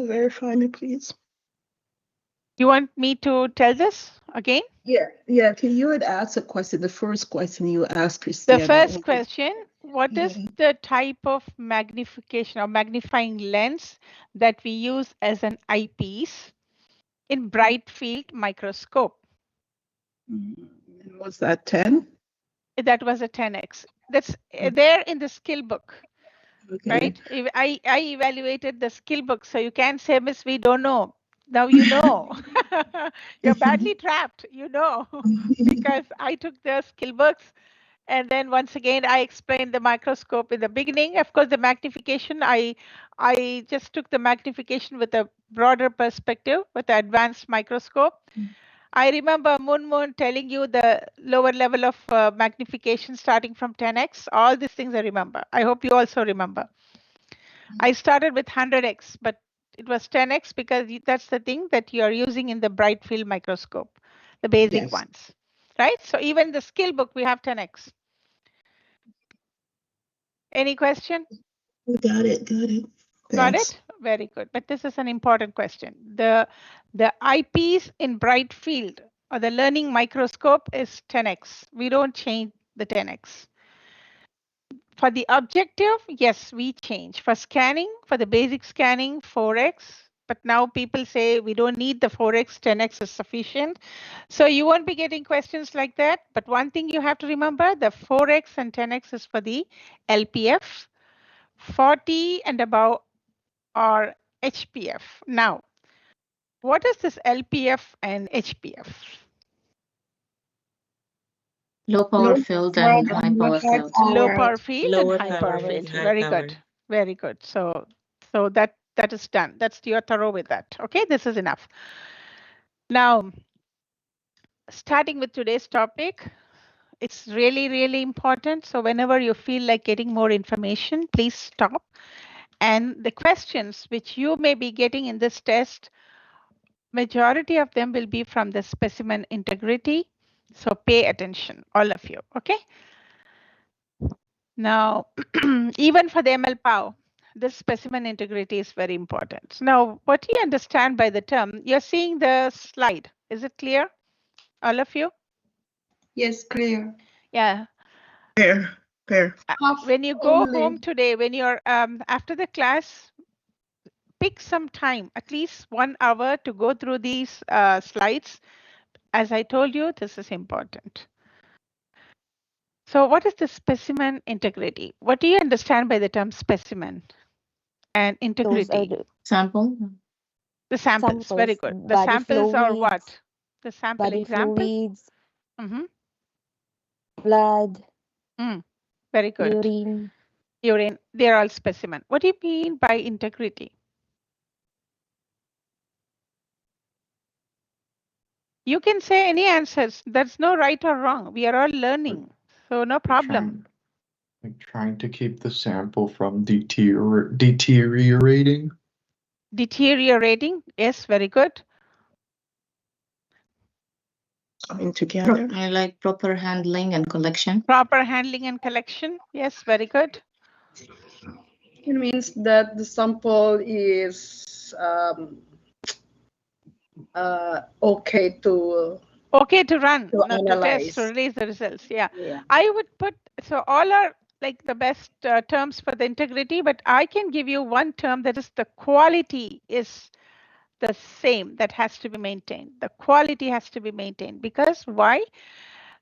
verify me, please? You want me to tell this again? Yeah. You had asked a question. The first question you asked, The Christiana. first question, what is Yeah. the type of magnification or magnifying lens that we use as an eyepiece in bright field microscope? Was that 10? That was a 10x. That's there in the skill book, Okay. right? I evaluated the skill book, so you can't say, Miss, we don't know. Now you know. You're badly trapped, you know, because I took the skill books. And then once again, I explained the microscope in the beginning. Of course, the magnification, I just took the magnification with a broader perspective with the advanced microscope. I remember Moon telling you the lower level of magnification starting from 10x. All these things I remember. I hope you also remember. I started with 100x, but it was 10x because that's the thing that you are using in the bright field microscope, the basic ones, right? So even the skill book, we have 10x. Any question? Got it. Got Thanks. it? Very good. But this is an important question. The eyepiece in bright field or the learning microscope is 10x. We don't change the 10x. For the objective, yes, we change. For scanning, for the basic scanning, 4x. But now people say we don't need the 4x, 10x is sufficient. So you won't be getting questions like that. But one thing you have to remember, the 4x and 10x is for the LPF. 40 and above are HPF. Now, what is this LPF and HPF? Low power field and high power field. Low power field and Lower high power power and field. high Very power. good. Very good. So that is done. That's you're thorough with that. Okay, this is enough. Now, starting with today's topic, it's really, really important. So whenever you feel like getting more information, please stop. And the questions which you may be getting in this test, majority of them will be from the specimen integrity. So pay attention, all of you, okay? Now, even for the ML-POW, this specimen integrity is very important. Now, what do you understand by the term? You're seeing the slide. Is it clear, all of you? Yes, clear. Yeah. Fair. When you go home today, when you're after the class, pick some time, at least 1 hour to go through these slides. As I told you, this is important. So what is the specimen integrity? What do you understand by the term specimen and integrity? Sample. The samples, very good. The samples are what? The sample body example? fluids, Mm-hmm. blood, Very good. Urine, they're all specimen. What do you mean by integrity? You can say any answers. There's no right or wrong. We are all learning. So no problem. Trying to keep the sample from deteriorating. Deteriorating, yes, very good. Coming together. Like proper handling and collection. Proper handling and collection, yes, very good. It means that the sample is okay to run, not analyze. to test, to release the results. Yeah. I would put, so all are like the best terms for the integrity, but I can give you one term that is the quality is the same, that has to be maintained. The quality has to be maintained because why?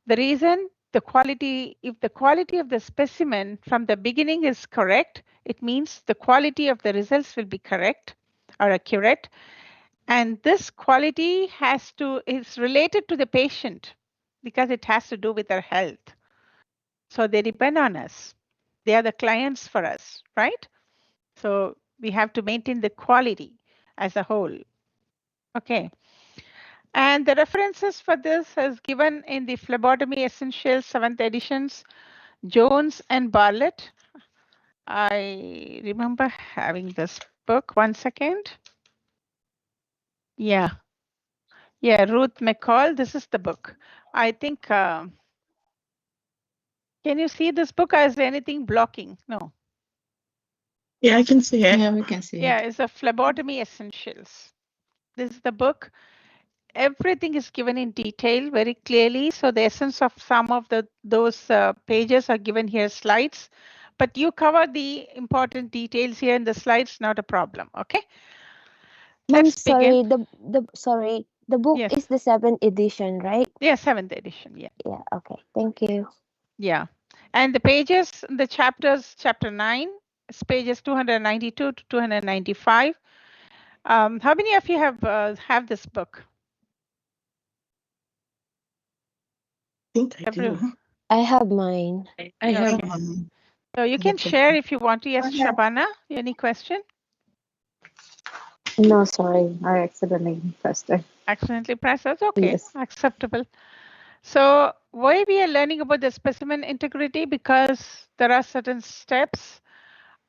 The reason the quality, if the quality of the specimen from the beginning is correct, it means the quality of the results will be correct or accurate. And this quality is related to the patient because it has to do with their health. So they depend on us. They are the clients for us, right? So we have to maintain the quality as a whole. Okay. And the references for this is given in the Phlebotomy Essentials 7th editions, Jones and Bartlett. I remember having this book. One second. Yeah, Ruth McCall. This is the book. I think, can you see this book? Is there anything blocking? No. Yeah, I can see it. Yeah, we can see Yeah, it. it's a phlebotomy essentials. This is the book. Everything is given in detail very clearly. So the essence of some of those pages are given here, slides, but you cover the important details here in the slides, not a problem. Okay, Ma'am, let's begin. sorry, the book Yes, is the 7th edition, right? yeah, 7th edition. Yeah, Yeah, okay. Thank you. yeah. And the pages, the chapters, chapter 9, it's pages 292 to 295. How many of you have this book? I think I Every, do. I have mine. I have okay. So you let me can check. share if you want to. Yes, I have. Shabana, any question? No, sorry, I accidentally pressed it. Accidentally press, that's okay, Yes. acceptable. So why we are learning about the specimen integrity? Because there are certain steps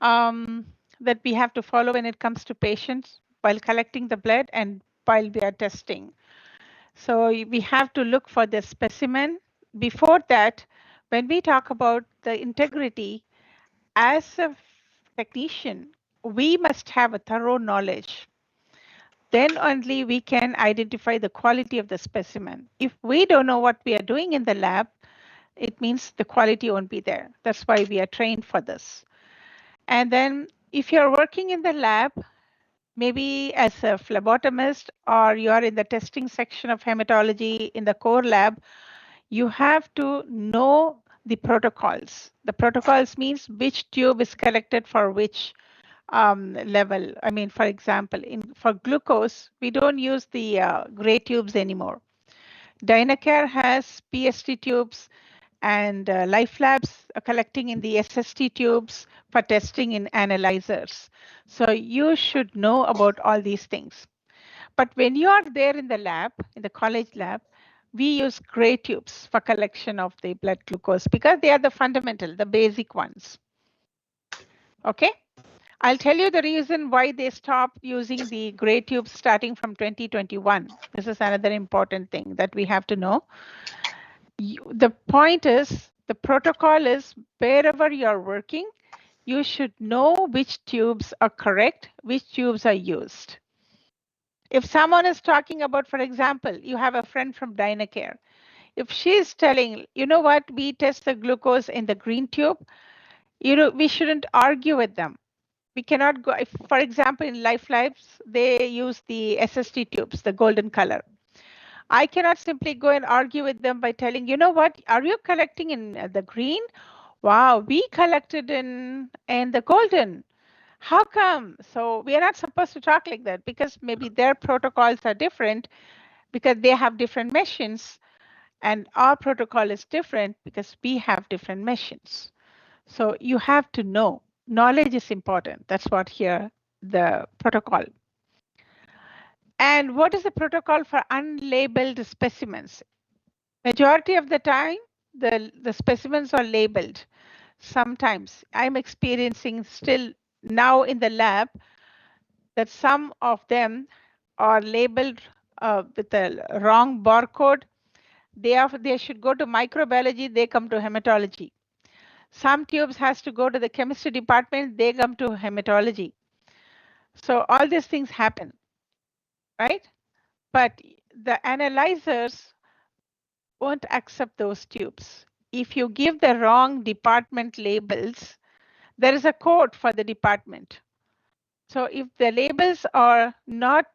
that we have to follow when it comes to patients while collecting the blood and while we are testing. So we have to look for the specimen. Before that, when we talk about the integrity, as a technician, we must have a thorough knowledge. Then only we can identify the quality of the specimen. If we don't know what we are doing in the lab, it means the quality won't be there. That's why we are trained for this. And then if you're working in the lab, maybe as a phlebotomist or you're in the testing section of hematology in the core lab, you have to know the protocols. The protocols means which tube is collected for which level. I mean, for example, for glucose, we don't use the gray tubes anymore. Dynacare has PST tubes and Life Labs are collecting in the SST tubes for testing in analyzers. So you should know about all these things. But when you are there in the lab, in the college lab, we use gray tubes for collection of the blood glucose because they are the fundamental, the basic ones. Okay? I'll tell you the reason why they stopped using the gray tubes starting from 2021. This is another important thing that we have to know. The point is, the protocol is wherever you're working, you should know which tubes are correct, which tubes are used. If someone is talking about, for example, you have a friend from Dynacare. If she is telling, you know what, we test the glucose in the green tube, we shouldn't argue with them. We cannot go, if, for example, in Life Labs, they use the SST tubes, the golden color. I cannot simply go and argue with them by telling, you know what, are you collecting in the green? Wow, we collected in the golden. How come? So we are not supposed to talk like that because maybe their protocols are different because they have different machines and our protocol is different because we have different machines. So you have to know. Knowledge is important. That's what here, the protocol. And what is the protocol for unlabeled specimens? Majority of the time, the specimens are labeled. Sometimes I'm experiencing still now in the lab that some of them are labeled with the wrong barcode. They should go to microbiology, they come to hematology. Some tubes has to go to the chemistry department, they come to hematology. So all these things happen, right? But the analyzers won't accept those tubes. If you give the wrong department labels, there is a code for the department. So if the labels are not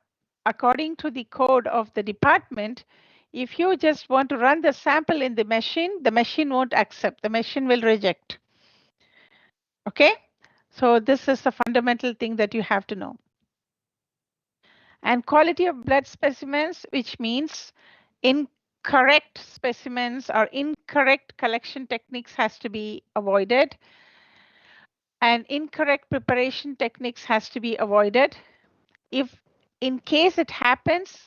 according to the code of the department, if you just want to run the sample in the machine won't accept, the machine will reject. Okay? So this is a fundamental thing that you have to know. And quality of blood specimens, which means incorrect specimens or incorrect collection techniques has to be avoided. And incorrect preparation techniques has to be avoided. If in case it happens,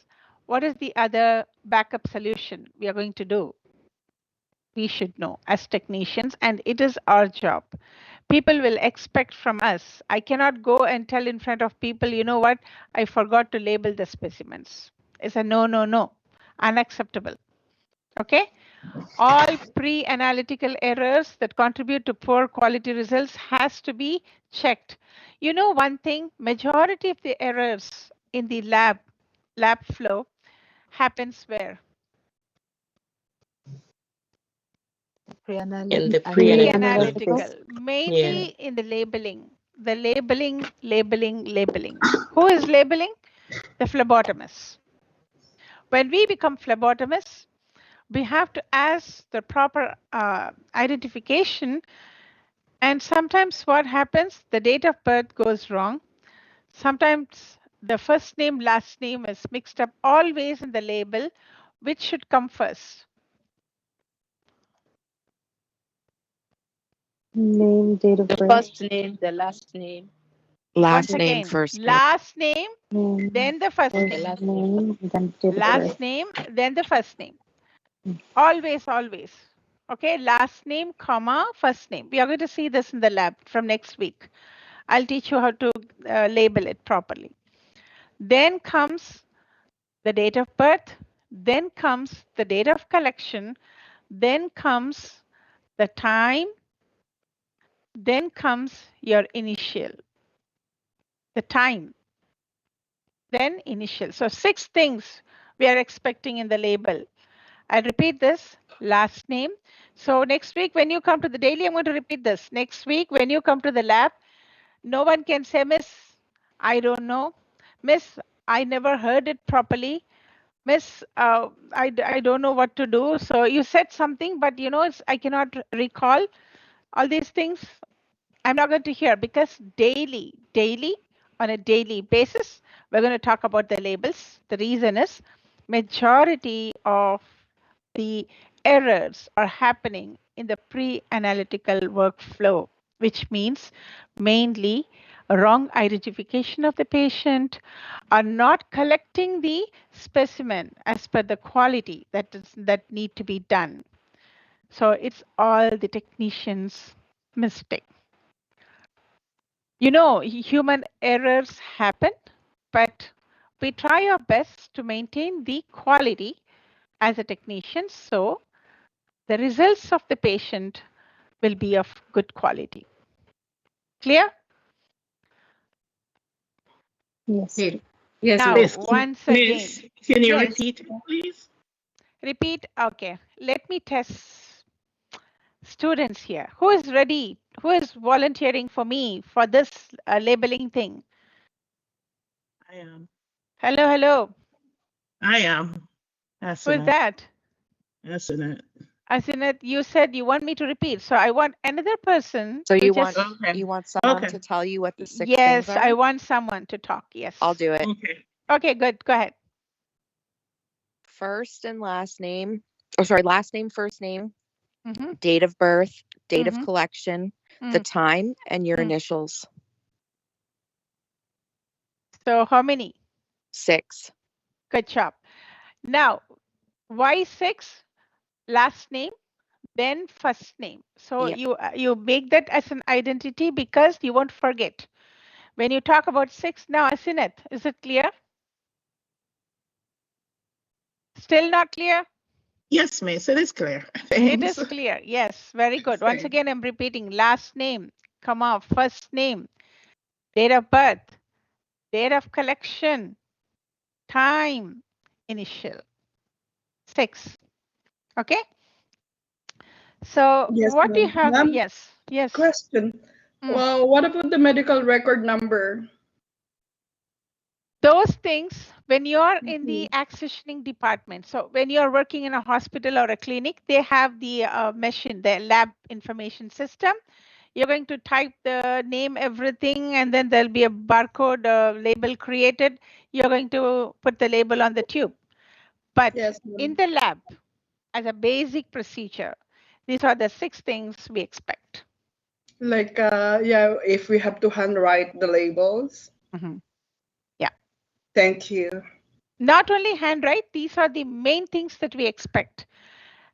what is the other backup solution we are going to do? We should know as technicians, and it is our job. People will expect from us. I cannot go and tell in front of people, you know what, I forgot to label the specimens. It's a no, no, no, unacceptable. Okay, All pre-analytical errors that contribute to poor quality results has to be checked. You know one thing, majority of the errors in the lab flow happens where? In the pre-analytical. Pre-analytical, mainly in the labeling. The labeling. Who is labeling? The phlebotomist. When we become phlebotomists, we have to ask the proper identification. And sometimes what happens, the date of birth goes wrong. Sometimes the first name, last name is mixed up always in the label. Which should come first? Name, date of The birth. first name, the last name. Once Last name again, first. last name, Name, then the first Okay, name. last name. name, then date of Last birth. name, then the first name. Always. Okay, last name, comma, first name. We are going to see this in the lab from next week. I'll teach you how to label it properly. Then comes the date of birth, then comes the date of collection, then comes the time, then comes your initial, the time, then initial. So 6 things we are expecting in the label. I repeat this, last name. So next week when you come to the daily, I'm going to repeat this. Next week when you come to the lab, no one can say, Miss, I don't know. Miss, I never heard it properly. Miss, I don't know what to do. So you said something, but you know, I cannot recall all these things. I'm not going to hear because on a daily basis, we're going to talk about the labels. The reason is majority of the errors are happening in the pre-analytical workflow, which means mainly a wrong identification of the patient, or not collecting the specimen as per the quality that need to be done. So it's all the technician's mistake. You know, human errors happen, but we try our best to maintain the quality as a technician, so the results of the patient will be of good quality. Clear? Yes. Yes, Now, miss. once again, Can you yes, repeat, please? repeat. Okay, let me test students here. Who is ready? Who is volunteering for me for this labeling thing? I am. Hello. I am. Who is that? That's it. Asinat, you said you want me to repeat, so I want another person. So to you just, want Okay. you want someone Okay. to tell you what the 6 yes, things are? I want someone to talk. Yes. I'll do it. Okay. Okay, good. Go ahead. First and last name. Oh, sorry, last name, first name, Mm-hmm. date of birth, date Mhm. of collection, the time, and your initials. So how many? 6. Good job. Now, why 6? Last name, then first name. So Yep. you make that as an identity because you won't forget. When you talk about 6, now Asinat, is it clear? Still not clear? Yes, miss, it is clear. It Thanks. is clear. Yes, very good. Once Same. again, I'm repeating last name, comma, first name, date of birth, date of collection, time, initial. 6. Okay. So Yes, what do you have? ma'am. Yes. Question. Mm. Well, what about the medical record number? Those things, when you're in the accessioning department, so when you're working in a hospital or a clinic, they have the machine, the lab information system. You're going to type the name, everything, and then there'll be a barcode label created. You're going to put the label on the tube. But Yes, in ma'am. the lab, as a basic procedure, these are the 6 things we expect. Like, yeah, if we have to handwrite the labels. Mhm. Yeah. Thank you. Not only handwrite, these are the main things that we expect.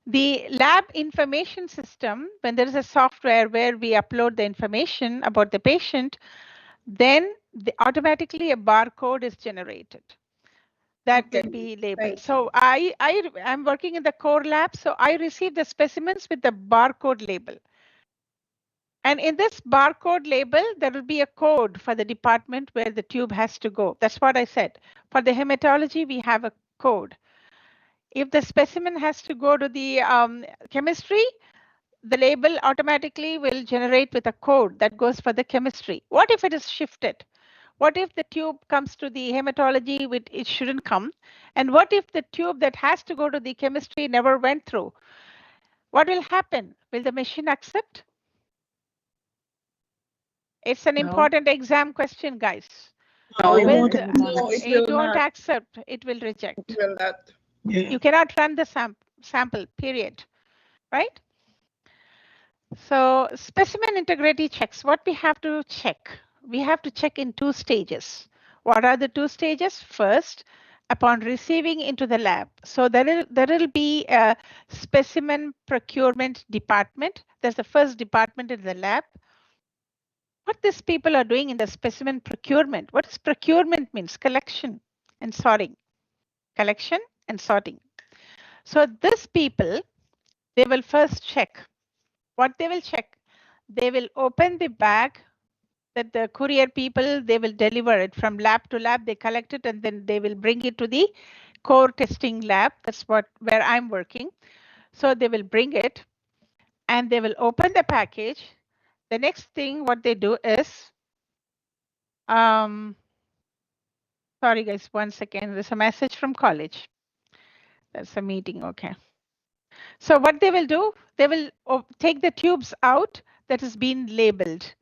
The lab information system, when there is a software where we upload the information about the patient, then automatically a barcode is generated. that Okay, will be labeled. thanks. So I'm working in the core lab, so I received the specimens with the barcode label. And in this barcode label, there will be a code for the department where the tube has to go. That's what I said. For the hematology, we have a code. If the specimen has to go to the chemistry, the label automatically will generate with a code that goes for the chemistry. What if it is shifted? What if the tube comes to the hematology, with it shouldn't come? And what if the tube that has to go to the chemistry never went through? What will happen? Will the machine accept? It's an No. important exam question, guys. No, it Will won't. the- No, it it will won't not. accept, it will reject. It will not. Yeah. You cannot run the sample, period, right? So specimen integrity checks, what we have to check? We have to check in 2 stages. What are the 2 stages? First, upon receiving into the lab. So there will be a specimen procurement department. There's the first department in the lab. What these people are doing in the specimen procurement? What does procurement means? Collection and sorting. Collection and sorting. So these people, they will first check. What they will check? They will open the bag that the courier people, they will deliver it from lab to lab. They collect it and then they will bring it to the core testing lab. That's where I'm working. So they will bring it and they will open the package. The next thing what they do is, sorry guys, 1 second. There's a message from college. That's a meeting, okay. So what they will do, they will take the tubes out that has been labeled.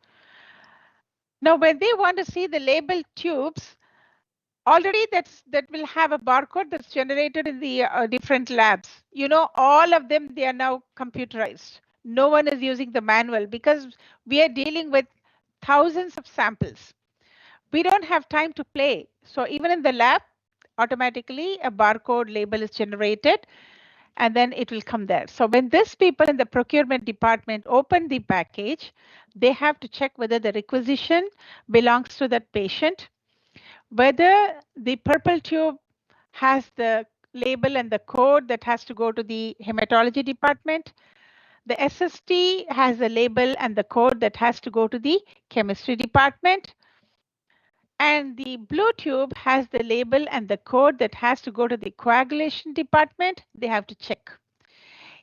Now, when they want to see the labeled tubes, already that will have a barcode that's generated in the different labs. You know, all of them, they are now computerized. No one is using the manual because we are dealing with thousands of samples. We don't have time to play. So even in the lab, automatically a barcode label is generated and then it will come there. So when these people in the procurement department open the package, they have to check whether the requisition belongs to that patient, whether the purple tube has the label and the code that has to go to the hematology department. The SST has the label and the code that has to go to the chemistry department. And the blue tube has the label and the code that has to go to the coagulation department. They have to check.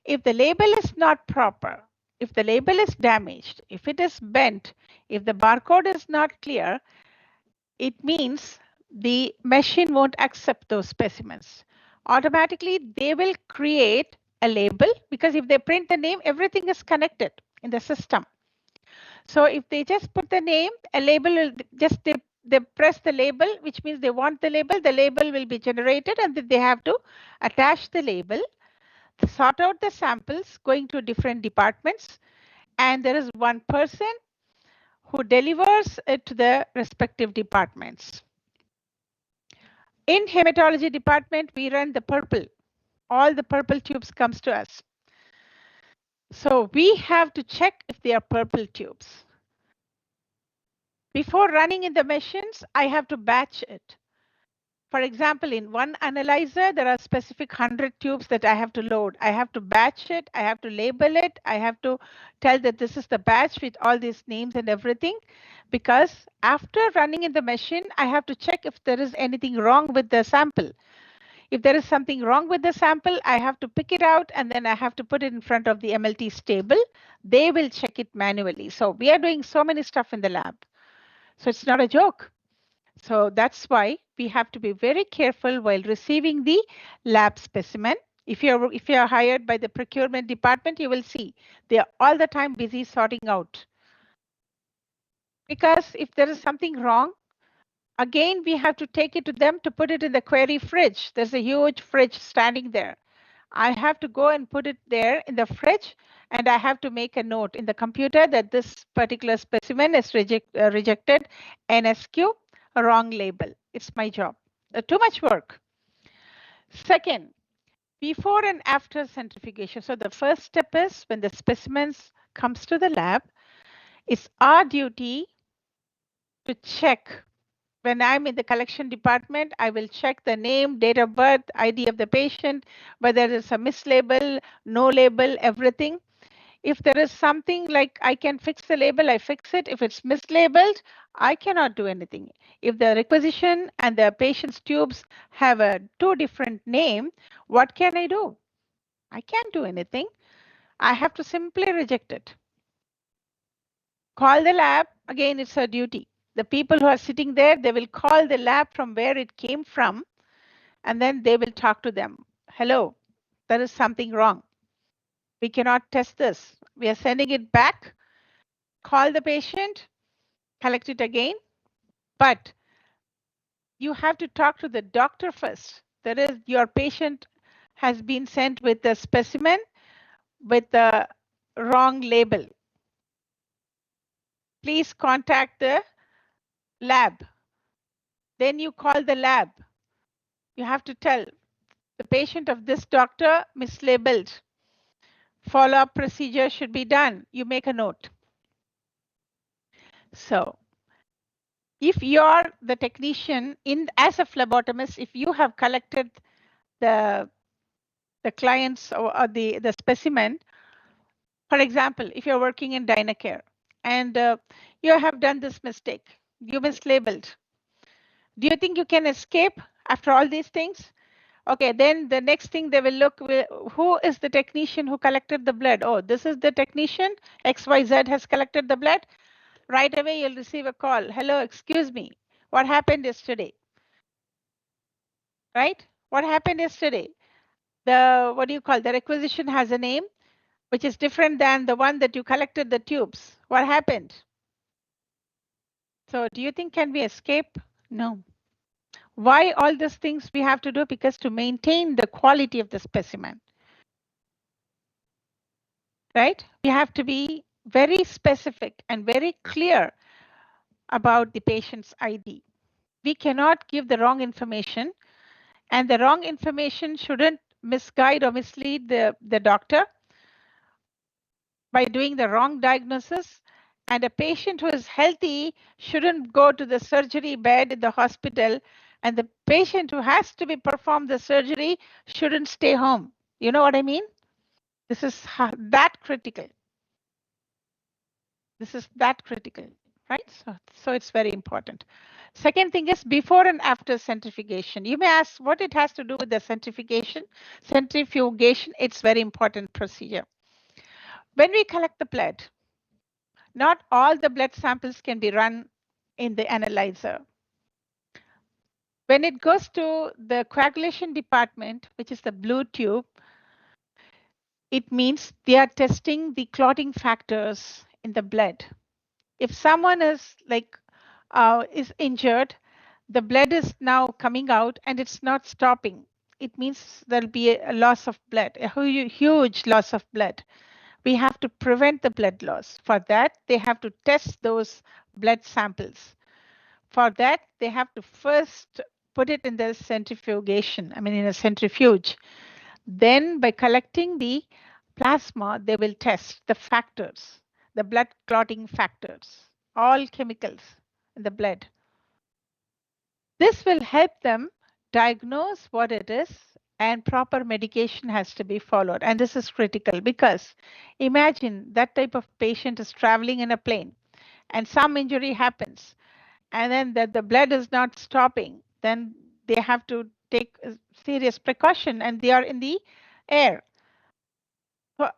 If the label is not proper, if the label is damaged, if it is bent, if the barcode is not clear, it means the machine won't accept those specimens. Automatically, they will create a label because if they print the name, everything is connected in the system. So if they just put the name, a label will just they press the label, which means they want the label will be generated and then they have to attach the label, sort out the samples going to different departments, and there is one person who delivers it to the respective departments. In hematology department, we run the purple. All the purple tubes comes to us. So we have to check if they are purple tubes. Before running in the machines, I have to batch it. For example, in one analyzer, there are specific 100 tubes that I have to load. I have to batch it. I have to label it. I have to tell that this is the batch with all these names and everything. Because after running in the machine, I have to check if there is anything wrong with the sample. If there is something wrong with the sample, I have to pick it out and then I have to put it in front of the MLT table. They will check it manually. So we are doing so many stuff in the lab. So it's not a joke. So that's why we have to be very careful while receiving the lab specimen. If you're hired by the procurement department, you will see they are all the time busy sorting out. Because if there is something wrong, again, we have to take it to them to put it in the query fridge. There's a huge fridge standing there. I have to go and put it there in the fridge, and I have to make a note in the computer that this particular specimen is rejected NSQ, a wrong label. It's my job. Too much work. Second, before and after centrifugation. So the first step is when the specimens comes to the lab, it's our duty to check when I'm in the collection department, I will check the name, date of birth, ID of the patient, whether it's a mislabel, no label, everything. If there is something like I can fix the label, I fix it. If it's mislabeled, I cannot do anything. If the requisition and the patient's tubes have a two different name, what can I do? I can't do anything. I have to simply reject it. Call the lab. Again, it's a duty. The people who are sitting there, they will call the lab from where it came from, and then they will talk to them. Hello, there is something wrong. We cannot test this. We are sending it back. Call the patient, collect it again. But you have to talk to the doctor first. That is, your patient has been sent with a specimen with the wrong label. Please contact the lab. Then you call the lab. You have to tell the patient of this doctor mislabeled. Follow-up procedure should be done. You make a note. So if you're the technician as a phlebotomist, if you have collected the clients or the specimen, for example, if you're working in Dynacare and you have done this mistake, you mislabeled. Do you think you can escape after all these things? Okay, then the next thing they will look, who is the technician who collected the blood? Oh, this is the technician, XYZ has collected the blood. Right away, you'll receive a call. Hello, excuse me, what happened yesterday? Right? What happened yesterday? What do you call, the requisition has a name, which is different than the one that you collected the tubes. What happened? So do you think can we escape? No. Why all these things we have to do? Because to maintain the quality of the specimen. Right? We have to be very specific and very clear about the patient's ID. We cannot give the wrong information, and the wrong information shouldn't misguide or mislead the doctor by doing the wrong diagnosis. And a patient who is healthy shouldn't go to the surgery bed in the hospital, and the patient who has to be performed the surgery shouldn't stay home. You know what I mean? This is that critical. This is that critical, right? So it's very important. Second thing is before and after centrifugation. You may ask what it has to do with the centrifugation. Centrifugation, it's very important procedure. When we collect the blood, not all the blood samples can be run in the analyzer. When it goes to the coagulation department, which is the blue tube, it means they are testing the clotting factors in the blood. If someone is injured, the blood is now coming out and it's not stopping. It means there'll be a loss of blood, a huge loss of blood. We have to prevent the blood loss. For that, they have to test those blood samples. For that, they have to first put it in the centrifugation, in a centrifuge. Then by collecting the plasma, they will test the factors, the blood clotting factors, all chemicals in the blood. This will help them diagnose what it is, and proper medication has to be followed. And this is critical because imagine that type of patient is traveling in a plane and some injury happens and then the blood is not stopping. Then they have to take serious precaution and they are in the air.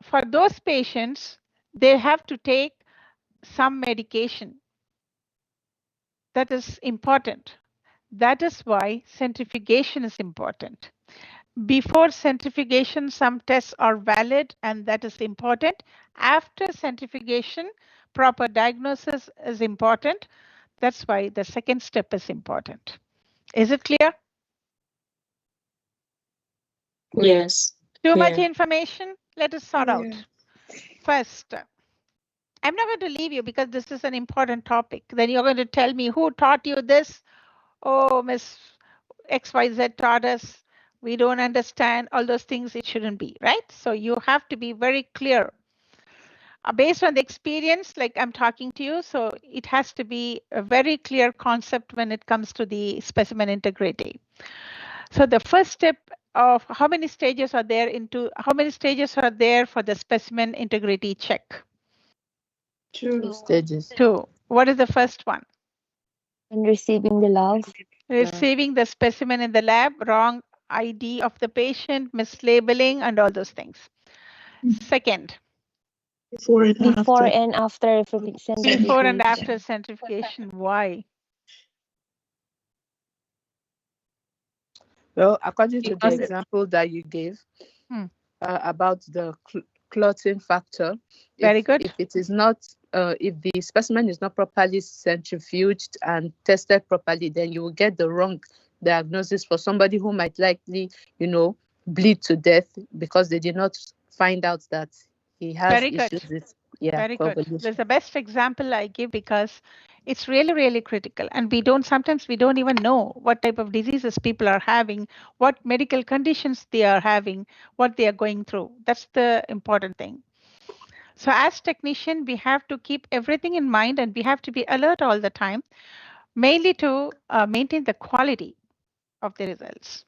For those patients, they have to take some medication. That is important. That is why centrifugation is important. Before centrifugation, some tests are valid, and that is important. After centrifugation, proper diagnosis is important. That's why the second step is important. Is it clear? Yes. Too Clear. much information? Let us sort out. First, I'm not going to leave you because this is an important topic. Then you're going to tell me who taught you this. Oh, Miss XYZ taught us. We don't understand all those things. It shouldn't be, right? So you have to be very clear. based on the experience, like I'm talking to you, so it has to be a very clear concept when it comes to the specimen integrity. So the first step of how many stages are there for the specimen integrity check? 2 stages. 2. What is the first one? And receiving the love. Receiving the specimen in the lab, wrong ID of the patient, mislabeling, and all those things. Second, Before and Before after. and after centrifugation. before and after centrifugation. Why? Well, according to the Because example that you gave Hmm. about the clotting factor, Very good. if it is not, if the specimen is not properly centrifuged and tested properly, then you will get the wrong diagnosis for somebody who might likely, bleed to death because they did not find out that he has Very good. issues with Very good. coagulation. That's the best example I give because it's really, really critical. And sometimes we don't even know what type of diseases people are having, what medical conditions they are having, what they are going through. That's the important thing. So as technician, we have to keep everything in mind and we have to be alert all the time, mainly to maintain the quality of the results.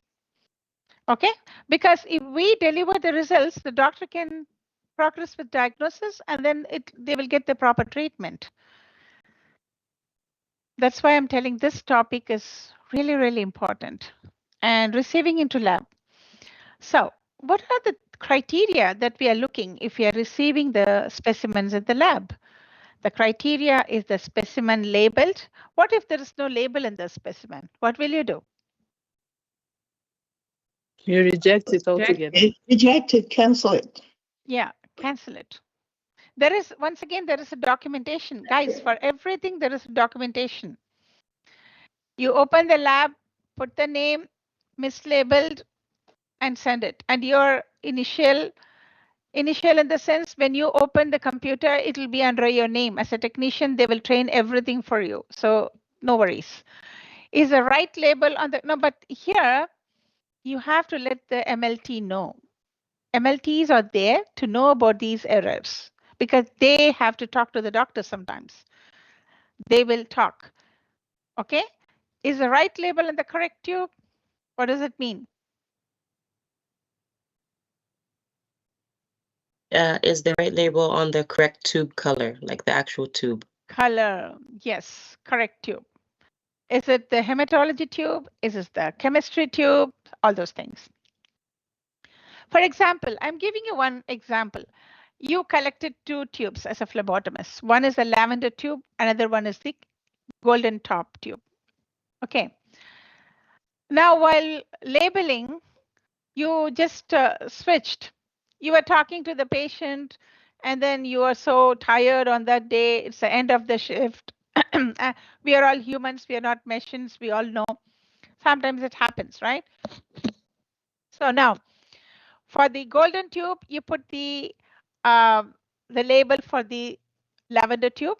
Okay, because if we deliver the results, the doctor can progress with diagnosis and then they will get the proper treatment. That's why I'm telling this topic is really, really important. And receiving into lab. So what are the criteria that we are looking if we are receiving the specimens at the lab? The criteria is the specimen labeled. What if there is no label in the specimen? What will you do? You reject it altogether. Reject it, cancel it. Yeah, cancel it. There is, once again, there is a documentation. Guys, for everything, there is a documentation. You open the lab, put the name, mislabeled, and send it. And your initial in the sense, when you open the computer, it will be under your name. As a technician, they will train everything for you. So no worries. Is the right label on the, no, but here you have to let the MLT know. MLTs are there to know about these errors because they have to talk to the doctor sometimes. They will talk. Okay. Is the right label in the correct tube? What does it mean? is the right label on the correct tube color, like the actual tube? Color. Yes, correct tube. Is it the hematology tube? Is it the chemistry tube? All those things. For example, I'm giving you one example. You collected 2 tubes as a phlebotomist. One is a lavender tube, another one is the golden top tube. Okay. Now, while labeling, you just switched. You were talking to the patient, and then you are so tired on that day. It's the end of the shift. We are all humans. We are not machines. We all know. Sometimes it happens, right? So now, for the golden tube, you put the label for the lavender tube.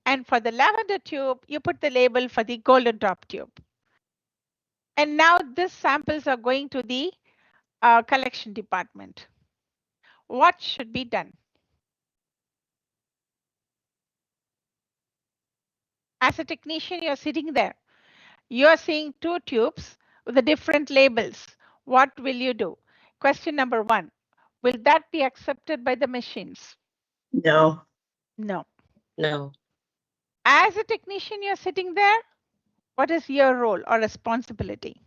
And for the lavender tube, you put the label for the golden top tube. And now these samples are going to the collection department. What should be done? As a technician, you're sitting there. You're seeing 2 tubes with the different labels. What will you do? Question number 1. Will that be accepted by the machines? No. No. No. As a technician, you're sitting there. What is your role or responsibility?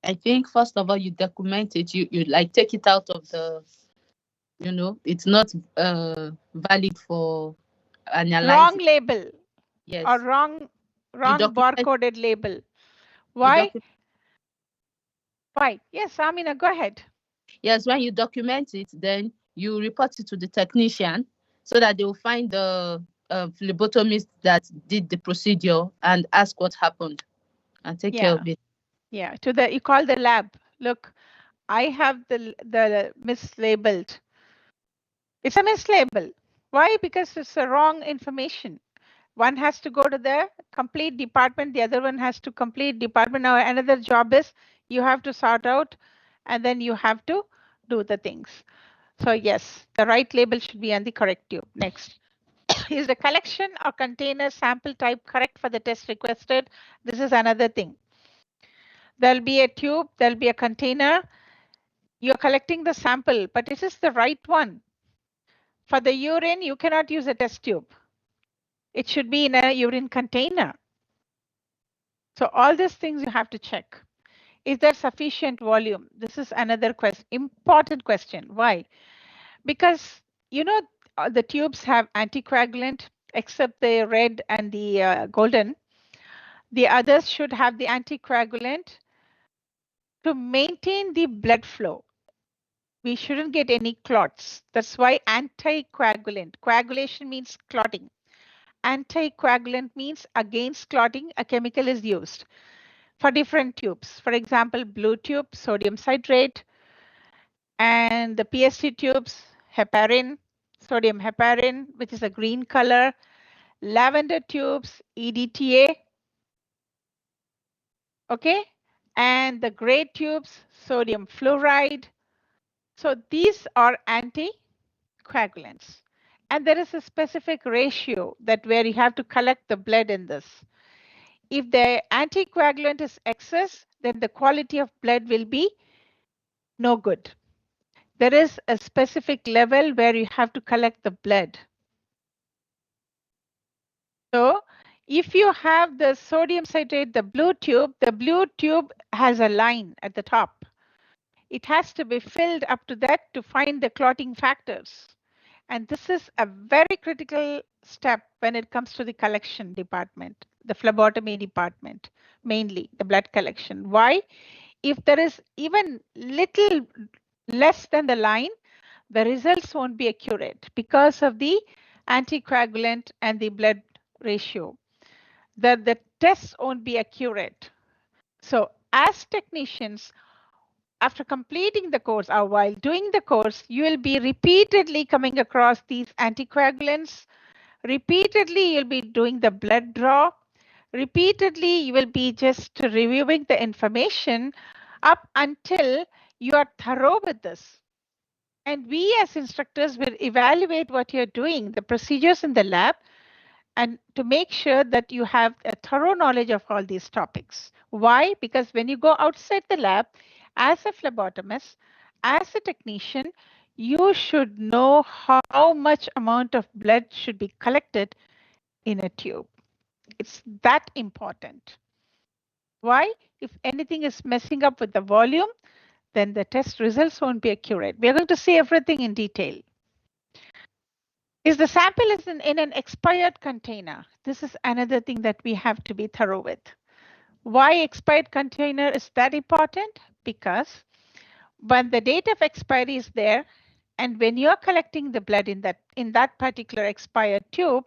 I think first of all, you document it. You like take it out of the, it's not valid for analyzing. Wrong label. Yes. Or wrong barcoded label. You Why? Why? Yes, Amina, go ahead. Yes, when you document it, then you report it to the technician so that they will find the phlebotomist that did the procedure and ask what happened and take care of it. Yeah, you call the lab. Look, I have the mislabeled. It's a mislabel. Why? Because it's the wrong information. One has to go to the complete department, the other one has to complete department. Now another job is you have to sort out and then you have to do the things. So yes, the right label should be on the correct tube. Next. Is the collection or container sample type correct for the test requested? This is another thing. There'll be a tube, there'll be a container. You're collecting the sample, but is this the right one? For the urine, you cannot use a test tube. It should be in a urine container. So all these things you have to check. Is there sufficient volume? This is another question, important question. Why? Because, you know, the tubes have anticoagulant, except the red and the golden. The others should have the anticoagulant to maintain the blood flow. We shouldn't get any clots. That's why anticoagulant. Coagulation means clotting. Anticoagulant means against clotting, a chemical is used for different tubes. For example, blue tube, sodium citrate, and the PSG tubes, heparin, sodium heparin, which is a green color, lavender tubes, EDTA, okay, and the gray tubes, sodium fluoride. So these are anticoagulants. And there is a specific ratio that where you have to collect the blood in this. If the anticoagulant is excess, then the quality of blood will be no good. There is a specific level where you have to collect the blood. So if you have the sodium citrate, the blue tube has a line at the top. It has to be filled up to that to find the clotting factors. And this is a very critical step when it comes to the collection department, the phlebotomy department, mainly the blood collection. Why? If there is even little less than the line, the results won't be accurate because of the anticoagulant and the blood ratio. The tests won't be accurate. So as technicians, after completing the course or while doing the course, you will be repeatedly coming across these anticoagulants. Repeatedly, you'll be doing the blood draw. Repeatedly, you will be just reviewing the information up until you are thorough with this. And we as instructors will evaluate what you're doing, the procedures in the lab, and to make sure that you have a thorough knowledge of all these topics. Why? Because when you go outside the lab, as a phlebotomist, as a technician, you should know how much amount of blood should be collected in a tube. It's that important. Why? If anything is messing up with the volume, then the test results won't be accurate. We're going to see everything in detail. Is the sample is in an expired container? This is another thing that we have to be thorough with. Why expired container is that important? Because when the date of expiry is there, and when you're collecting the blood in that particular expired tube,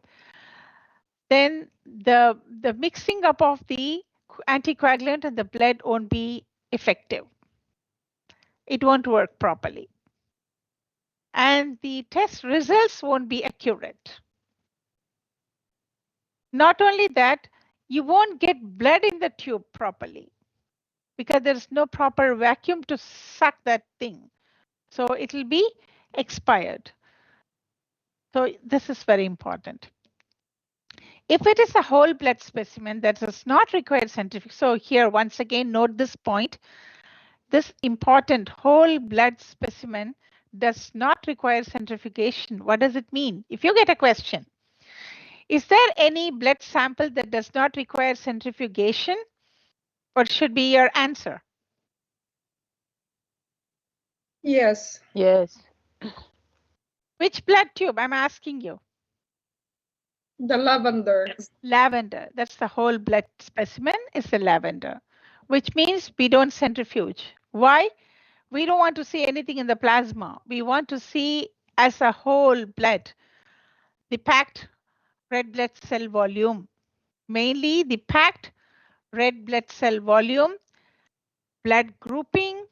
then the mixing up of the anticoagulant and the blood won't be effective. It won't work properly. And the test results won't be accurate. Not only that, you won't get blood in the tube properly because there's no proper vacuum to suck that thing. So it will be expired. So this is very important. If it is a whole blood specimen that does not require centrifugation, so here once again note this point, this important whole blood specimen does not require centrifugation. What does it mean? If you get a question, is there any blood sample that does not require centrifugation? What should be your answer? Yes. Yes. Which blood tube? I'm asking you. The lavender. Lavender. That's the whole blood specimen is the lavender, which means we don't centrifuge. Why? We don't want to see anything in the plasma. We want to see as a whole blood, the packed red blood cell volume, mainly the packed red blood cell volume, blood grouping,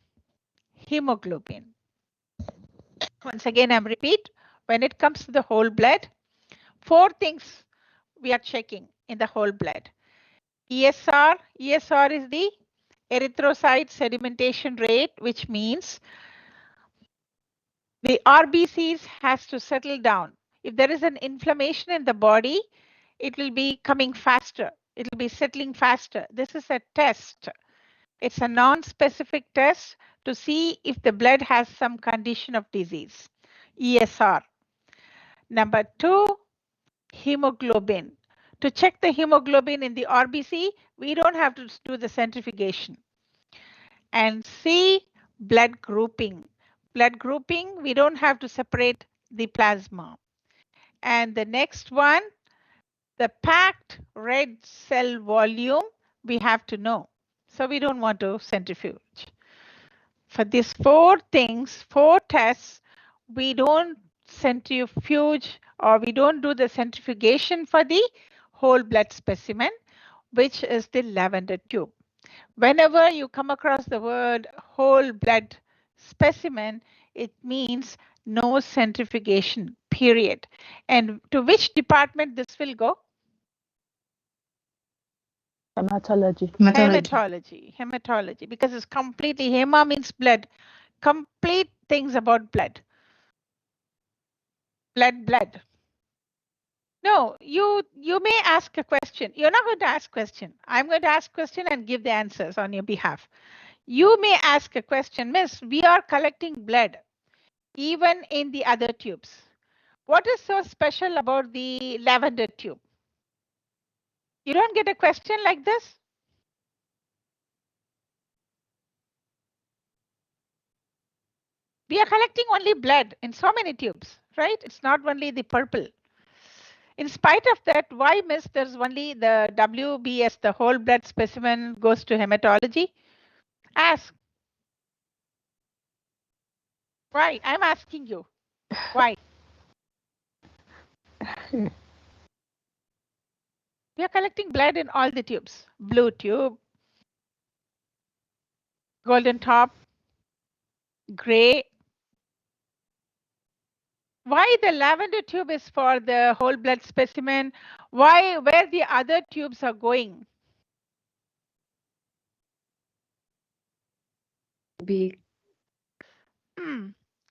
hemoglobin. Once again, I'm repeat, when it comes to the whole blood, 4 things we are checking in the whole blood. ESR is the erythrocyte sedimentation rate, which means The RBCs has to settle down. If there is an inflammation in the body, it will be coming faster. It will be settling faster. This is a test. It's a non-specific test to see if the blood has some condition of disease, ESR. Number 2, hemoglobin. To check the hemoglobin in the RBC, we don't have to do the centrifugation. And C, blood grouping. Blood grouping, we don't have to separate the plasma. And the next one, the packed red cell volume, we have to know. So we don't want to centrifuge. For these 4 things, 4 tests, we don't centrifuge or we don't do the centrifugation for the whole blood specimen, which is the lavender tube. Whenever you come across the word whole blood specimen, it means no centrifugation, period. And to which department this will go? Hematology. Hematology, because it's completely, hema means blood, complete things about blood. Blood. No, you may ask a question. You're not going to ask question. I'm going to ask question and give the answers on your behalf. You may ask a question, Miss, we are collecting blood even in the other tubes. What is so special about the lavender tube? You don't get a question like this? We are collecting only blood in so many tubes, right? It's not only the purple. In spite of that, why, Miss, there's only the WBS, the whole blood specimen goes to hematology? Ask. Why? I'm asking you. Why? We are collecting blood in all the tubes. Blue tube, golden top, gray. Why the lavender tube is for the whole blood specimen? Why, where the other tubes are going?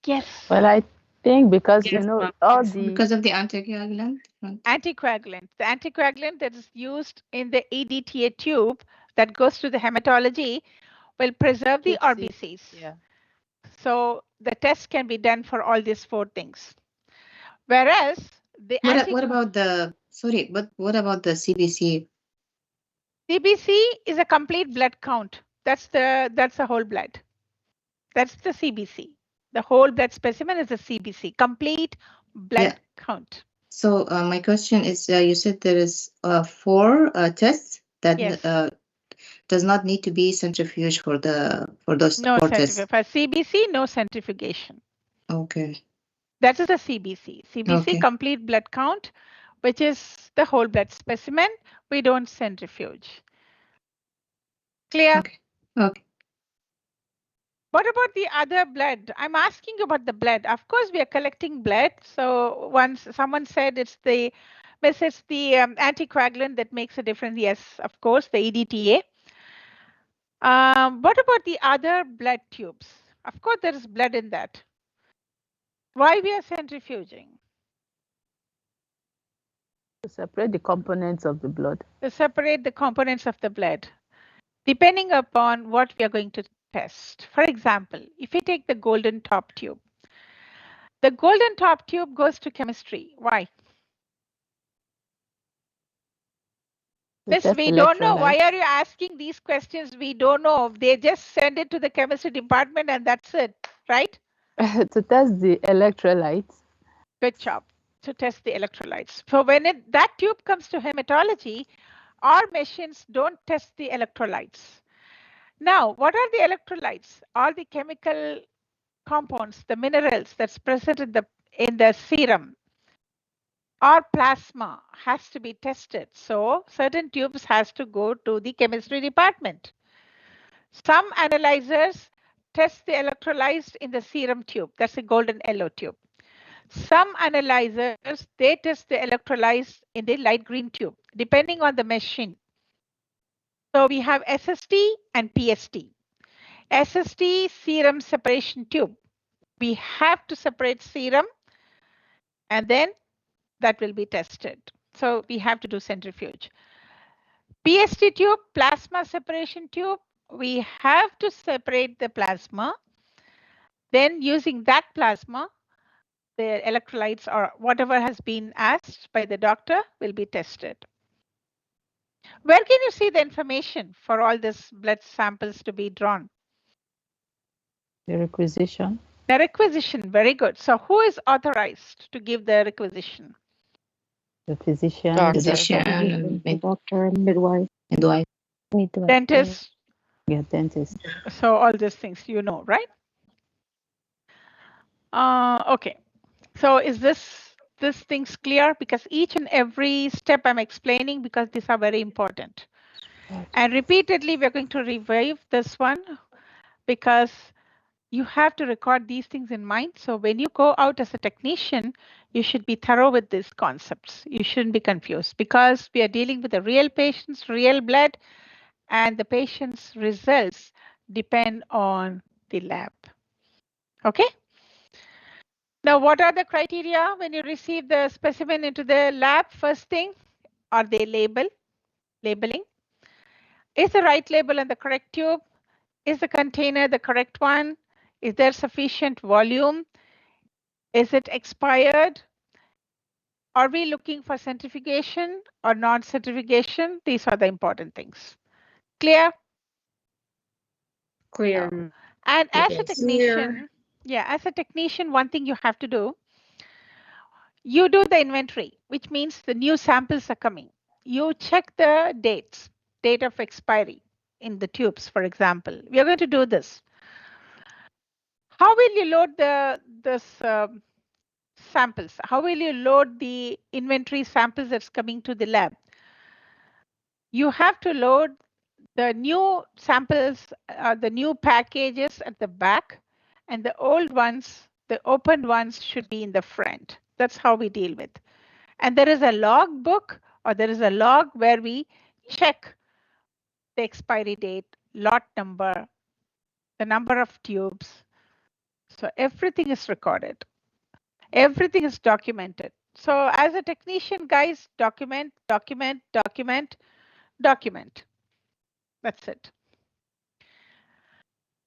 Yes. Well, I think because all the Because of the anticoagulant. Anticoagulant. The anticoagulant that is used in the EDTA tube that goes to the hematology will preserve the RBCs. Yeah. So the test can be done for all these 4 things. Whereas the What about the what about the CBC? CBC is a complete blood count. That's the whole blood. That's the CBC. The whole blood specimen is a CBC, complete blood count. So my question is, you said there is 4 tests that Yes. Does not need to be centrifuge for those No 4 tests. centrifugation. For CBC, no centrifugation. Okay. That is a CBC. CBC, Okay. complete blood count, which is the whole blood specimen. We don't centrifuge. Clear? Okay. Okay. What about the other blood? I'm asking about the blood. Of course, we are collecting blood. So once someone said it's the anticoagulant that makes a difference. Yes, of course, the EDTA. What about the other blood tubes? Of course, there is blood in that. Why we are centrifuging? to separate the components of the blood. To separate the components of the blood, depending upon what we are going to test. For example, if we take the golden top tube, the golden top tube goes to chemistry. Why? Miss, we don't know. Why are you asking these questions? We don't know. They just send it to the chemistry department and that's it, right? To test the electrolytes. Good job. To test the electrolytes. So when that tube comes to hematology, our machines don't test the electrolytes. Now, what are the electrolytes? All the chemical compounds, the minerals that's present in the serum. Our plasma has to be tested. So certain tubes has to go to the chemistry department. Some analyzers test the electrolytes in the serum tube. That's a golden yellow tube. Some analyzers, they test the electrolytes in the light green tube, depending on the machine. So we have SST and PST. SST serum separation tube. We have to separate serum, and then that will be tested. So we have to do centrifuge. PST tube, plasma separation tube, we have to separate the plasma. Then using that plasma, the electrolytes or whatever has been asked by the doctor will be tested. Where can you see the information for all these blood samples to be drawn? The requisition. The requisition, very good. So who is authorized to give the requisition? The physician. Doctor. Physician, Doctor, midwife, midwife. midwife. Dentist. Yeah, dentist. So all these things you know, right? Okay. So is this things clear? Because each and every step I'm explaining, because these are very important. And repeatedly, we're going to revive this one because you have to record these things in mind. So when you go out as a technician, you should be thorough with these concepts. You shouldn't be confused because we are dealing with the real patients, real blood, and the patient's results depend on the lab. Okay? Now, what are the criteria when you receive the specimen into the lab? First thing, are they labeling? Is the right label on the correct tube? Is the container the correct one? Is there sufficient volume? Is it expired? Are we looking for centrifugation or non-centrifugation? These are the important things. Clear? Clear. And as a Yes. technician, as a technician, one thing you have to do, you do the inventory, which means the new samples are coming. You check the dates, date of expiry in the tubes, for example. We are going to do this. How will you load this samples? How will you load the inventory samples that's coming to the lab? You have to load the new samples, the new packages at the back, and the old ones, the opened ones should be in the front. That's how we deal with. And there is a log book or there is a log where we check the expiry date, lot number, the number of tubes. So everything is recorded. Everything is documented. So as a technician, guys, document, document, document, document. That's it.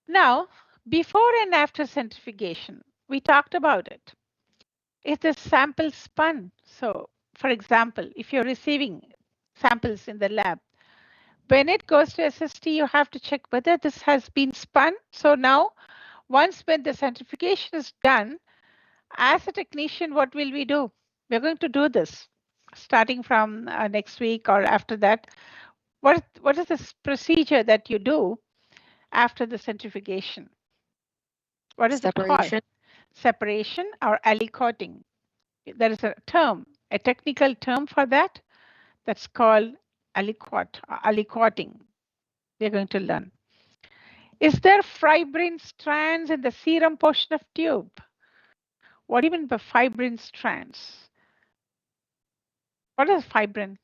Now, before and after centrifugation, we talked about it. Is the sample spun? So, for example, if you're receiving samples in the lab, when it goes to SST, you have to check whether this has been spun. So now, once when the centrifugation is done, as a technician, what will we do? We're going to do this starting from next week or after that. What is this procedure that you do after the centrifugation? What is it called? Separation or aliquoting. There is a term, a technical term for that. That's called aliquoting. We're going to learn. Is there fibrin strands in the serum portion of tube? What do you mean by fibrin strands? What is fibrin?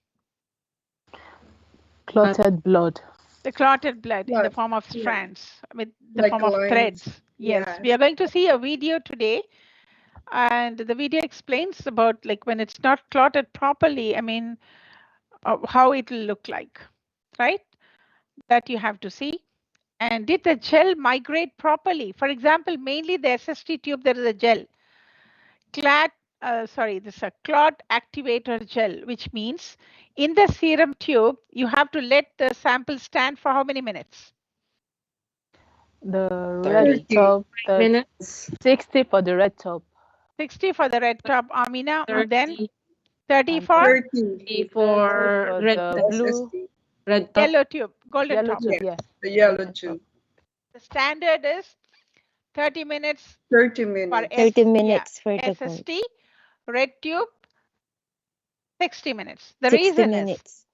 Clotted blood. The clotted blood in the form of strands, with the Like form of lines. threads. Yes, we are going to see a video today, and the video explains about like when it's not clotted properly, I mean, how it will look like, right? That you have to see. And did the gel migrate properly? For example, mainly the SST tube, there is a gel. This is a clot activator gel, which means in the serum tube, you have to let the sample stand for how many minutes? The red top, minutes. 60 for the red top. 60 for the red top, Amina, 30. and then 30 And for 30 for red the top. blue, SST. Red top. yellow tube, golden yellow top. tube, yeah. The yellow tube. The standard is 30 minutes 30 for minutes. 30 minutes for the gold. SST, red tube 60 minutes. The 60 reason minutes.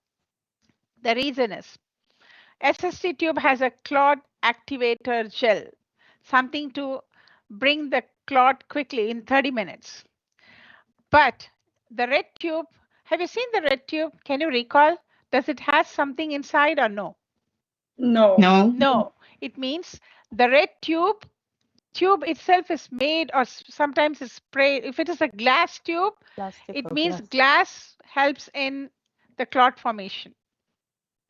is SST tube has a clot activator gel, something to bring the clot quickly in 30 minutes. But the red tube, have you seen the red tube? Can you recall? Does it have something inside or no? No. No. No. It means the red tube tube itself is made or sometimes it's sprayed. If it is a glass tube, Plastic it or means glass. glass helps in the clot formation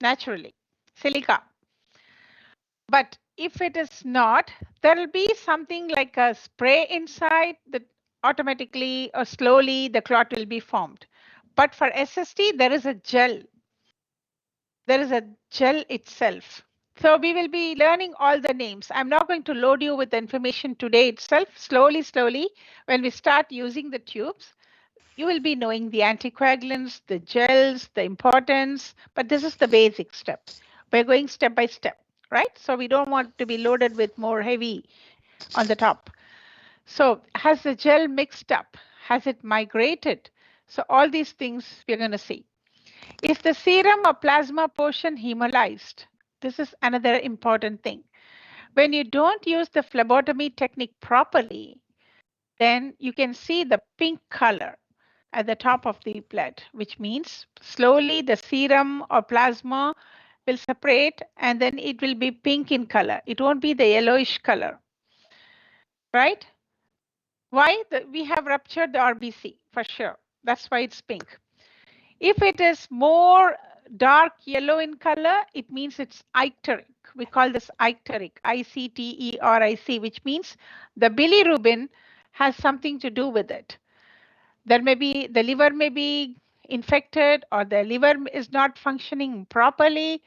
naturally, silica. But if it is not, there will be something like a spray inside that automatically or slowly the clot will be formed. But for SST, there is a gel. There is a gel itself. So we will be learning all the names. I'm not going to load you with the information today itself. Slowly, when we start using the tubes, you will be knowing the anticoagulants, the gels, the importance, but this is the basic step. We're going step by step, right? So we don't want to be loaded with more heavy on the top. So has the gel mixed up? Has it migrated? So all these things we're going to see. Is the serum or plasma portion hemolyzed? This is another important thing. When you don't use the phlebotomy technique properly, then you can see the pink color at the top of the blood, which means slowly the serum or plasma will separate and then it will be pink in color. It won't be the yellowish color, right? Why? We have ruptured the RBC for sure. That's why it's pink. If it is more dark yellow in color, it means it's icteric. We call this icteric, ICTERIC, which means the bilirubin has something to do with it. There may be, the liver may be infected, or the liver is not functioning properly,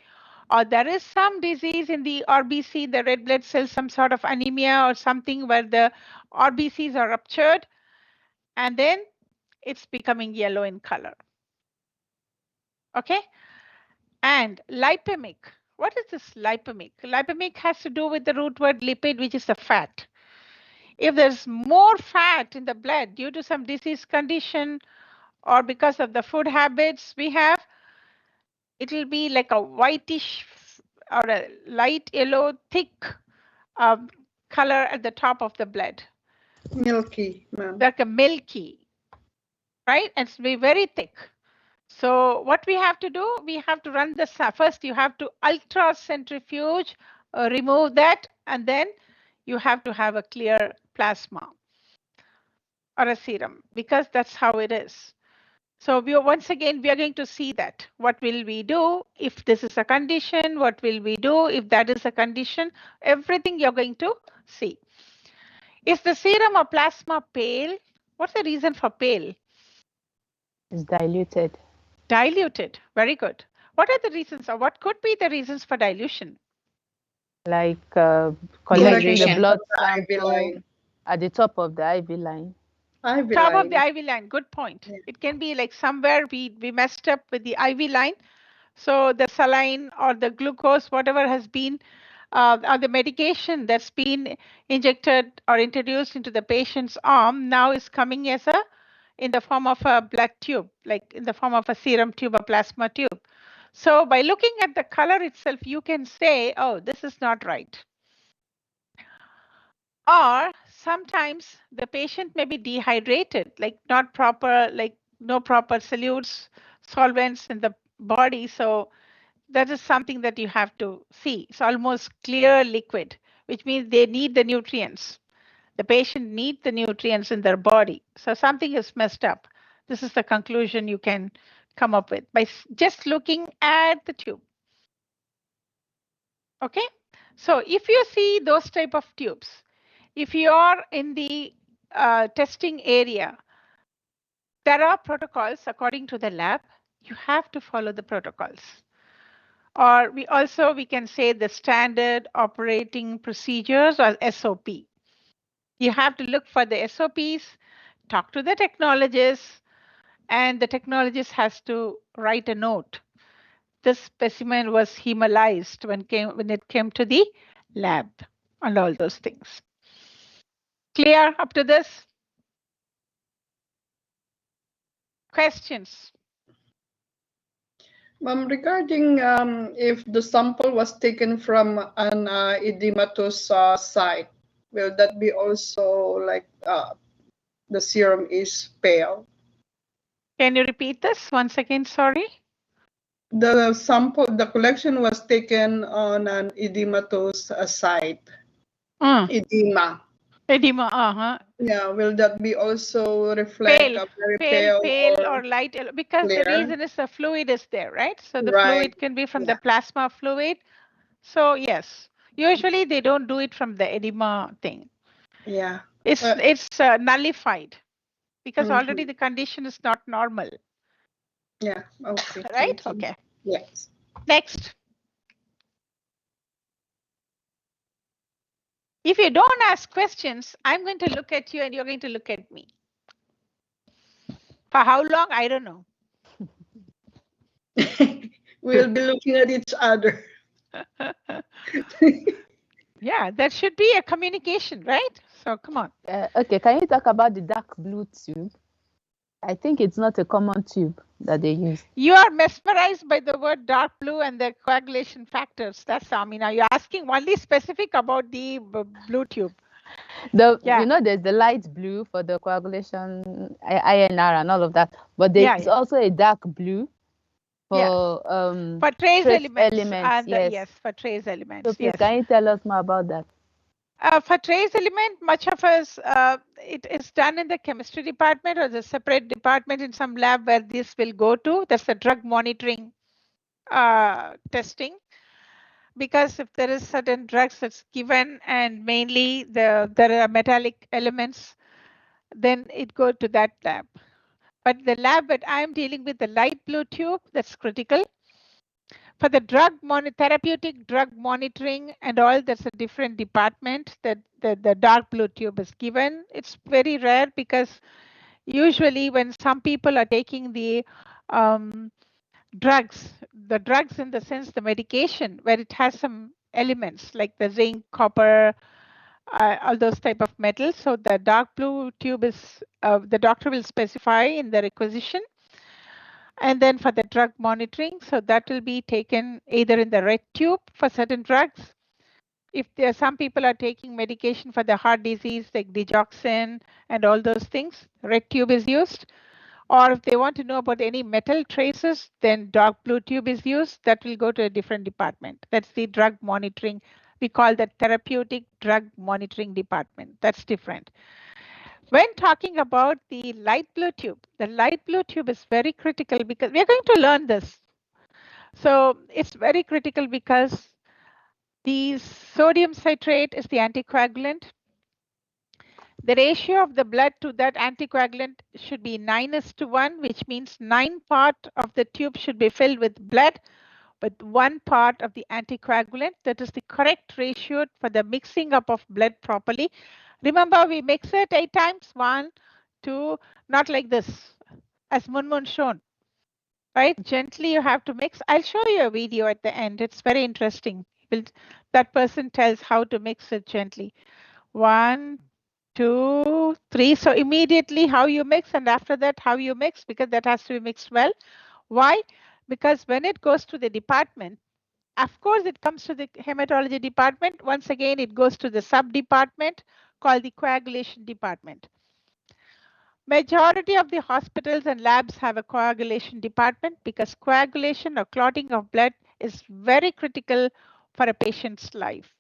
or there is some disease in the RBC, the red blood cells, some sort of anemia or something where the RBCs are ruptured, and then it's becoming yellow in color. Okay? And lipemic. What is this lipemic? Lipemic has to do with the root word lipid, which is a fat. If there's more fat in the blood due to some disease condition or because of the food habits we have, it will be like a whitish or a light yellow, thick color at the top of the blood. Milky, ma'am. Like a milky, right? And it's be very thick. So what we have to do, we have to run the, first you have to ultracentrifuge, remove that, and then you have to have a clear plasma or a serum, because that's how it is. So once again, we are going to see that. What will we do if this is a condition? What will we do if that is a condition? Everything you're going to see. Is the serum or plasma pale? What's the reason for pale? It's diluted. Diluted. Very good. What are the reasons, or what could be the reasons for dilution? Like collecting the Dehydration. blood IV sample line. at the top of the IV line. IV Top line. of the IV line. Good point. Yeah. It can be like somewhere we messed up with the IV line. So the saline or the glucose, whatever has been, or the medication that's been injected or introduced into the patient's arm now is coming as a, in the form of a blood tube, like in the form of a serum tube or plasma tube. So by looking at the color itself, you can say, oh, this is not right. Or sometimes the patient may be dehydrated, like not proper, like no proper solutes, solvents in the body. So that is something that you have to see. It's almost clear liquid, which means they need the nutrients. The patient needs the nutrients in their body. So something is messed up. This is the conclusion you can come up with by just looking at the tube. Okay, so if you see those type of tubes, if you are in the testing area, there are protocols according to the lab. You have to follow the protocols. Or we can say the standard operating procedures, or SOP. You have to look for the SOPs, talk to the technologist, and the technologist has to write a note. This specimen was hemolyzed when it came to the lab, and all those things. Clear up to this? Questions? Regarding if the sample was taken from an edematous site, will that be also like the serum is pale? Can you repeat this once again? Sorry. The sample, the collection was taken on an edematous site. Edema. Edema, Yeah, will that be also reflect a very pale, or light, because the clear? reason is the fluid is there, right? So the Right. fluid can be from the plasma fluid. So yes, usually they don't do it from the edema thing. Yeah. It's nullified because already the condition is not normal. Yeah. Okay. Right? Okay. Yes. Next. If you don't ask questions, I'm going to look at you and you're going to look at me. For how long? I don't know. We'll be looking at each other. Yeah, that should be a communication, right? So come on. Okay, can you talk about the dark blue tube? I think it's not a common tube that they use. You are mesmerized by the word dark blue and the coagulation factors. That's, I mean, are you asking only specific about the blue tube? You know, there's the light blue for the coagulation, INR and all of that, but there's also a dark blue for trace elements and yes. for trace elements. So please, can you tell us more about that? For trace element, much of us, it is done in the chemistry department or the separate department in some lab where this will go to. That's the drug monitoring testing. Because if there is certain drugs that's given and mainly there are metallic elements, then it go to that lab. But the lab that I'm dealing with, the light blue tube, that's critical. For the therapeutic drug monitoring and all, that's a different department that the dark blue tube is given. It's very rare because usually when some people are taking the drugs in the sense the medication where it has some elements like the zinc, copper, all those type of metals. So the dark blue tube is, the doctor will specify in the requisition. And then for the drug monitoring, so that will be taken either in the red tube for certain drugs. If there some people are taking medication for the heart disease like digoxin and all those things, red tube is used. Or if they want to know about any metal traces, then dark blue tube is used. That will go to a different department. That's the drug monitoring. We call that therapeutic drug monitoring department. That's different. When talking about the light blue tube is very critical because we're going to learn this. So it's very critical because the sodium citrate is the anticoagulant. The ratio of the blood to that anticoagulant should be 9:1, which means 9 part of the tube should be filled with blood, with 1 part of the anticoagulant. That is the correct ratio for the mixing up of blood properly. Remember, we mix it 8 times, 1, 2, not like this, as Munmun shown. Right? Gently you have to mix. I'll show you a video at the end. It's very interesting. That person tells how to mix it gently. 1, 2, 3. So immediately how you mix and after that how you mix, because that has to be mixed well. Why? Because when it goes to the department, of course it comes to the hematology department. Once again, it goes to the sub-department called the coagulation department. Majority of the hospitals and labs have a coagulation department because coagulation or clotting of blood is very critical for a patient's life.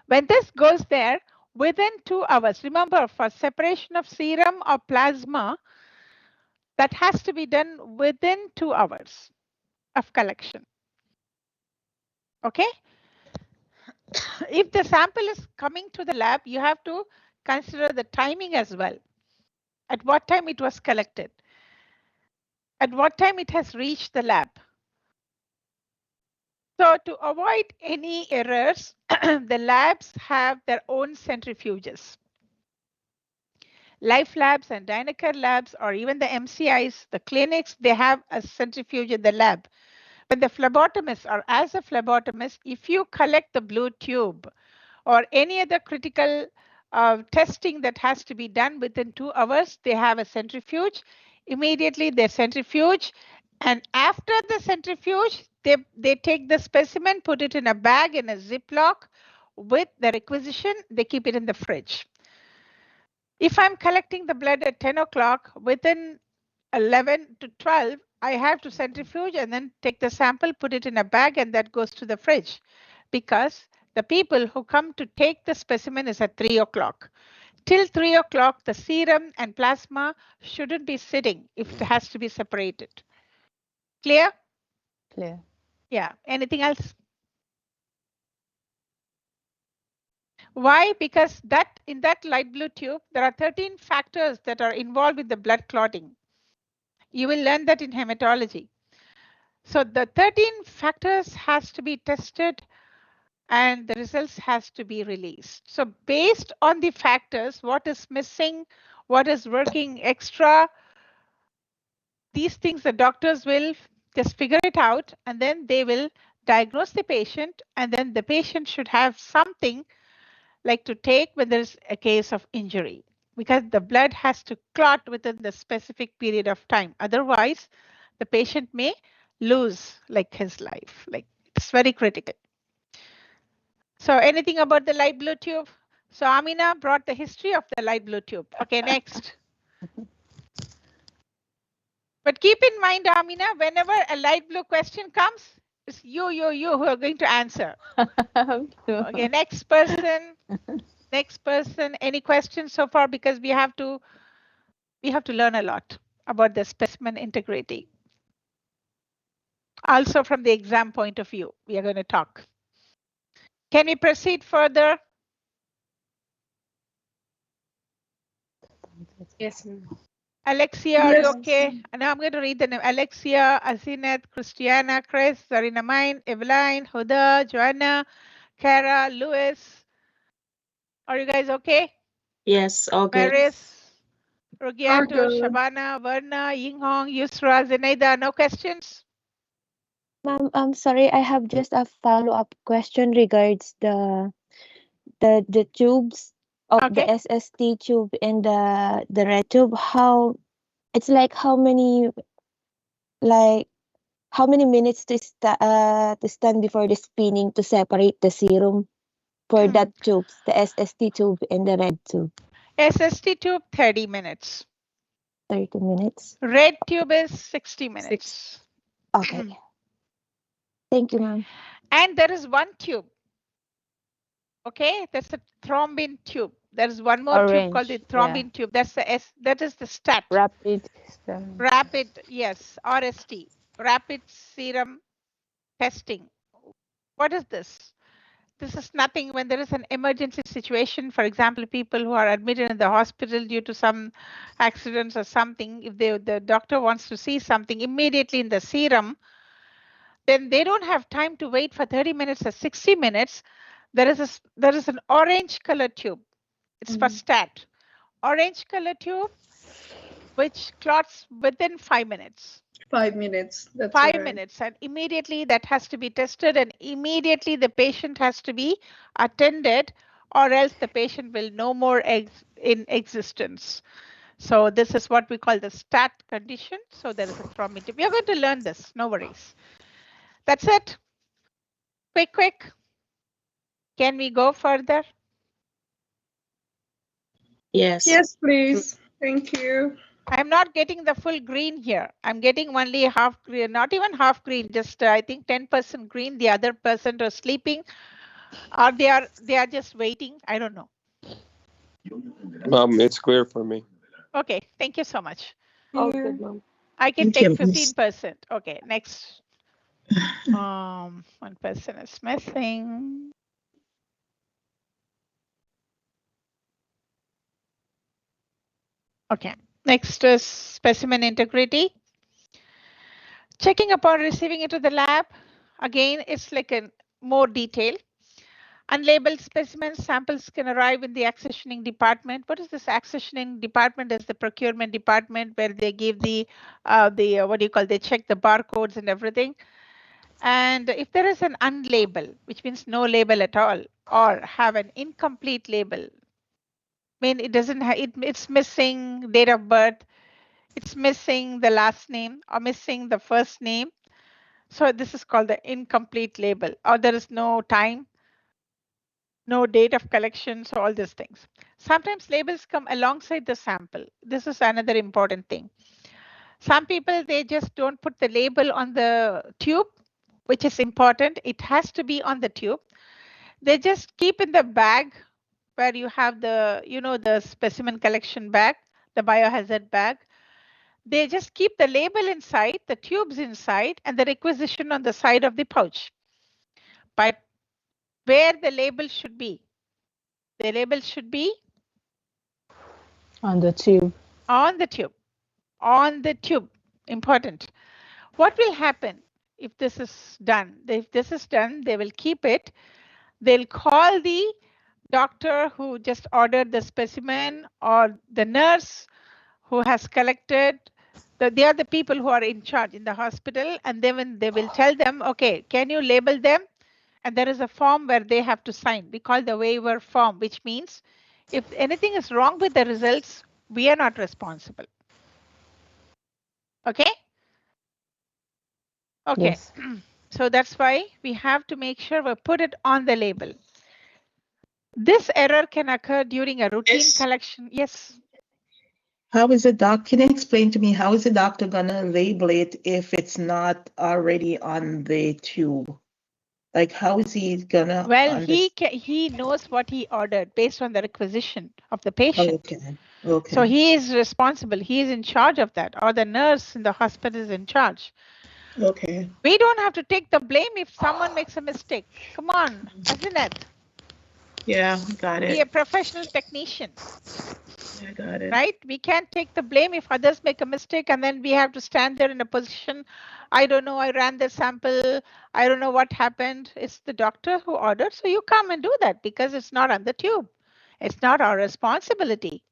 When this goes there, within 2 hours, remember for separation of serum or plasma, that has to be done within 2 hours of collection. Okay? If the sample is coming to the lab, you have to consider the timing as well. At what time it was collected? At what time it has reached the lab? So to avoid any errors, the labs have their own centrifuges. Life labs and Dynacare labs, or even the MCIs, the clinics, they have a centrifuge in the lab. When the phlebotomist, or as a phlebotomist, if you collect the blue tube or any other critical testing that has to be done within 2 hours, they have a centrifuge. Immediately they centrifuge, and after the centrifuge, they take the specimen, put it in a bag in a Ziploc with the requisition, they keep it in the fridge. If I'm collecting the blood at 10 o'clock, within 11 to 12, I have to centrifuge and then take the sample, put it in a bag, and that goes to the fridge because The people who come to take the specimen is at 3 o'clock. Till 3 o'clock, the serum and plasma shouldn't be sitting if it has to be separated. Clear? Clear. Yeah. Anything else? Why? Because in that light blue tube, there are 13 factors that are involved with the blood clotting. You will learn that in hematology. So the 13 factors has to be tested and the results has to be released. So based on the factors, what is missing, what is working extra, these things the doctors will just figure it out and then they will diagnose the patient, and then the patient should have something like to take when there's a case of injury, because the blood has to clot within the specific period of time. Otherwise, the patient may lose like his life. Like, it's very critical. So anything about the light blue tube? So Amina brought the history of the light blue tube. Okay, next. But keep in mind, Amina, whenever a light blue question comes, it's you who are going to answer. Okay, next person. Next person. Any questions so far? Because we have to learn a lot about the specimen integrity. Also from the exam point of view, we are going to talk. Can we proceed further? Yes, ma'am. Alexia, are you okay? And now I'm going to read the name. Alexia, Azinet, Christiana, Chris, Zarina Mine, Eveline, Huda, Joanna, Kara, Louis. Are you guys okay? Yes, all good. Maris, Rugiato, Shabana, Verna, Yinghong, Yusra, Zenaida, no questions? Ma'am, I'm sorry, I have just a follow-up question regards the tubes of the Okay. SST tube and the red tube. How it's like how many minutes to stand before the spinning to separate the serum for that tubes, the SST tube and the red tube? SST tube, 30 minutes. 30 minutes. Red tube is 60 minutes. Okay. Thank you, ma'am. And there is one tube. Okay, that's a thrombin tube. There is one more tube called the thrombin tube. That's that is the STAT. Rapid, yes, RST, rapid serum testing. What is this? This is nothing when there is an emergency situation. For example, people who are admitted in the hospital due to some accidents or something, if the doctor wants to see something immediately in the serum, then they don't have time to wait for 30 minutes or 60 minutes. There is an orange color tube. It's for STAT. Orange color tube, which clots within 5 minutes. 5 minutes. That's 5 right. minutes, and immediately that has to be tested, and immediately the patient has to be attended, or else the patient will no more in existence. So this is what we call the STAT condition. So there is a thrombin tube. We are going to learn this. No worries. That's it. Quick. Can we go further? Yes. Yes, please. Thank you. I'm not getting the full green here. I'm getting only half green, not even half green, just I think 10% green. The other percent are sleeping, or they are just waiting. I don't know. It's clear for me. Okay, thank you so much. All good, ma'am. I can Thank you, take miss. 15%. Okay, next. One person is missing. Okay, next is specimen integrity. Checking upon receiving it to the lab. Again, it's like a more detail. Unlabeled specimens samples can arrive in the accessioning department. What is this accessioning department? Is the procurement department where they give the what do you call? They check the barcodes and everything. And if there is an unlabel, which means no label at all, or have an incomplete label, I mean it doesn't have it's missing date of birth, it's missing the last name, or missing the first name. So this is called the incomplete label, or there is no time, no date of collection, so all these things. Sometimes labels come alongside the sample. This is another important thing. Some people, they just don't put the label on the tube, which is important. It has to be on the tube. they just keep in the bag where you have the, the specimen collection bag, the biohazard bag. They just keep the label inside, the tubes inside, and the requisition on the side of the pouch. But where the label should be? The label should be on the tube. On the tube. On the tube. Important. What will happen if this is done? If this is done, they will keep it. They'll call the doctor who just ordered the specimen or the nurse who has collected. They are the people who are in charge in the hospital, and then they will tell them, okay, can you label them? And there is a form where they have to sign. We call the waiver form, which means if anything is wrong with the results, we are not responsible. Okay? Okay. Yes. So that's why we have to make sure we put it on the label. This error can occur during a routine collection. Yes. How is can you explain to me how is the doctor gonna label it if it's not already on the tube? Like how is he gonna? Well, he knows what he ordered based on the requisition of the patient. Okay. Okay. So he is responsible. He is in charge of that, or the nurse in the hospital is in charge. Okay. We don't have to take the blame if someone makes a mistake. Come on, Azinet. Yeah, got it. Be a professional technician. I got it. Right? We can't take the blame if others make a mistake and then we have to stand there in a position. I don't know, I ran the sample. I don't know what happened. It's the doctor who ordered. So you come and do that because it's not on the tube. It's not our responsibility.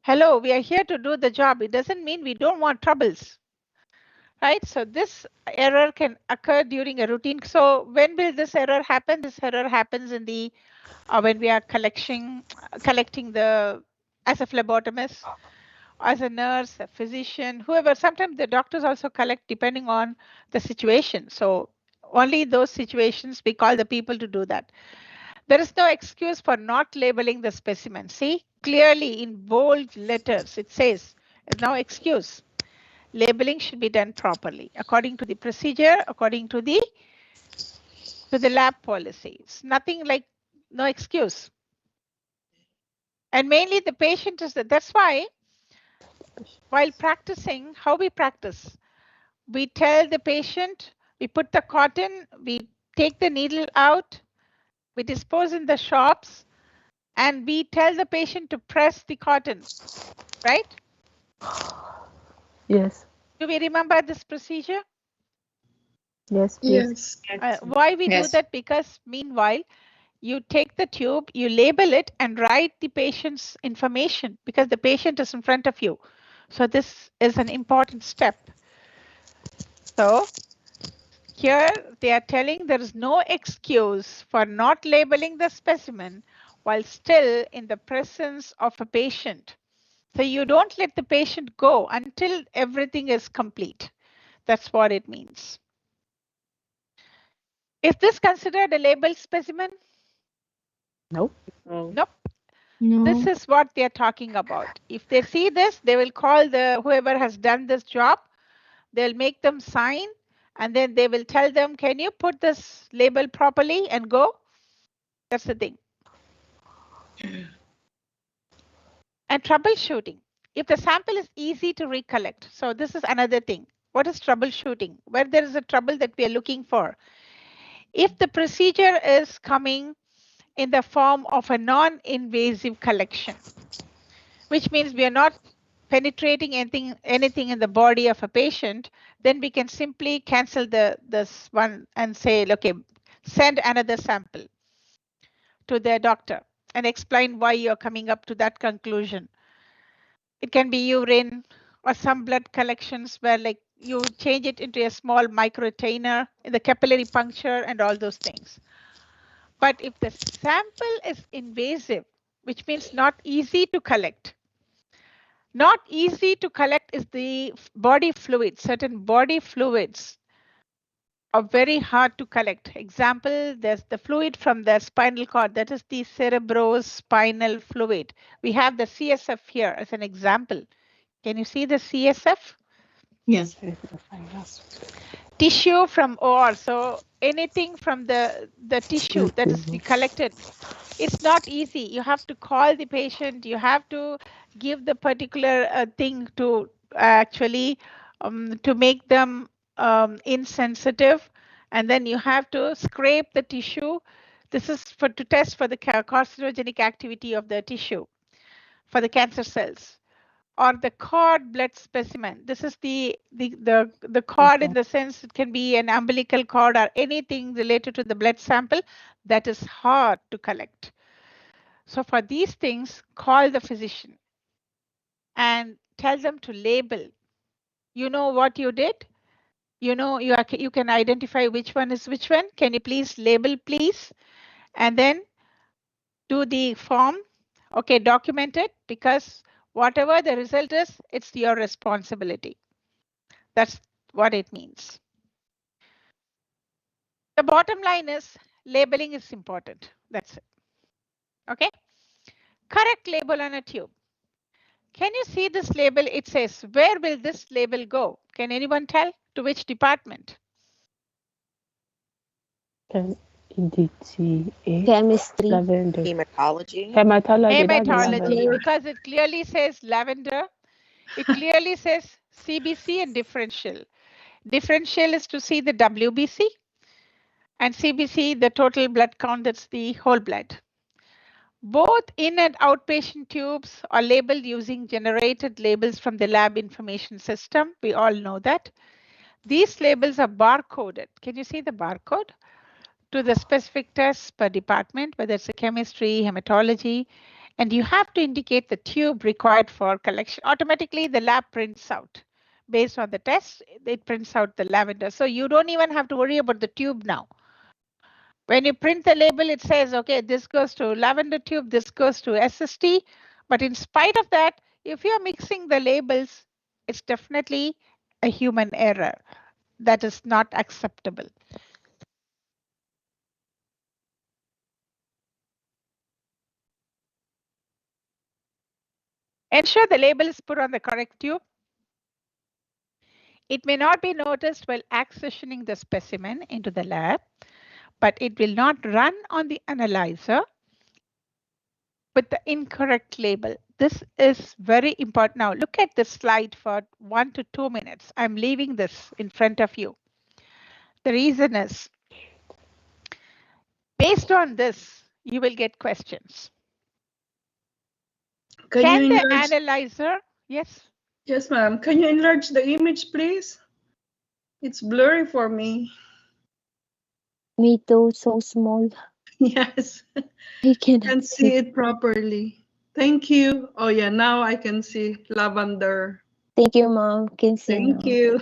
Hello, we are here to do the job. It doesn't mean we don't want troubles. Right? So this error can occur during a routine. So when will this error happen? This error happens in the when we are collecting the as a phlebotomist, as a nurse, a physician, whoever. Sometimes the doctors also collect depending on the situation. So only those situations we call the people to do that. There is no excuse for not labeling the specimen. See, clearly in bold letters, it says there's no excuse. Labeling should be done properly according to the procedure, according to the lab policy. It's nothing like no excuse. And mainly the patient is that's why while practicing, how we practice, we tell the patient, we put the cotton, we take the needle out, we dispose in the shops, and we tell the patient to press the cotton, right? Yes. Do we remember this procedure? Yes, please. Yes. Why we do that? Because meanwhile, you take the tube, you label it and write the patient's information because the patient is in front of you. So this is an important step. So here they are telling there is no excuse for not labeling the specimen while still in the presence of a patient. So you don't let the patient go until everything is complete. That's what it means. Is this considered a labeled specimen? Nope. Nope. No. This is what they're talking about. If they see this, they will call whoever has done this job. They'll make them sign and then they will tell them, can you put this label properly and go? That's the thing. And troubleshooting. If the sample is easy to recollect. So this is another thing. What is troubleshooting? Where there is a trouble that we are looking for. If the procedure is coming in the form of a non-invasive collection, which means we are not penetrating anything in the body of a patient, then we can simply cancel this one and say, okay, send another sample to the doctor and explain why you're coming up to that conclusion. It can be urine or some blood collections where like you change it into a small micro retainer in the capillary puncture and all those things. But if the sample is invasive, which means not easy to collect, not easy to collect is the body fluids. Certain body fluids are very hard to collect. Example, there's the fluid from the spinal cord. That is the cerebrospinal fluid. We have the CSF here as an example. Can you see the CSF? Yes. Tissue from OR. So anything from the tissue that is collected. It's not easy. You have to call the patient. You have to give the particular thing to actually to make them insensitive, and then you have to scrape the tissue. This is to test for the carcinogenic activity of the tissue for the cancer cells, or the cord blood specimen. This is the cord, in the sense it can be an umbilical cord or anything related to the blood sample that is hard to collect. So for these things, call the physician and tell them to label. You know what you did? You know, you can identify which one is which one. Can you please label, please? And then do the form. Okay, document it, because whatever the result is, it's your responsibility. That's what it means. The bottom line is labeling is important. That's it. Okay. Correct label on a tube. Can you see this label? It says, where will this label go? Can anyone tell? To which department? Chemistry. Hematology. Hematology, because it clearly says lavender. It clearly says CBC and differential. Differential is to see the WBC, and CBC, the total blood count, that's the whole blood. Both in and outpatient tubes are labeled using generated labels from the lab information system. We all know that. These labels are barcoded. Can you see the barcode? To the specific tests per department, whether it's a chemistry, hematology, and you have to indicate the tube required for collection. Automatically, the lab prints out. Based on the test, it prints out the lavender. So you don't even have to worry about the tube now. When you print the label, it says, okay, this goes to lavender tube, this goes to SST. But in spite of that, if you're mixing the labels, it's definitely a human error. That is not acceptable. Ensure the label is put on the correct tube. It may not be noticed while accessioning the specimen into the lab, but it will not run on the analyzer with the incorrect label. This is very important. Now look at this slide for 1 to 2 minutes. I'm leaving this in front of you. The reason is, based on this, you will get questions. Can the analyzer, yes? Yes, ma'am. Can you enlarge the image, please? It's blurry for me. Me too, so small. Yes. I can't see it properly. Thank you. Oh yeah, now I can see lavender. Thank you, Mom. Can see Thank now. you.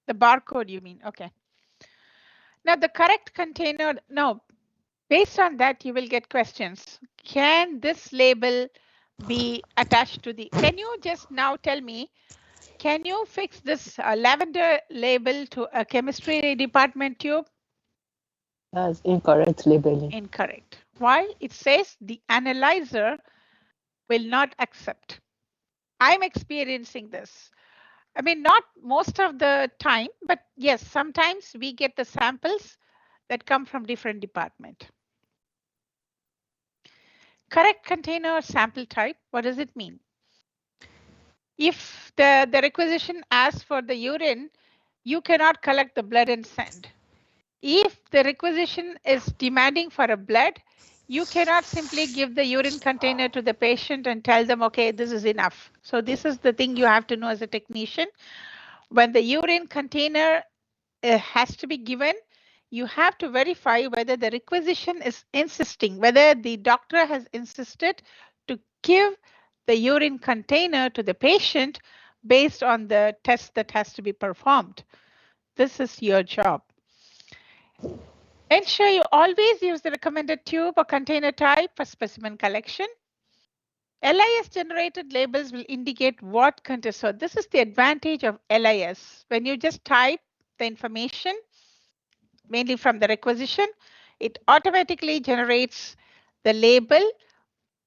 The barcode, you mean? Okay. Now the correct container, no, based on that, you will get questions. Can this label be attached to the, can you just now tell me, can you fix this lavender label to a chemistry department tube? That's incorrect labeling. Incorrect. Why? It says the analyzer will not accept. I'm experiencing this. I mean, not most of the time, but yes, sometimes we get the samples that come from different department. Correct container sample type, what does it mean? If the requisition asks for the urine, you cannot collect the blood and send. If the requisition is demanding for a blood, you cannot simply give the urine container to the patient and tell them, okay, this is enough. So this is the thing you have to know as a technician. When the urine container has to be given, you have to verify whether the requisition is insisting, whether the doctor has insisted to give the urine container to the patient based on the test that has to be performed. This is your job. Ensure you always use the recommended tube or container type for specimen collection. LIS generated labels will indicate what contains. So this is the advantage of LIS. When you just type the information, mainly from the requisition, it automatically generates the label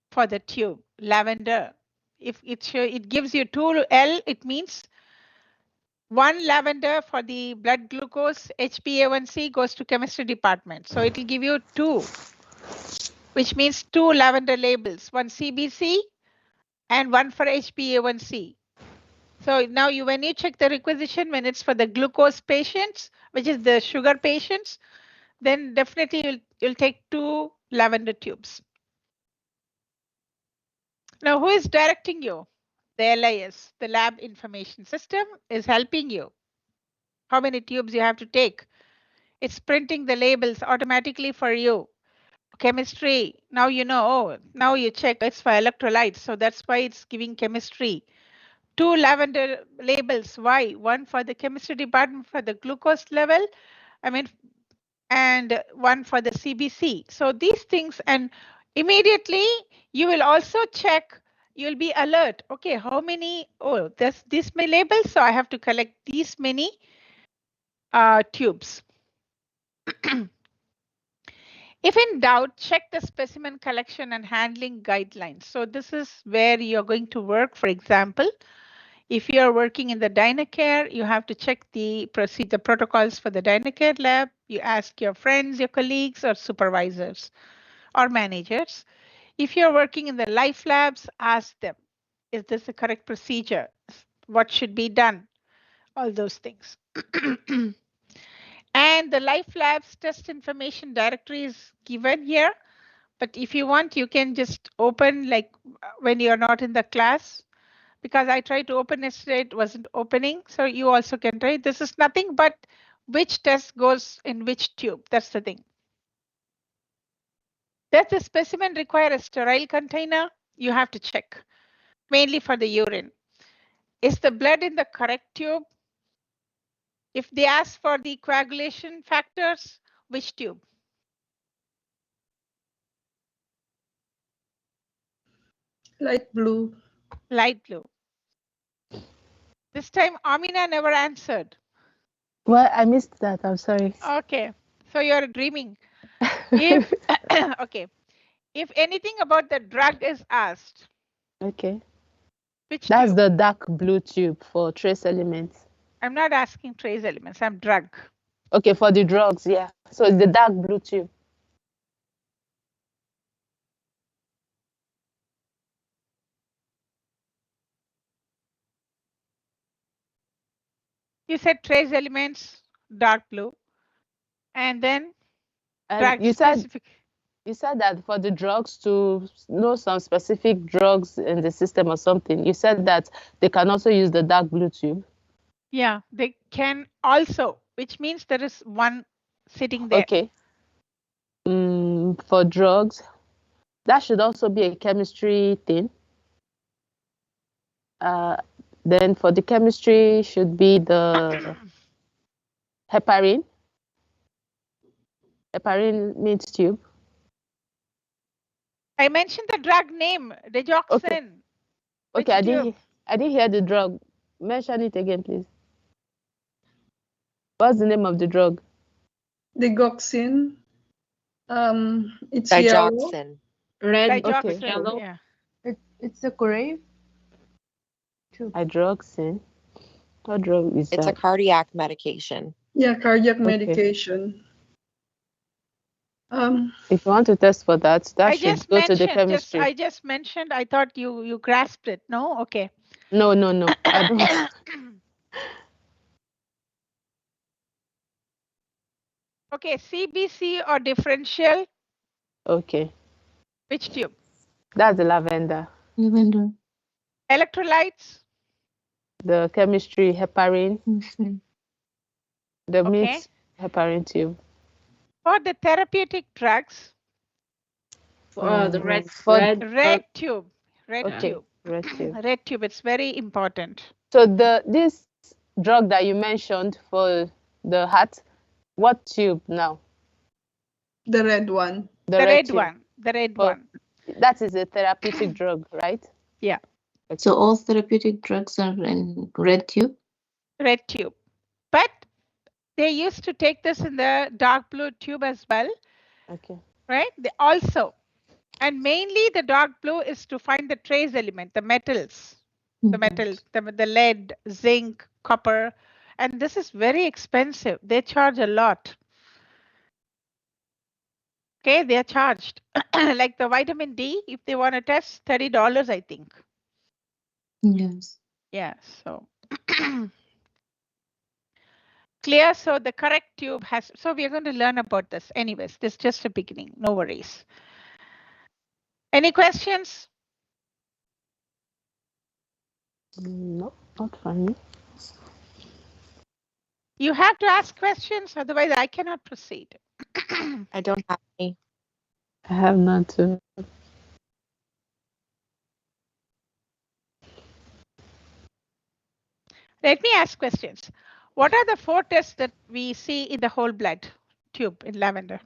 for the tube, lavender. If it gives you 2L, it means 1 lavender for the blood glucose, HbA1c goes to chemistry department. So it will give you 2, which means 2 lavender labels, 1 CBC and 1 for HbA1c. So now when you check the requisition, when it's for the glucose patients, which is the sugar patients, then definitely you'll take 2 lavender tubes. Now, who is directing you? The LIS, the lab information system, is helping you. How many tubes you have to take? It's printing the labels automatically for you. Chemistry, now you know, oh, now you check, it's for electrolytes, so that's why it's giving chemistry. 2 lavender labels, why? 1 for the chemistry department for the glucose level, and 1 for the CBC. So these things, and immediately you will also check, you'll be alert. Okay, how many, oh, there's this many labels, so I have to collect these many tubes. If in doubt, check the specimen collection and handling guidelines. So this is where you're going to work. For example, if you're working in the Dynacare, you have to check the procedure protocols for the Dynacare lab. You ask your friends, your colleagues, or supervisors or managers. If you're working in the life labs, ask them, is this the correct procedure? What should be done? All those things. And the life labs test information directory is given here. But if you want, you can just open like when you're not in the class, because I tried to open yesterday, it wasn't opening. So you also can try. This is nothing but which test goes in which tube. That's the thing. Does the specimen require a sterile container? You have to check, mainly for the urine. Is the blood in the correct tube? If they ask for the coagulation factors, which tube? Light blue. Light blue. This time Amina never answered. Well, I missed that. I'm sorry. Okay, so you're dreaming. If okay, if anything about the drug is asked, Okay. which That's tube? the dark blue tube for trace elements. I'm not asking trace elements, I'm drug. Okay, for the drugs, yeah. So it's the dark blue tube. You said trace elements, dark blue, and then drug You specific. said that for the drugs to know some specific drugs in the system or something, you said that they can also use the dark blue tube. Yeah, they can also, which means there is one sitting there. Okay. For drugs, that should also be a chemistry thing. Then for the chemistry should be the heparin. Heparin means tube. I mentioned the drug name, digoxin. Okay, I didn't hear the drug. Mention it again, please. What's the name of the drug? Digoxin. It's Digoxin. yellow. Red. Digoxin, Yellow. yeah. It's a grave. Hydroxin. What drug is It's that? a cardiac medication. Yeah, cardiac medication. If you want to test for that, I should just go to the mentioned, chemistry. I just mentioned, I thought you grasped it. No? Okay. No, I don't. Okay, CBC or differential. Okay. Which tube? That's the lavender. Lavender. Electrolytes. The chemistry heparin. The Okay. mixed heparin tube. For the therapeutic drugs. The red tube. Red Okay. tube. Red tube. Red tube. It's very important. So this drug that you mentioned for the heart, what tube now? The red one. The red one. The red one. That is a therapeutic drug, right? Yeah. Okay. So all therapeutic drugs are in red tube? Red tube. But they used to take this in the dark blue tube as well. Okay. Right? They also. And mainly the dark blue is to find the trace element, the metals, the metals, the lead, zinc, copper. And this is very expensive. They charge a lot. Okay, they are charged. Like the vitamin D, if they want to test, $30, I think. Yes. Yeah, so clear. So the correct tube has, so we are going to learn about this. Anyways, this is just a beginning. No worries. Any questions? No, not for me. You have to ask questions, otherwise I cannot proceed. I don't have any. I have none too. Let me ask questions. What are the 4 tests that we see in the whole blood tube in lavender?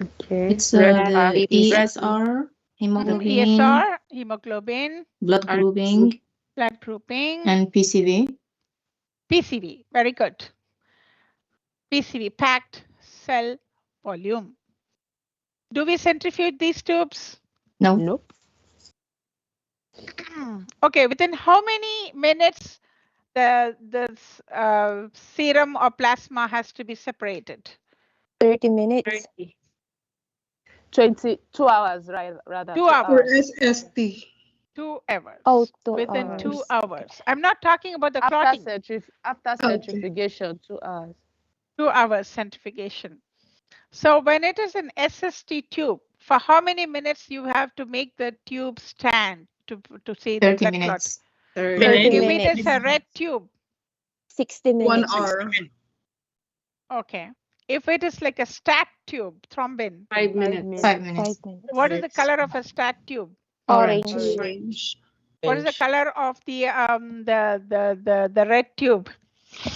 Okay. It's the ESR, hemoglobin, ESR, hemoglobin, blood grouping, and PCV. PCV. Very good. PCV, packed cell volume. Do we centrifuge these tubes? No. Nope. Okay, within how many minutes the serum or plasma has to be separated? 30 minutes. 22 hours, right? Rather 2 For hours. SST. 2 hours. Oh, 2 Within hours. 2 hours. I'm not talking about the after clotting. after centrifugation, 2 hours. 2 hours centrifugation. So when it is an SST tube, for how many minutes you have to make the tube stand to see the 30 blood minutes. clot? 30 If minutes. it is a red tube, 60 1 minutes. hour. okay. If it is like a stat tube, thrombin, 5 minutes. 5 minutes. 5 minutes. what is the color of a stat tube? Orange. Orange. What is the color of the red tube?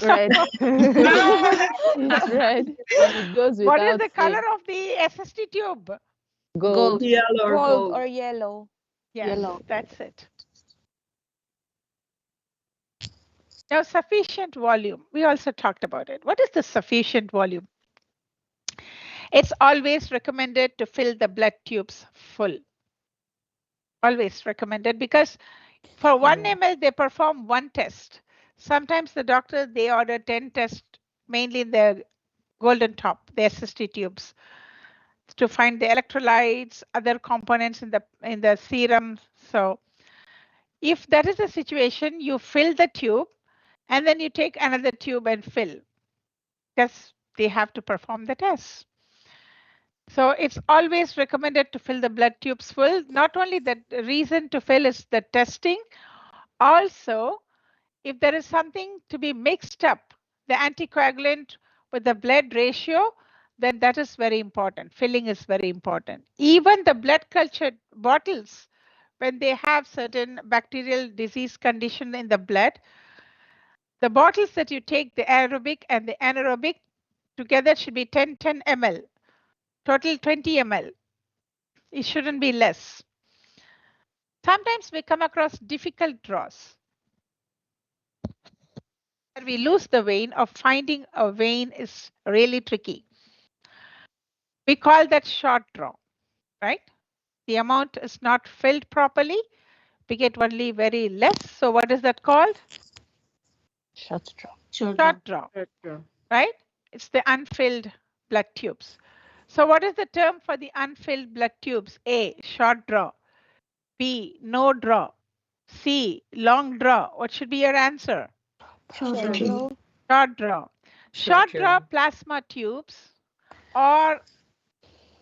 Red. It's red. And it goes without What is the saying. color of the SST tube? Gold. Yellow or Gold gold. or yellow. Yes, Yellow. that's it. Now, sufficient volume. We also talked about it. What is the sufficient volume? It's always recommended to fill the blood tubes full. Always recommended, because for 1 ml, they perform 1 test. Sometimes the doctor, they order 10 tests, mainly in the golden top, the SST tubes, to find the electrolytes, other components in the serum. So if that is the situation, you fill the tube and then you take another tube and fill, because they have to perform the test. So it's always recommended to fill the blood tubes full. Not only the reason to fill is the testing, also if there is something to be mixed up, the anticoagulant with the blood ratio, then that is very important. Filling is very important. Even the blood culture bottles, when they have certain bacterial disease condition in the blood, the bottles that you take, the aerobic and the anaerobic, together should be 10 ml, total 20 ml. It shouldn't be less. Sometimes we come across difficult draws. We lose the vein, or finding a vein is really tricky. We call that short draw, right? The amount is not filled properly. We get only very less. So what is that called? Short draw. Short draw, right? It's the unfilled blood tubes. So what is the term for the unfilled blood tubes? A, short draw. B, no draw. C, long draw. What should be your answer? Short draw. Short draw. Short draw plasma tubes, or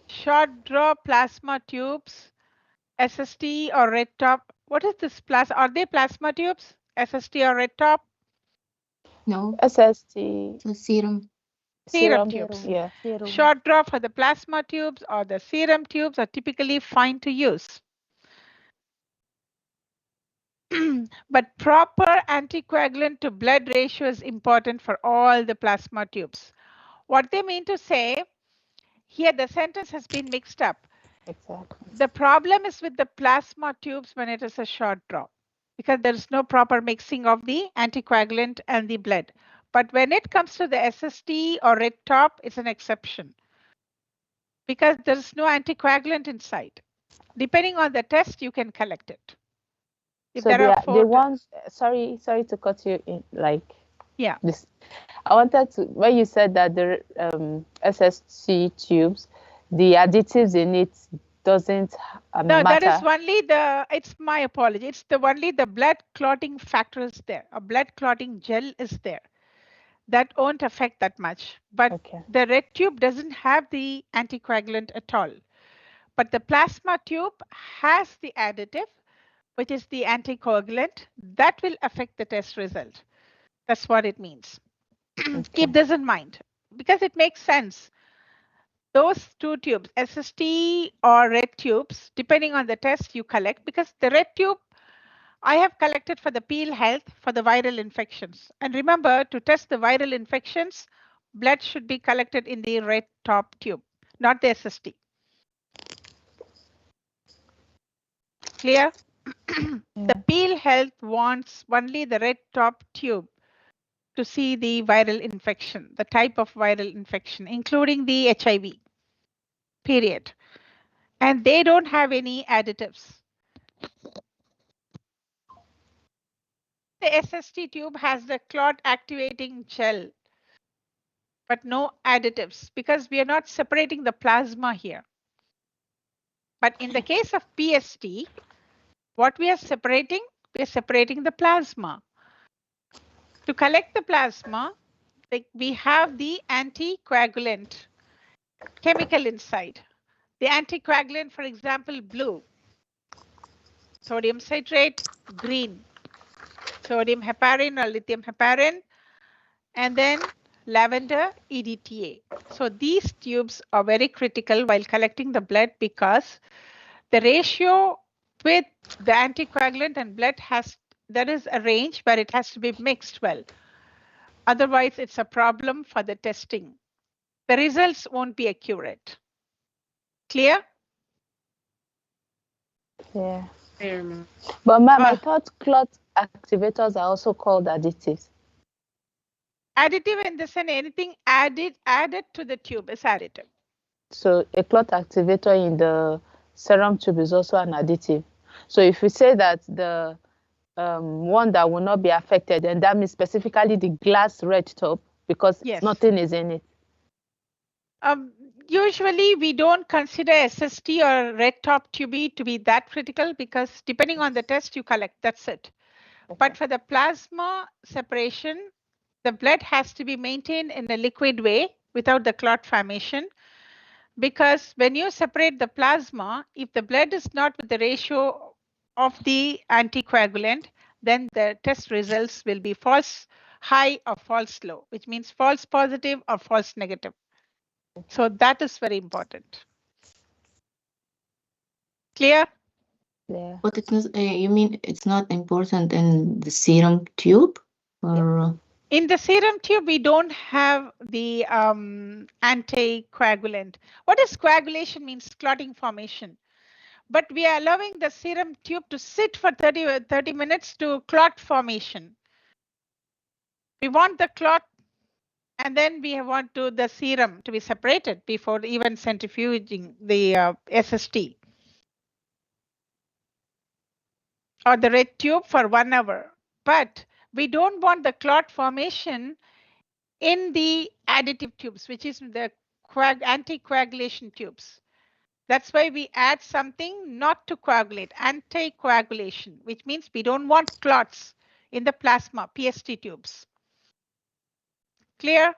short draw plasma tubes, SST or red top. What is this plasma? Are they plasma tubes? SST or red top? No. SST. So serum. Serum tubes. Yeah. Serum. Short draw for the plasma tubes or the serum tubes are typically fine to use. But proper anticoagulant to blood ratio is important for all the plasma tubes. What they mean to say, here the sentence has been mixed up. Exactly. The problem is with the plasma tubes when it is a short draw, because there is no proper mixing of the anticoagulant and the blood. But when it comes to the SST or red top, it's an exception. because there's no anticoagulant inside. Depending on the test, you can collect it. If So there are they four want, sorry to cut you in, like, yeah. This, I wanted to, when you said that the SST tubes, the additives in it doesn't No, matter. that is only it's my apology. It's only the blood clotting factor is there. A blood clotting gel is there. That won't affect that much. But Okay. the red tube doesn't have the anticoagulant at all. But the plasma tube has the additive, which is the anticoagulant. That will affect the test result. That's what it means. Okay. Keep this in mind because it makes sense. Those two tubes, SST or red tubes, depending on the test you collect, because the red tube I have collected for the peel health for the viral infections. And remember, to test the viral infections, blood should be collected in the red top tube, not the SST. Clear? The peel health wants only the red top tube to see the viral infection, the type of viral infection, including the HIV. Period. And they don't have any additives. The SST tube has the clot activating gel, but no additives because we are not separating the plasma here. But in the case of PST, what we are separating the plasma. To collect the plasma, we have the anticoagulant chemical inside. The anticoagulant, for example, blue, sodium citrate, green, sodium heparin or lithium heparin, and then lavender, EDTA. So these tubes are very critical while collecting the blood because the ratio with the anticoagulant and blood there is a range where it has to be mixed well. Otherwise, it's a problem for the testing. The results won't be accurate. Clear? Yeah. But ma'am, I thought clot activators are also called additives. Additive in the sense anything added to the tube is additive. So a clot activator in the serum tube is also an additive. So if we say that the one that will not be affected, and that means specifically the glass red top because yes, nothing is in it. Usually we don't consider SST or red top tube to be that critical because depending on the test you collect, that's it. Okay. But for the plasma separation, the blood has to be maintained in a liquid way without the clot formation. Because when you separate the plasma, if the blood is not with the ratio of the anticoagulant, then the test results will be false high or false low, which means false positive or false negative. So that is very important. Clear? Yeah. But it's not, you mean it's not important in the serum tube? Or in the serum tube, we don't have the anticoagulant. What is coagulation means? Clotting formation. But we are allowing the serum tube to sit for 30 minutes to clot formation. We want the clot and then we want the serum to be separated before even centrifuging the SST. Or the red tube for 1 hour. But we don't want the clot formation in the additive tubes, which is the anticoagulation tubes. That's why we add something not to coagulate, anticoagulation, which means we don't want clots in the plasma, PST tubes. Clear?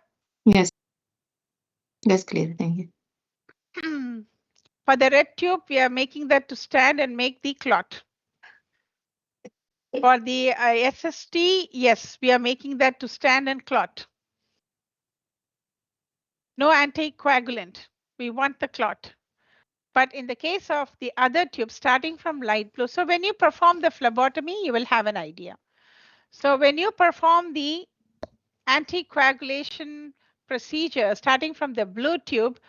Yes. That's clear. Thank you. For the red tube, we are making that to stand and make the clot. For the SST, yes, we are making that to stand and clot. No anticoagulant. We want the clot. But in the case of the other tube, starting from light blue, so when you perform the phlebotomy, you will have an idea. So when you perform the anticoagulation procedure, starting from the blue tube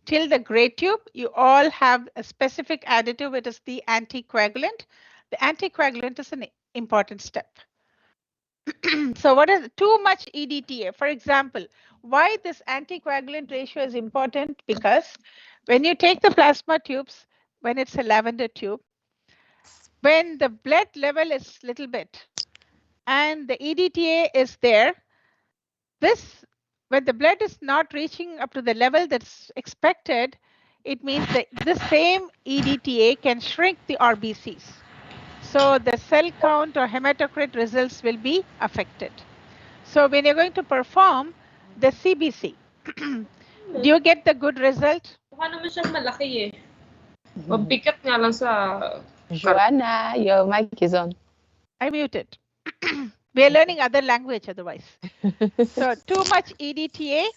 till the gray tube, you all have a specific additive. It is the anticoagulant. The anticoagulant is an important step. So what is too much EDTA? For example, why this anticoagulant ratio is important? Because When you take the plasma tubes, when it's a lavender tube, when the blood level is little bit and the EDTA is there, this, when the blood is not reaching up to the level that's expected, it means that the same EDTA can shrink the RBCs. So the cell count or hematocrit results will be affected. So when you're going to perform the CBC, do you get the good result? Joanna, your mic is on. I muted. We are learning other language otherwise. So too much EDTA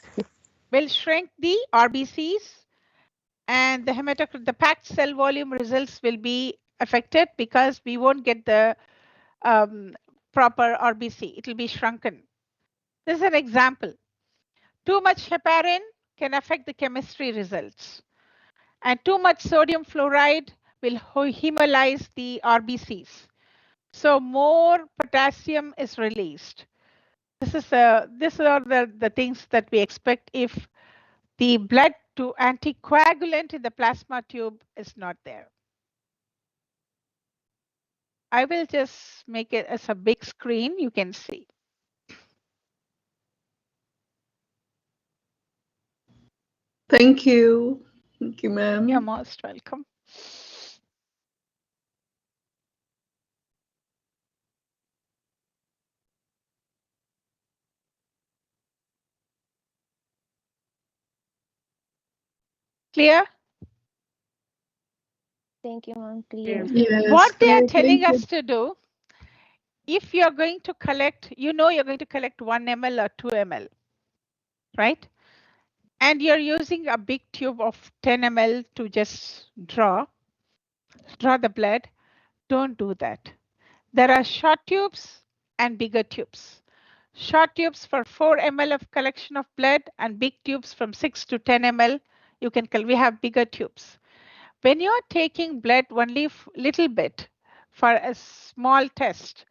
will shrink the RBCs and the hematocrit, the packed cell volume results will be affected because we won't get the proper RBC. It will be shrunken. This is an example. Too much heparin can affect the chemistry results. And too much sodium fluoride will hemolyze the RBCs. So more potassium is released. These are the things that we expect if the blood to anticoagulant in the plasma tube is not there. I will just make it as a big screen, you can see. Thank you. Thank you, ma'am. You're most welcome. Clear? Thank you, ma'am. Clear. Yes, What they are clear. telling Thank us to do, if you're going to collect, you know you're going to collect 1 ml or 2 ml, right? And you're using a big tube of 10 ml to just draw the blood. Don't do that. There are short tubes and bigger tubes. Short tubes for 4 ml of collection of blood and big tubes from 6 to 10 ml. We have bigger tubes. When you're taking blood only little bit for a small test,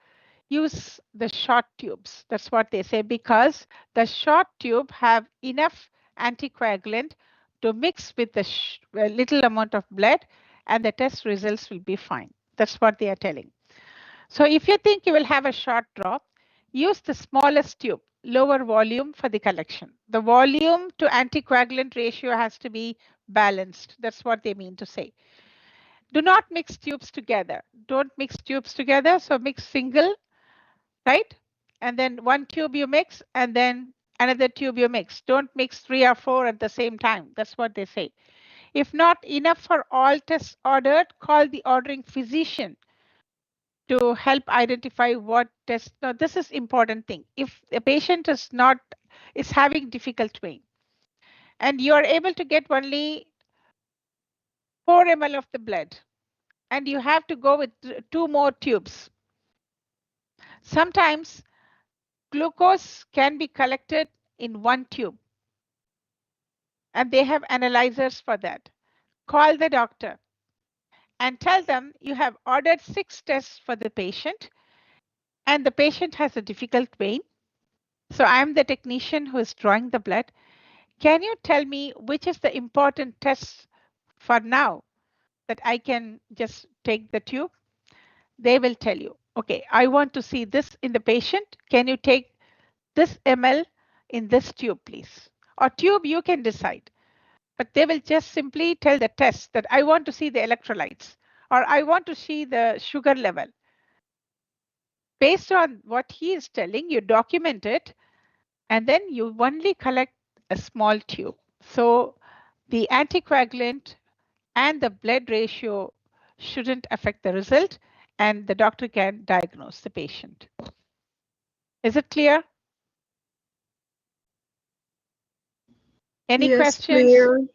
use the short tubes. That's what they say, because the short tube have enough anticoagulant to mix with the little amount of blood and the test results will be fine. That's what they are telling. So if you think you will have a short draw, use the smallest tube, lower volume for the collection. The volume to anticoagulant ratio has to be balanced. That's what they mean to say. Do not mix tubes together. Don't mix tubes together. So mix single, right? And then one tube you mix and then another tube you mix. Don't mix 3 or 4 at the same time. That's what they say. If not enough for all tests ordered, call the ordering physician to help identify what test. Now, this is important thing. If a patient is having difficult vein and you are able to get only 4 ml of the blood and you have to go with 2 more tubes. Sometimes glucose can be collected in 1 tube and they have analyzers for that. Call the doctor and tell them you have ordered 6 tests for the patient and the patient has a difficult vein. So I'm the technician who is drawing the blood. Can you tell me which is the important test for now that I can just take the tube? They will tell you, okay, I want to see this in the patient. Can you take this ml in this tube, please? Or tube, you can decide. But they will just simply tell the test that I want to see the electrolytes or I want to see the sugar level. Based on what he is telling, you document it and then you only collect a small tube. So the anticoagulant and the blood ratio shouldn't affect the result and the doctor can diagnose the patient. Is it clear? Any Yes, questions? clear.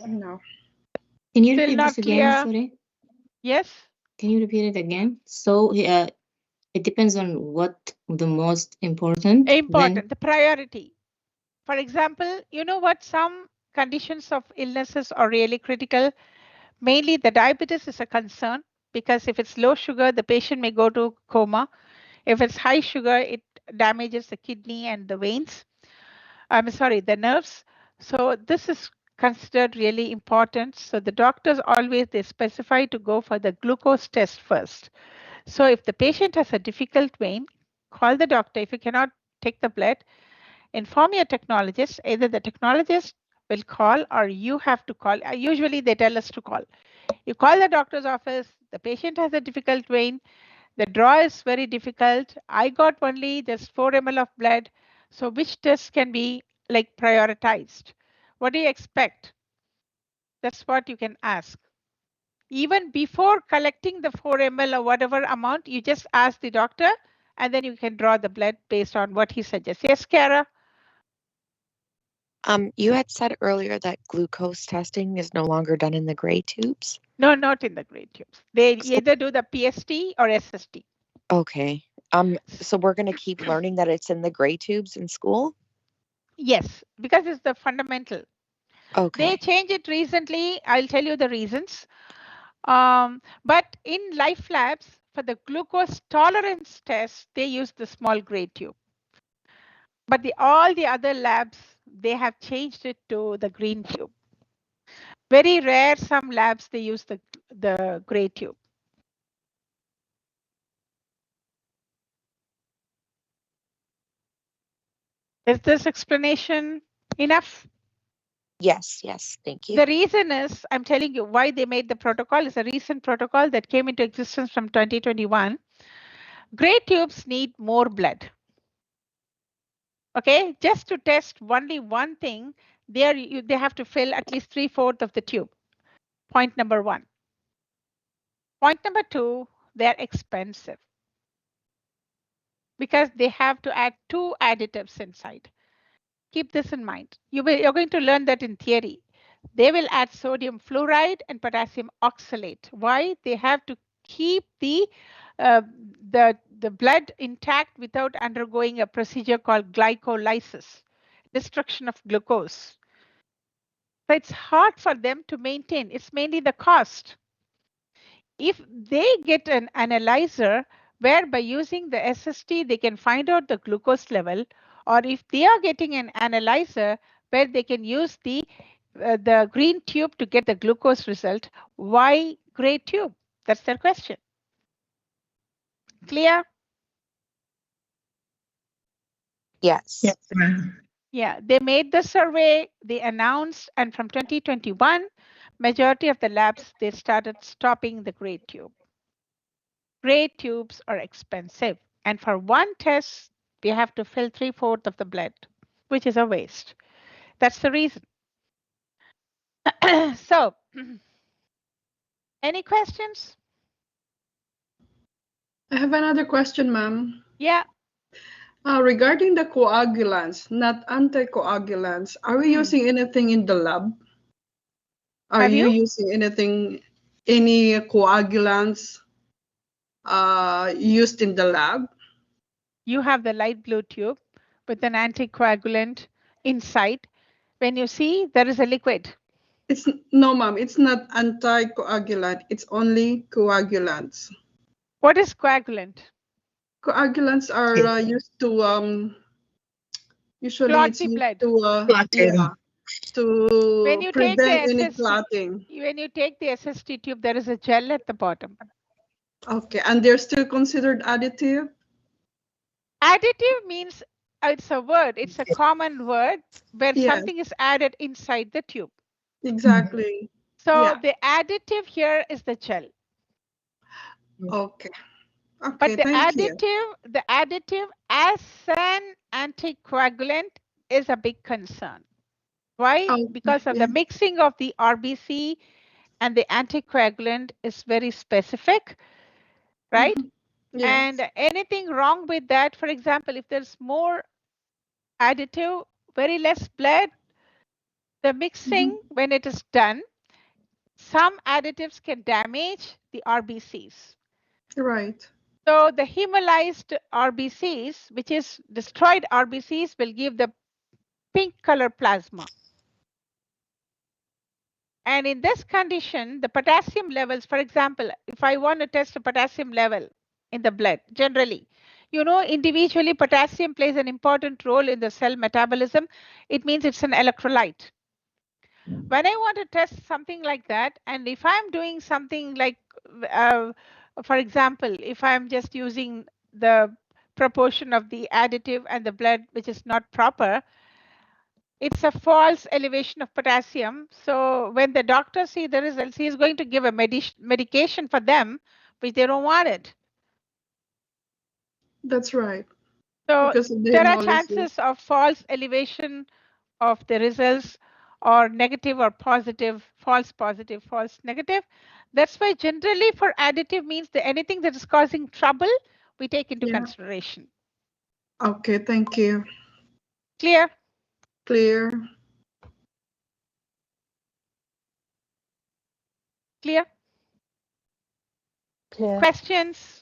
No. Can you Still repeat not this again? clear? Sorry. Yes? Can you repeat it again? So it depends on what the most important. Important, the priority. For example, you know what? Some conditions of illnesses are really critical. Mainly the diabetes is a concern because if it's low sugar, the patient may go to coma. If it's high sugar, it damages the kidney and the veins. I'm sorry, the nerves. So this is considered really important. So the doctors always, they specify to go for the glucose test first. So if the patient has a difficult vein, call the doctor. If you cannot take the blood, inform your technologist. Either the technologist will call or you have to call. Usually they tell us to call. You call the doctor's office, the patient has a difficult vein, the draw is very difficult. I got only just 4 ml of blood. So which test can be like prioritized? What do you expect? That's what you can ask. Even before collecting the 4 ml or whatever amount, you just ask the doctor and then you can draw the blood based on what he suggests. Yes, Kara? You had said earlier that glucose testing is no longer done in the gray tubes. No, not in the gray tubes. They So- either do the PST or SST. Okay. So we're gonna keep learning that it's in the gray tubes in school? Yes, because it's the fundamental. Okay. They changed it recently. I'll tell you the reasons. But in life labs, for the glucose tolerance test, they use the small gray tube. But all the other labs, they have changed it to the green tube. Very rare, some labs, they use the gray tube. Is this explanation enough? Yes, thank you. The reason is, I'm telling you why they made the protocol. Is a recent protocol that came into existence from 2021. Gray tubes need more blood. Okay, just to test only one thing, they have to fill at least 3/4 of the tube. Point number one. Point number two, they're expensive because they have to add 2 additives inside. Keep this in mind. You're going to learn that in theory. They will add sodium fluoride and potassium oxalate. Why? They have to keep uh, the blood intact without undergoing a procedure called glycolysis, destruction of glucose. So it's hard for them to maintain. It's mainly the cost. If they get an analyzer where by using the SST they can find out the glucose level, or if they are getting an analyzer where they can use the green tube to get the glucose result, why gray tube? That's their question. Clear? Yes. Yes, ma'am. Yeah, they made the survey, they announced, and from 2021, majority of the labs, they started stopping the gray tube. Gray tubes are expensive, and for one test, we have to fill 3/4 of the blood, which is a waste. That's the reason. So, any questions? I have another question, ma'am. Yeah. Regarding the coagulants, not anticoagulants, are we using anything in the lab? Are Have you you? using anything, any coagulants used in the lab? You have the light blue tube with an anticoagulant inside. When you see, there is a liquid. It's no, ma'am. It's not anticoagulant. It's only coagulants. What is coagulant? Coagulants are used to usually Clot it's the used blood. to Clotting. When to you take prevent the any SST, clotting. when you take the SST tube, there is a gel at the bottom. Okay, and they're still considered additive? Additive means it's a word, it's a common word where Yes, something is added inside the tube. exactly. So Yeah. the additive here is the gel. Okay. But Okay, thank you. the additive as an anticoagulant is a big concern. Why? Okay, Because of yeah. the mixing of the RBC and the anticoagulant is very specific, right? Mhm. Yes. And anything wrong with that, for example, if there's more additive, very less blood, the mixing, Mhm. when it is done, some additives can damage the RBCs. Right. So the hemolyzed RBCs, which is destroyed RBCs, will give the pink color plasma. And in this condition, the potassium levels, for example, if I want to test a potassium level in the blood, generally, individually potassium plays an important role in the cell metabolism. It means it's an electrolyte. When I want to test something like that, and if I'm doing something like, uh, for example, if I'm just using the proportion of the additive and the blood, which is not proper, it's a false elevation of potassium. So when the doctor see the results, he is going to give a medication for them, which they don't want it. That's right. So Because of the there are hemolysis. chances of false elevation of the results, or negative or positive, false positive, false negative. That's why generally for additive means that anything that is causing trouble, we take into consideration. Okay, thank you. Clear? Clear. Clear? Clear. Questions?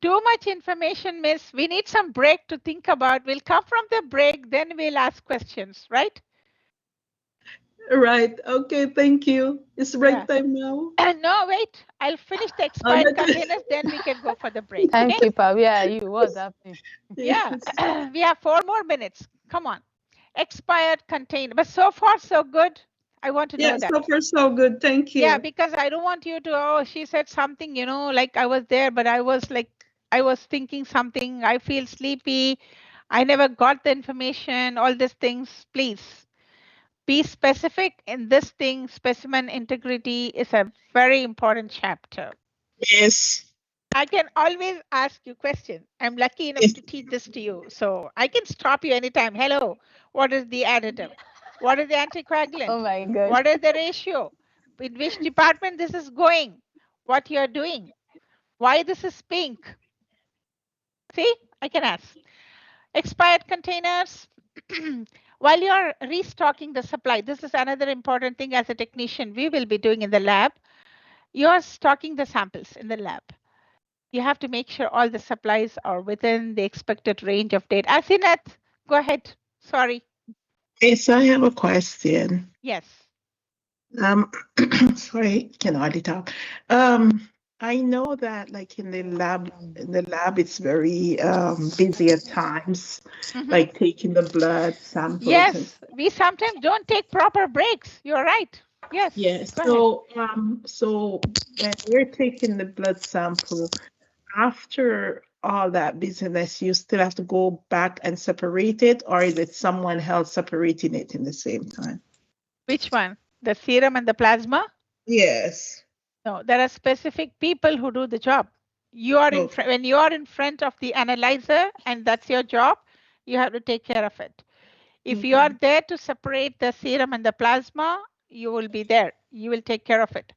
Too much information, miss. We need some break to think about. We'll come from the break, then we'll ask questions, right? Right. Okay, thank you. It's break time now. No, wait. I'll finish the expired containers, then we can go for the break. Thank Okay? you, Pa. Where are you? What's happening? Yeah, we have 4 more minutes. Come on. Expired container. But so far, so good. I want to know that. So far so good. Thank you. Yeah, because I don't want you to, oh, she said something, like I was there, but I was thinking something. I feel sleepy. I never got the information, all these things. Please be specific in this thing. Specimen integrity is a very important chapter. Yes. I can always ask you questions. I'm lucky enough to teach this to you. So I can stop you anytime. Hello, what is the additive? What is the anticoagulant? Oh my God. What is the ratio? In which department this is going? What you are doing? Why this is pink? See, I can ask. Expired containers. While you are restocking the supply, this is another important thing as a technician we will be doing in the lab. You are stocking the samples in the lab. You have to make sure all the supplies are within the expected range of date. Asinat, go ahead. Sorry. Yes, I have a question. Yes. Um, sorry, can hardly talk. I know that like in the lab, it's very busy at times, like taking the blood samples and Yes, we sometimes don't take proper breaks. You're right. Yes. yes. Go ahead. So when we're taking the blood sample, after all that business, you still have to go back and separate it, or is it someone else separating it in the same time? Which one? The serum and the plasma? Yes. No, there are specific people who do the job. You are when you are in front of the analyzer and that's your job, you have to take care of it. If you are there to separate the serum and the plasma, you will be there. You will take care of it.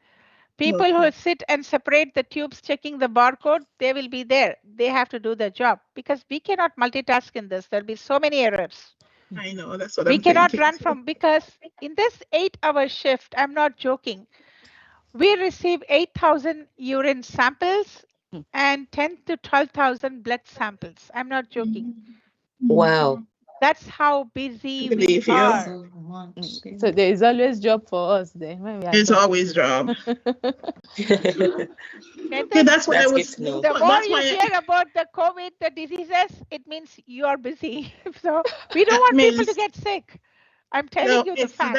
People who sit and separate the tubes checking the barcode, they will be there. They have to do their job because we cannot multitask in this. There'll be so many errors. I know, that's what We I'm cannot thinking. run from, because in this 8-hour shift, I'm not joking, we receive 8,000 urine samples and 10 to 12,000 blood samples. I'm not joking. Wow. That's how busy we Believe you. are. So there is always job for us then when we are There's talking. always job. Nathan, That's what I That's good was. to know. the more That's you why. hear about the COVID, the diseases, it means you are busy. So we don't That want people to means get sick. I'm telling no. you the It's fact.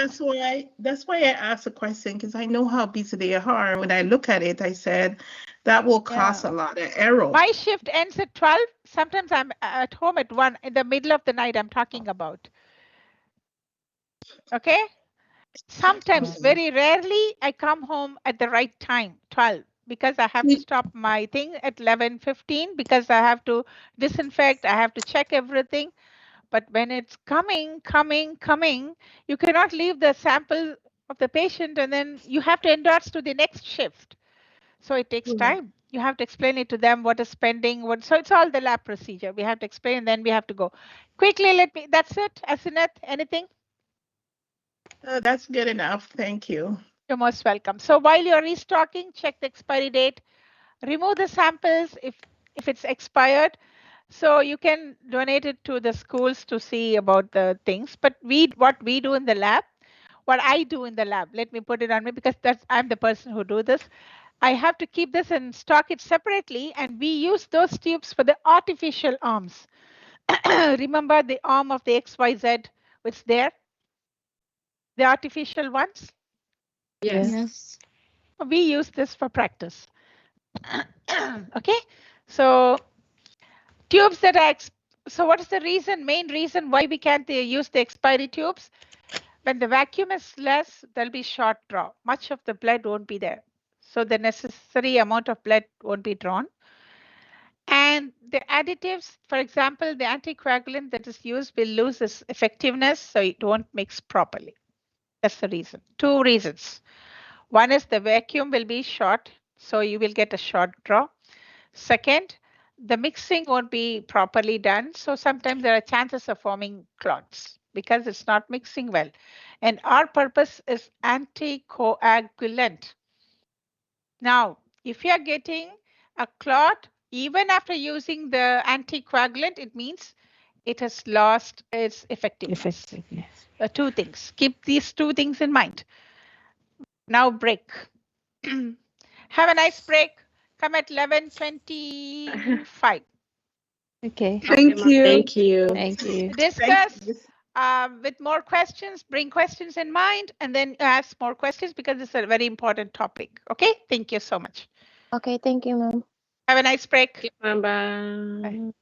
that's why I asked the question because I know how busy they are. And when I look at it, I said that will Yeah. cause a lot of error. My shift ends at 12. Sometimes I'm at home at 1 in the middle of the night. I'm talking about. Okay. Sometimes, very rarely, I come home at the right time, 12, because I have to stop my thing at 11:15 because I have to disinfect, I have to check everything. But when it's coming, you cannot leave the sample of the patient and then you have to endorse to the next shift. So it takes time. You have to explain it to them what is pending, so it's all the lab procedure. We have to explain, then we have to go. Quickly, that's it. Asinet, anything? That's good enough. Thank you. You're most welcome. So while you're restocking, check the expiry date, remove the samples if it's expired. So you can donate it to the schools to see about the things. But what we do in the lab, what I do in the lab, let me put it on me because I'm the person who do this. I have to keep this and stock it separately, and we use those tubes for the artificial arms. Remember the arm of the XYZ, what's there? The artificial ones? Yes. Yes. We use this for practice. Okay, so tubes that are, so what is the main reason why we can't use the expiry tubes? When the vacuum is less, there'll be short draw. Much of the blood won't be there. So the necessary amount of blood won't be drawn. And the additives, for example, the anticoagulant that is used will lose its effectiveness, so it won't mix properly. That's the reason. Two reasons. One is the vacuum will be short, so you will get a short draw. Second, the mixing won't be properly done, so sometimes there are chances of forming clots because it's not mixing well. And our purpose is anticoagulant. Now, if you're getting a clot, even after using the anticoagulant, it means it has lost its effectiveness. Two things. Keep these two things in mind. Now break. Have a nice break. Come at 11:25. Okay. Thank you. Thank you. Thank you. Discuss with more questions, bring questions in mind, and then ask more questions because it's a very important topic. Okay, thank you so much. Okay, thank you, ma'am. Have a nice break. Bye Bye. bye.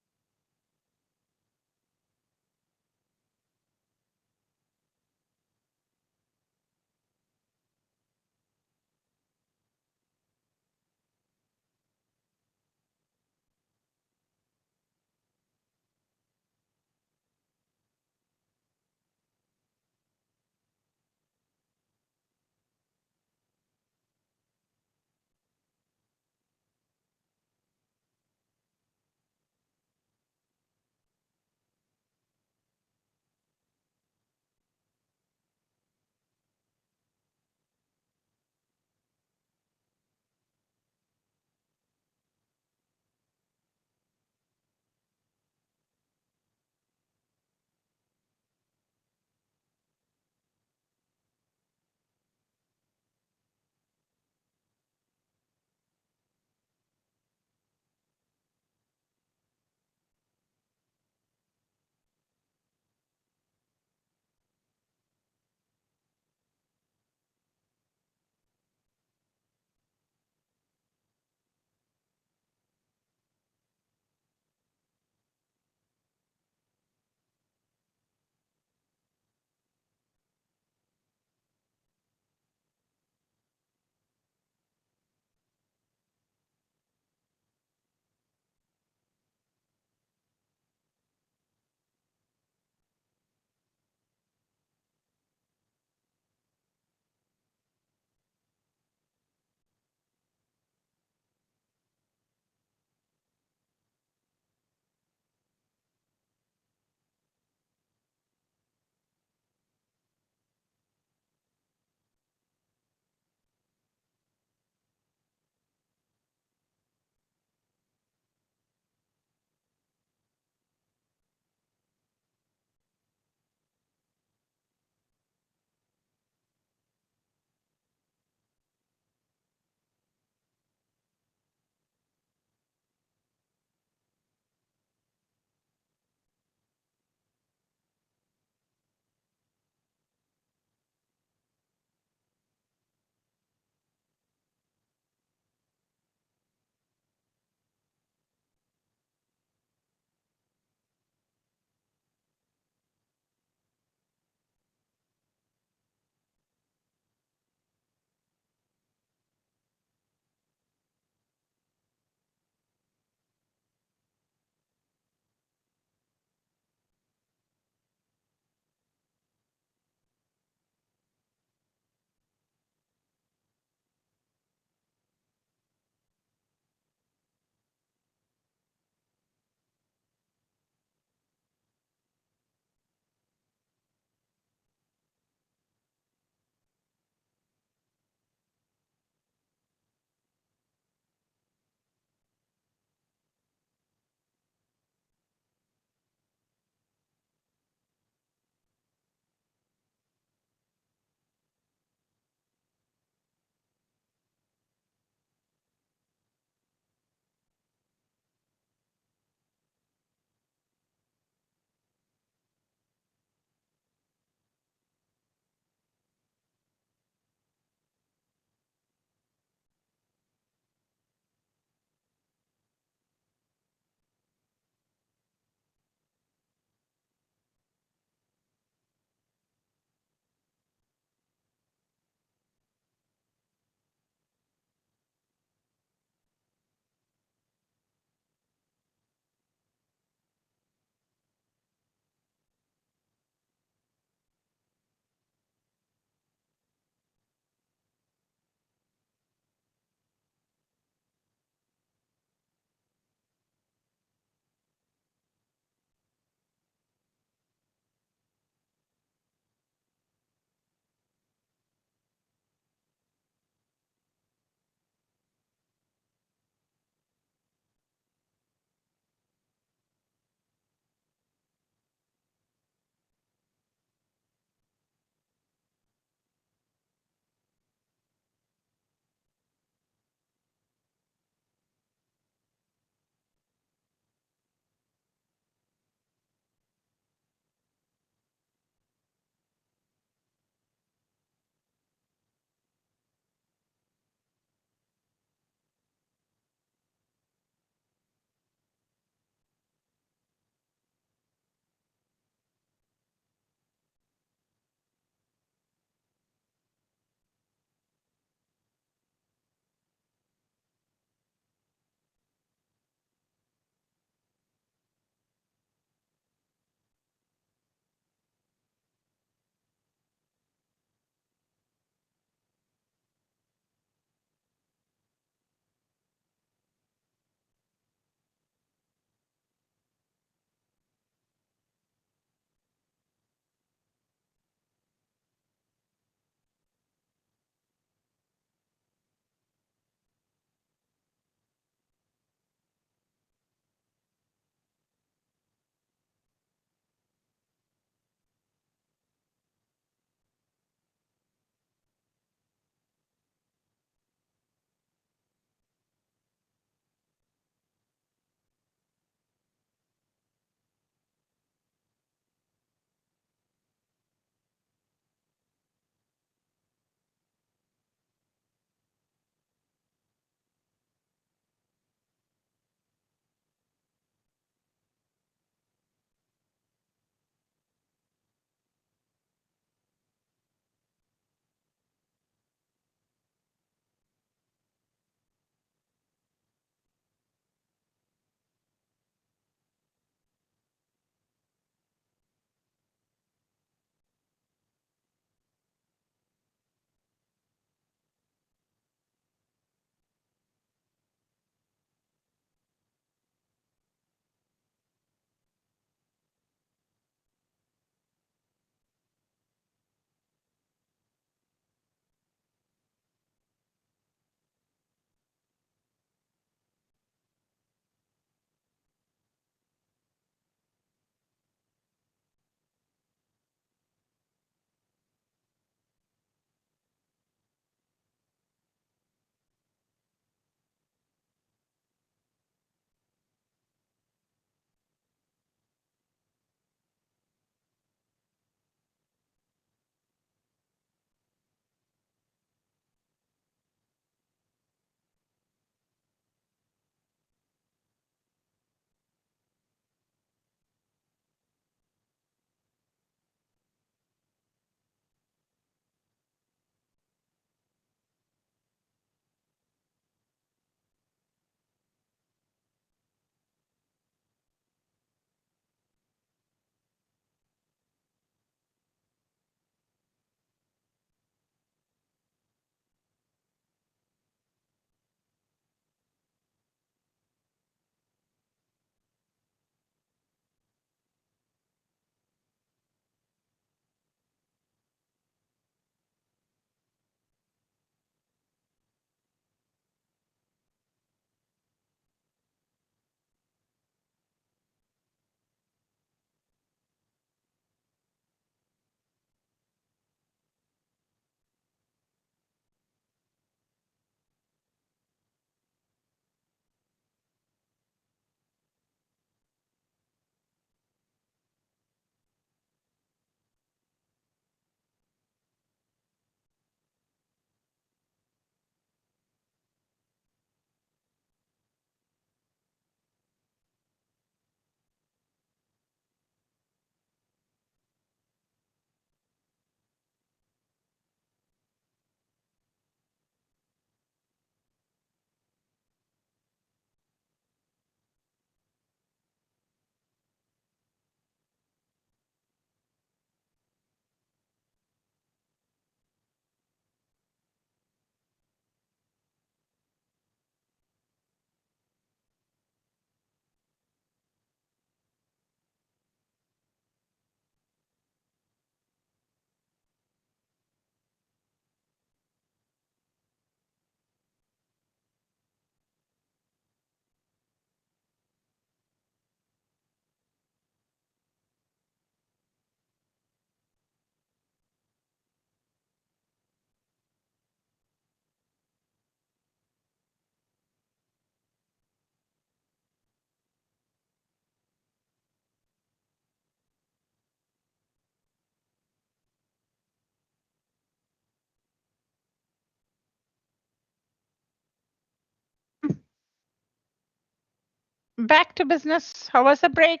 Back to business. How was the break?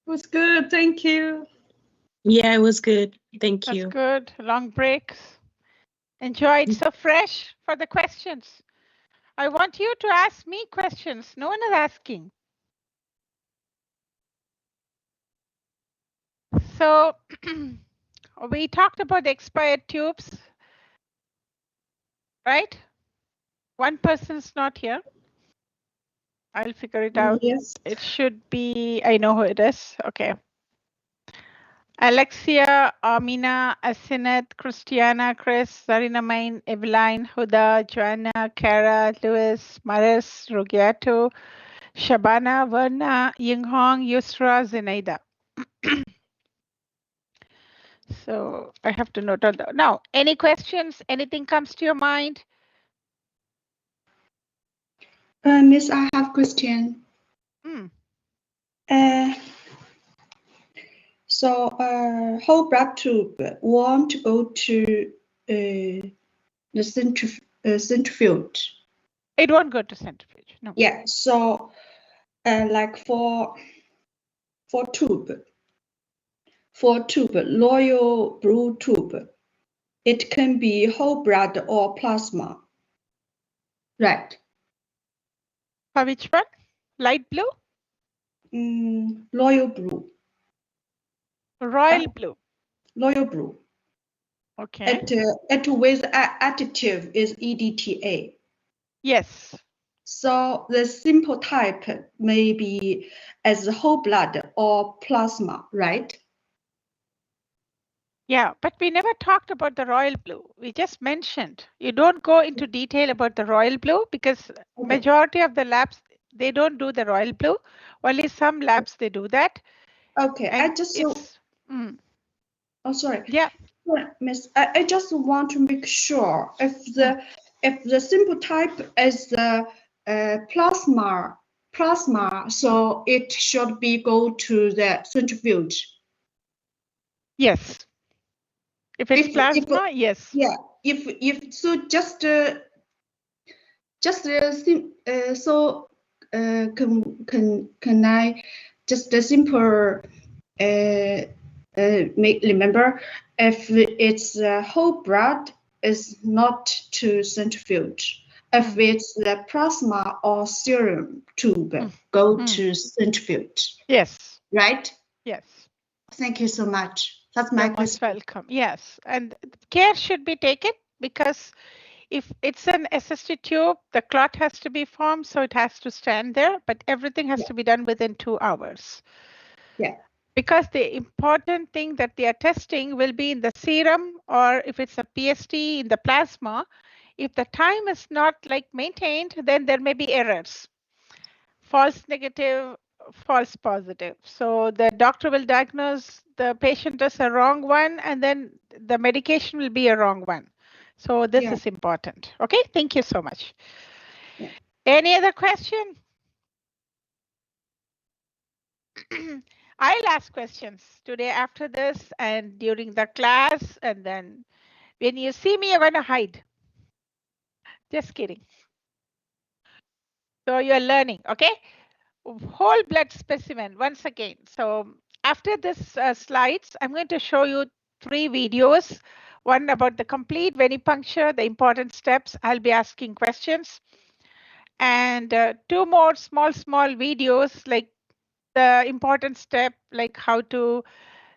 It was good. Thank you. Yeah, it was good. Thank That's you. good. Long breaks. Enjoy it. So fresh for the questions. I want you to ask me questions. No one is asking. So we talked about the expired tubes, right? One person's not here. I'll figure it out. Yes. It should be, I know who it is. Okay. Alexia, Amina, Asinet, Christiana, Chris, Zarina Main, Eveline, Huda, Joanna, Kara, Lewis, Maris, Rugiato, Shabana, Verna, Yinghong, Yusra, Zenaida. So I have to note all that. Now, any questions? Anything comes to your mind? Miss, I have question. Hmm. Whole blood tube want to go to the centrifuge. It won't go to centrifuge. No. Yeah. So, like for tube, loyal blue tube, it can be whole blood or plasma. Right. For which one? Light blue? Loyal blue. Royal blue. Loyal blue. Okay. It with additive is EDTA. Yes. So the simple type may be as whole blood or plasma, right? Yeah, but we never talked about the royal blue. We just mentioned. You don't go into detail about the royal blue because majority of the labs, they don't do the royal blue. Only some labs, they do that. Okay, And I just oh sorry. Yeah. Miss, I just want to make sure if the simple type is the plasma, so it should be go to the centrifuge. Yes. If it's plasma, yes. Yeah. If so, just so can I just a simple remember if it's whole blood is not to centrifuge. If it's the plasma or serum tube, go to centrifuge. Yes. Right? Yes. Thank you so much. That's my You're question. most welcome. Yes. And care should be taken because if it's an SST tube, the clot has to be formed, so it has to stand there, but everything has to be done within 2 hours. Yeah. Because the important thing that they are testing will be in the serum or if it's a PST in the plasma. If the time is not like maintained, then there may be errors. False negative, false positive. So the doctor will diagnose the patient as a wrong one and then the medication will be a wrong one. So this is important. Okay, thank you so much. Yeah. Any other question? I'll ask questions today after this and during the class, and then when you see me, you're going to hide. Just kidding. So you're learning, okay? Whole blood specimen once again. So after this slides, I'm going to show you 3 videos. One about the complete venipuncture, the important steps. I'll be asking questions. And 2 more small videos like the important step, like how to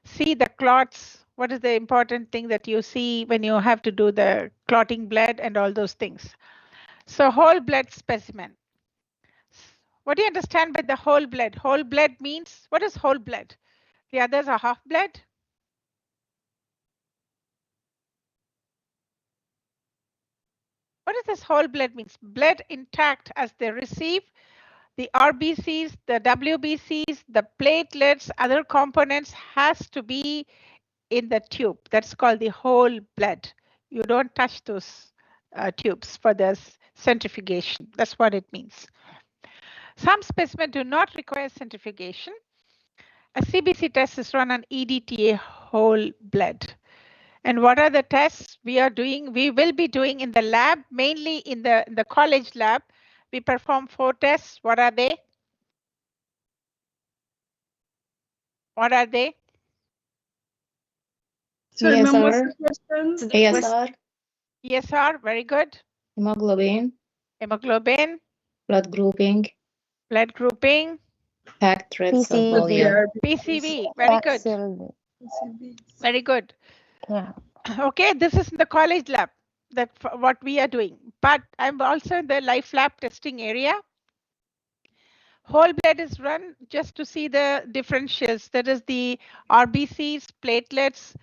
see the clots. What is the important thing that you see when you have to do the clotting blood and all those things? So whole blood specimen. What do you understand by the whole blood? Whole blood means, what is whole blood? The others are half blood. What does this whole blood means? Blood intact as they receive the RBCs, the WBCs, the platelets, other components has to be in the tube. That's called the whole blood. You don't touch those tubes for this centrifugation. That's what it means. Some specimens do not require centrifugation. A CBC test is run on EDTA whole blood. And what are the tests we are doing? We will be doing in the lab, mainly in the college lab. We perform 4 tests. What are they? What are they? So remember ESR, the question? ASR, ESR, very good. hemoglobin, Hemoglobin, blood grouping, blood grouping, packed red cell PCV. volume. PCV, very good. Paxil. Very good. Yeah. Okay, this is in the college lab, that what we are doing. But I'm also in the life lab testing area. Whole blood is run just to see the differentials. That is the RBCs, platelets,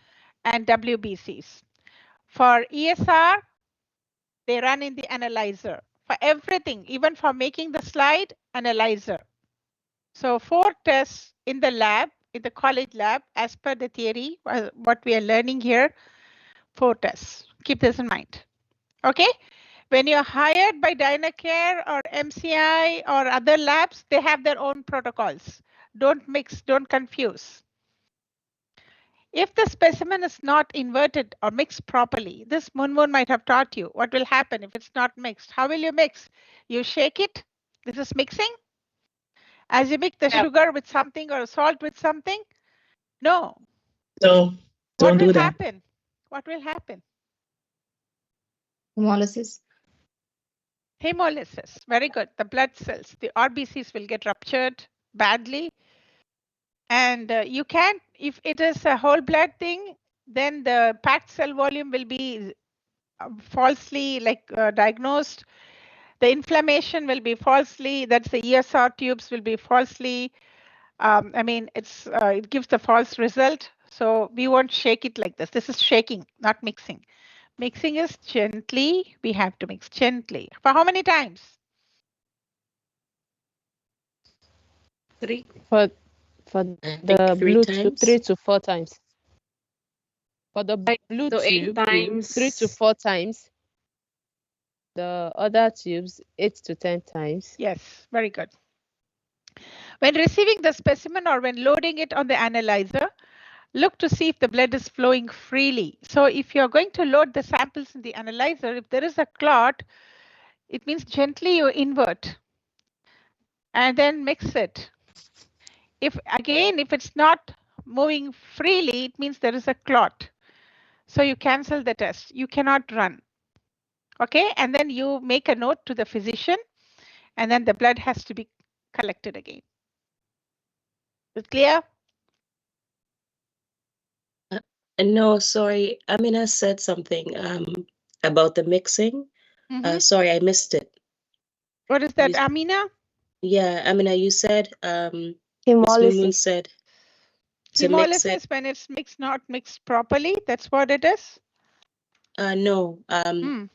and WBCs. For ESR, they run in the analyzer. For everything, even for making the slide, analyzer. So 4 tests in the lab, in the college lab, as per the theory, what we are learning here, 4 tests. Keep this in mind. Okay? When you're hired by Dynacare or MCI or other labs, they have their own protocols. Don't mix, don't confuse. If the specimen is not inverted or mixed properly, this Munmun might have taught you what will happen if it's not mixed. How will you mix? You shake it. This is mixing. As you mix the sugar with something or salt with something. No. No, don't do that. Happen? What will happen? Hemolysis. Hemolysis. Very good. The blood cells, the RBCs will get ruptured badly. And you can't, if it is a whole blood thing, then the packed cell volume will be falsely diagnosed. The inflammation will be falsely, that's the ESR tubes will be falsely, I mean, it gives the false result. So we won't shake it like this. This is shaking, not mixing. Mixing is gently. We have to mix gently. For how many times? 3. For I think the 3 blue times. 3 to 4 times. For the blue So 8 tube, times. 3 to 4 times. The other tubes, 8 to 10 times. Yes, very good. When receiving the specimen or when loading it on the analyzer, look to see if the blood is flowing freely. So if you're going to load the samples in the analyzer, if there is a clot, it means gently you invert and then mix it. If it's not moving freely, it means there is a clot. So you cancel the test. You cannot run. Okay, and then you make a note to the physician, and then the blood has to be collected again. Is it clear? No, sorry. Amina said something about the mixing. Sorry, I missed it. What is that, Amina? Yeah, Amina, you said Ms. Mumun said to mix it. Hemolysis when it's mixed, not mixed properly. That's what it is. No.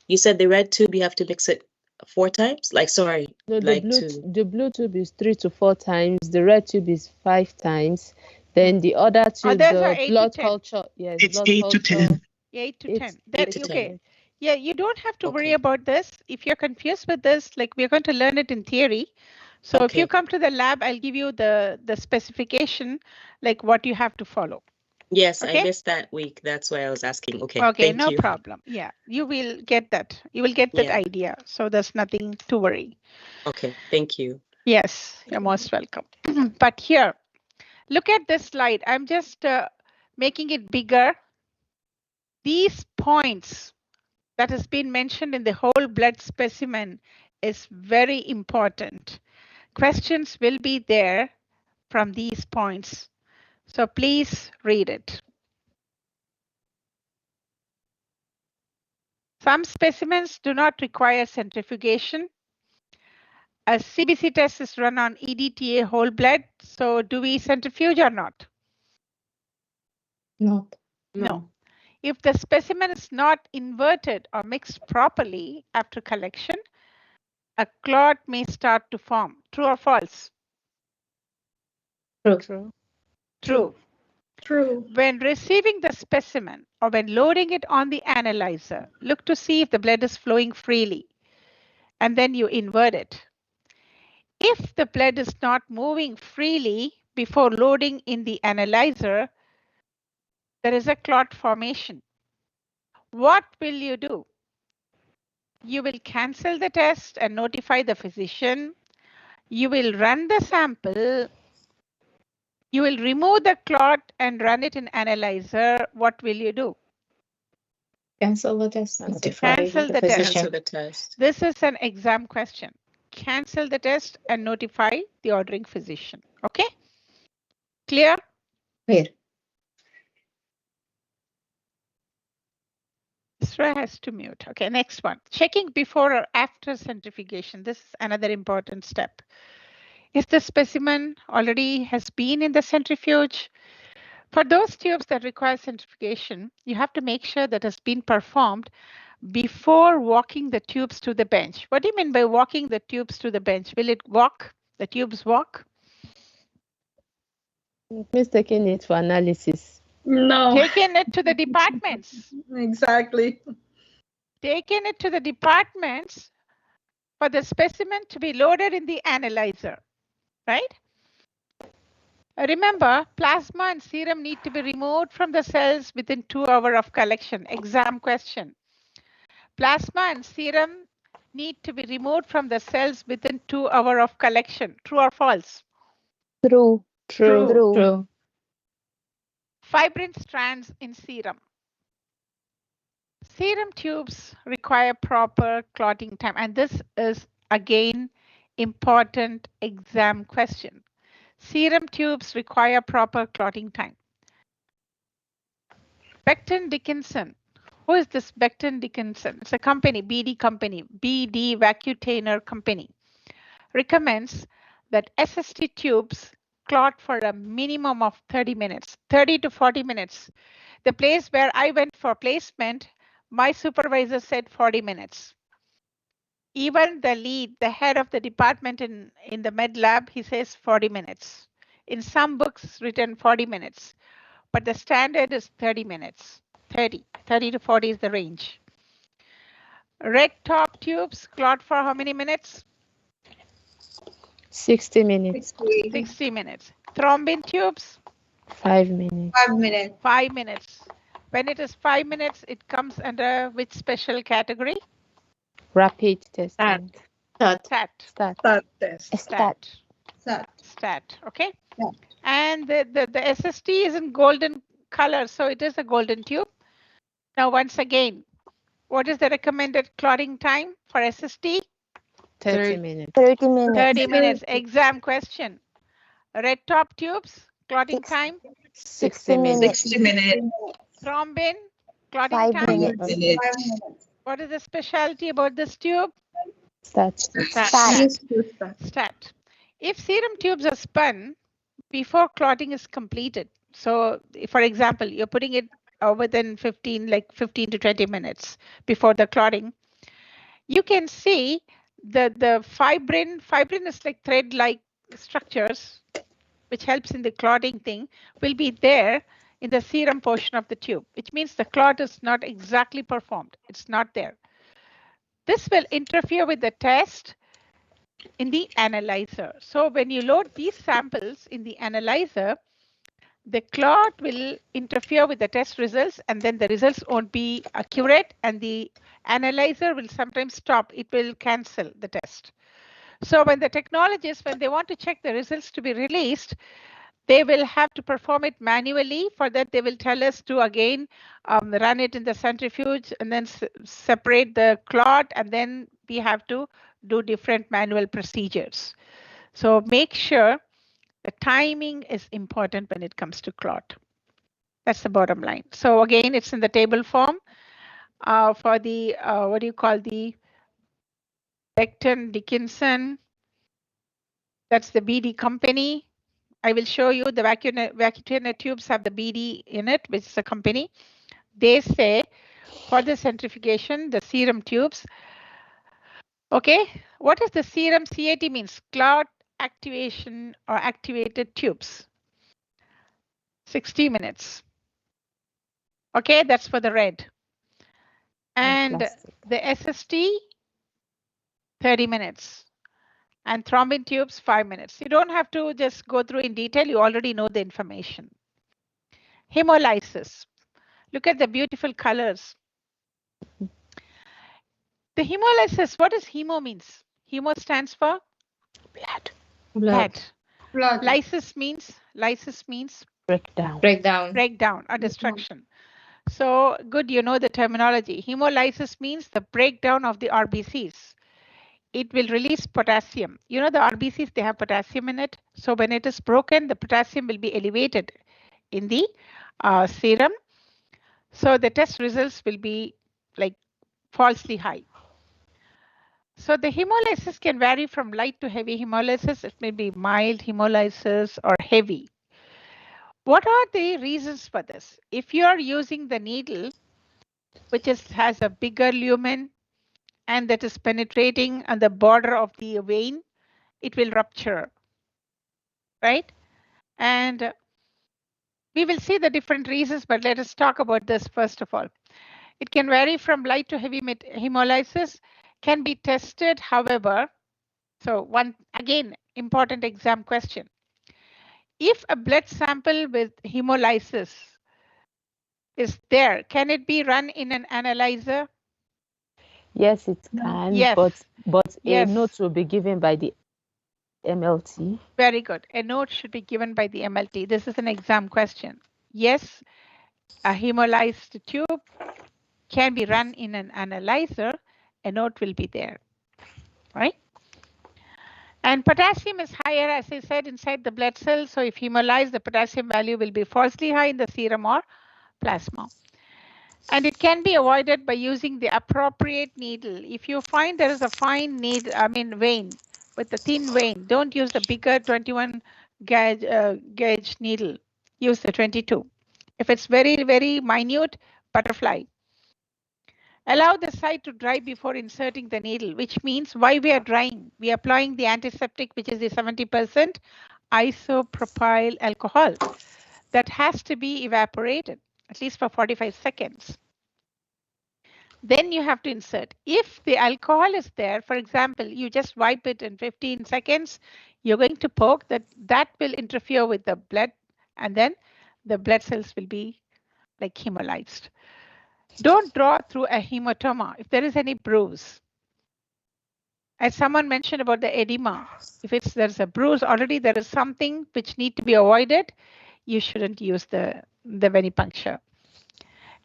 You said the red tube you have to mix it 4 times? Like, sorry, No, like the blue tube is 3 to 4 times. The red tube is 5 times. Then the other tube, the blood culture, yes, it's blood 8 culture, to 10. 8 to 10. 8 to 10. Okay. Yeah, you don't have to worry about this. If you're confused with this, like we're going to learn it in theory. So if you come to the lab, I'll give you the specification, like what you have to follow. Yes, I missed that week. That's why I was asking. Okay, Okay, thank no you. problem. Yeah, you will get that. You will get that idea. So there's nothing to worry. Okay, thank you. Yes, you're most welcome. But here, look at this slide. I'm just making it bigger. These points that has been mentioned in the whole blood specimen is very important. Questions will be there from these points. So please read it. Some specimens do not require centrifugation. A CBC test is run on EDTA whole blood. So do we centrifuge or not? No. If the specimen is not inverted or mixed properly after collection, a clot may start to form. True or false? True. True. When receiving the specimen or when loading it on the analyzer, look to see if the blood is flowing freely, and then you invert it. If the blood is not moving freely before loading in the analyzer, there is a clot formation. What will you do? You will cancel the test and notify the physician. You will run the sample. You will remove the clot and run it in analyzer. What will you do? Cancel the test. Notify Cancel the the test. physician. Cancel the test. This is an exam question. Cancel the test and notify the ordering physician. Okay? Clear? Clear. Isra has to mute. Okay, next one. Checking before or after centrifugation. This is another important step. If the specimen already has been in the centrifuge, for those tubes that require centrifugation, you have to make sure that has been performed before walking the tubes to the bench. What do you mean by walking the tubes to the bench? Will it walk? The tubes walk? Who's taking it for analysis? No. Taking it to the departments. Exactly. Taking it to the departments for the specimen to be loaded in the analyzer, right? Remember, plasma and serum need to be removed from the cells within 2 hours of collection. Exam question. Plasma and serum need to be removed from the cells within 2 hours of collection. True or false? True. True. True. Fibrin strands in serum. Serum tubes require proper clotting time, and this is again important exam question. Serum tubes require proper clotting time. Becton Dickinson. Who is this Becton Dickinson? It's a company, BD company, BD Vacutainer Company. Recommends that SST tubes clot for a minimum of 30 minutes, 30 to 40 minutes. The place where I went for placement, my supervisor said 40 minutes. Even the lead, the head of the department in the med lab, he says 40 minutes. In some books written 40 minutes, but the standard is 30 minutes. 30 to 40 is the range. Red top tubes clot for how many minutes? 60 minutes. 60 minutes. Thrombin tubes? 5 minutes. 5 minutes. 5 minutes. When it is 5 minutes, it comes under which special category? Rapid testing. Stat. Stat. Start. Stat test. Stat. Stat. Okay. And the SST is in golden color, so it is a golden tube. Now, once again, what is the recommended clotting time for SST? 30 minutes. 30 minutes. 30 minutes. Exam question. Red top tubes, clotting time? 60 minutes. 60 minutes. Thrombin, clotting 5 time? minutes. What is the specialty about this tube? Start. Start. Stat. If serum tubes are spun before clotting is completed, so for example, you're putting it within 15 to 20 minutes before the clotting, you can see the fibrin is like thread-like structures, which helps in the clotting thing, will be there in the serum portion of the tube, which means the clot is not exactly performed. It's not there. This will interfere with the test in the analyzer. So when you load these samples in the analyzer, the clot will interfere with the test results, and then the results won't be accurate, and the analyzer will sometimes stop. It will cancel the test. So when the technologists, when they want to check the results to be released, they will have to perform it manually. For that, they will tell us to again run it in the centrifuge and then separate the clot, and then we have to do different manual procedures. So make sure the timing is important when it comes to clot. That's the bottom line. So again, it's in the table form for the, what do you call, the Becton Dickinson. That's the BD company. I will show you the Vacutainer tubes have the BD in it, which is a company. They say for the centrifugation, the serum tubes. Okay, what is the serum? CAT means clot activation or activated tubes. 60 minutes. Okay, that's for the red. And the SST, 30 minutes. And thrombin tubes, 5 minutes. You don't have to just go through in detail. You already know the information. Hemolysis. Look at the beautiful colors. The hemolysis, what does hemo means? Hemo stands for Blood. blood. Blood. Lysis means Breakdown. breakdown or destruction. So good, you know the terminology. Hemolysis means the breakdown of the RBCs. It will release potassium. You know the RBCs, they have potassium in it. So when it is broken, the potassium will be elevated in the serum. So the test results will be like falsely high. So the hemolysis can vary from light to heavy hemolysis. It may be mild hemolysis or heavy. What are the reasons for this? If you are using the needle, which has a bigger lumen and that is penetrating on the border of the vein, it will rupture, right? And we will see the different reasons, but let us talk about this first of all. It can vary from light to heavy hemolysis, can be tested, however. So one, again, important exam question. If a blood sample with hemolysis is there, can it be run in an analyzer? Yes, it can, Yes. but Yes. a note will be given by the MLT. Very good. A note should be given by the MLT. This is an exam question. Yes, a hemolyzed tube can be run in an analyzer. A note will be there, right? And potassium is higher, as I said, inside the blood cells. So if hemolyzed, the potassium value will be falsely high in the serum or plasma. And it can be avoided by using the appropriate needle. If you find there is a fine vein with a thin vein, don't use the bigger 21 gauge needle. Use the 22. If it's very, very minute, butterfly. Allow the site to dry before inserting the needle, which means why we are drying. We are applying the antiseptic, which is the 70% isopropyl alcohol. That has to be evaporated, at least for 45 seconds. Then you have to insert. If the alcohol is there, for example, you just wipe it in 15 seconds, you're going to poke that will interfere with the blood, and then the blood cells will be like hemolyzed. Don't draw through a hematoma if there is any bruise. As someone mentioned about the edema, if there's a bruise already, there is something which need to be avoided, you shouldn't use the venipuncture.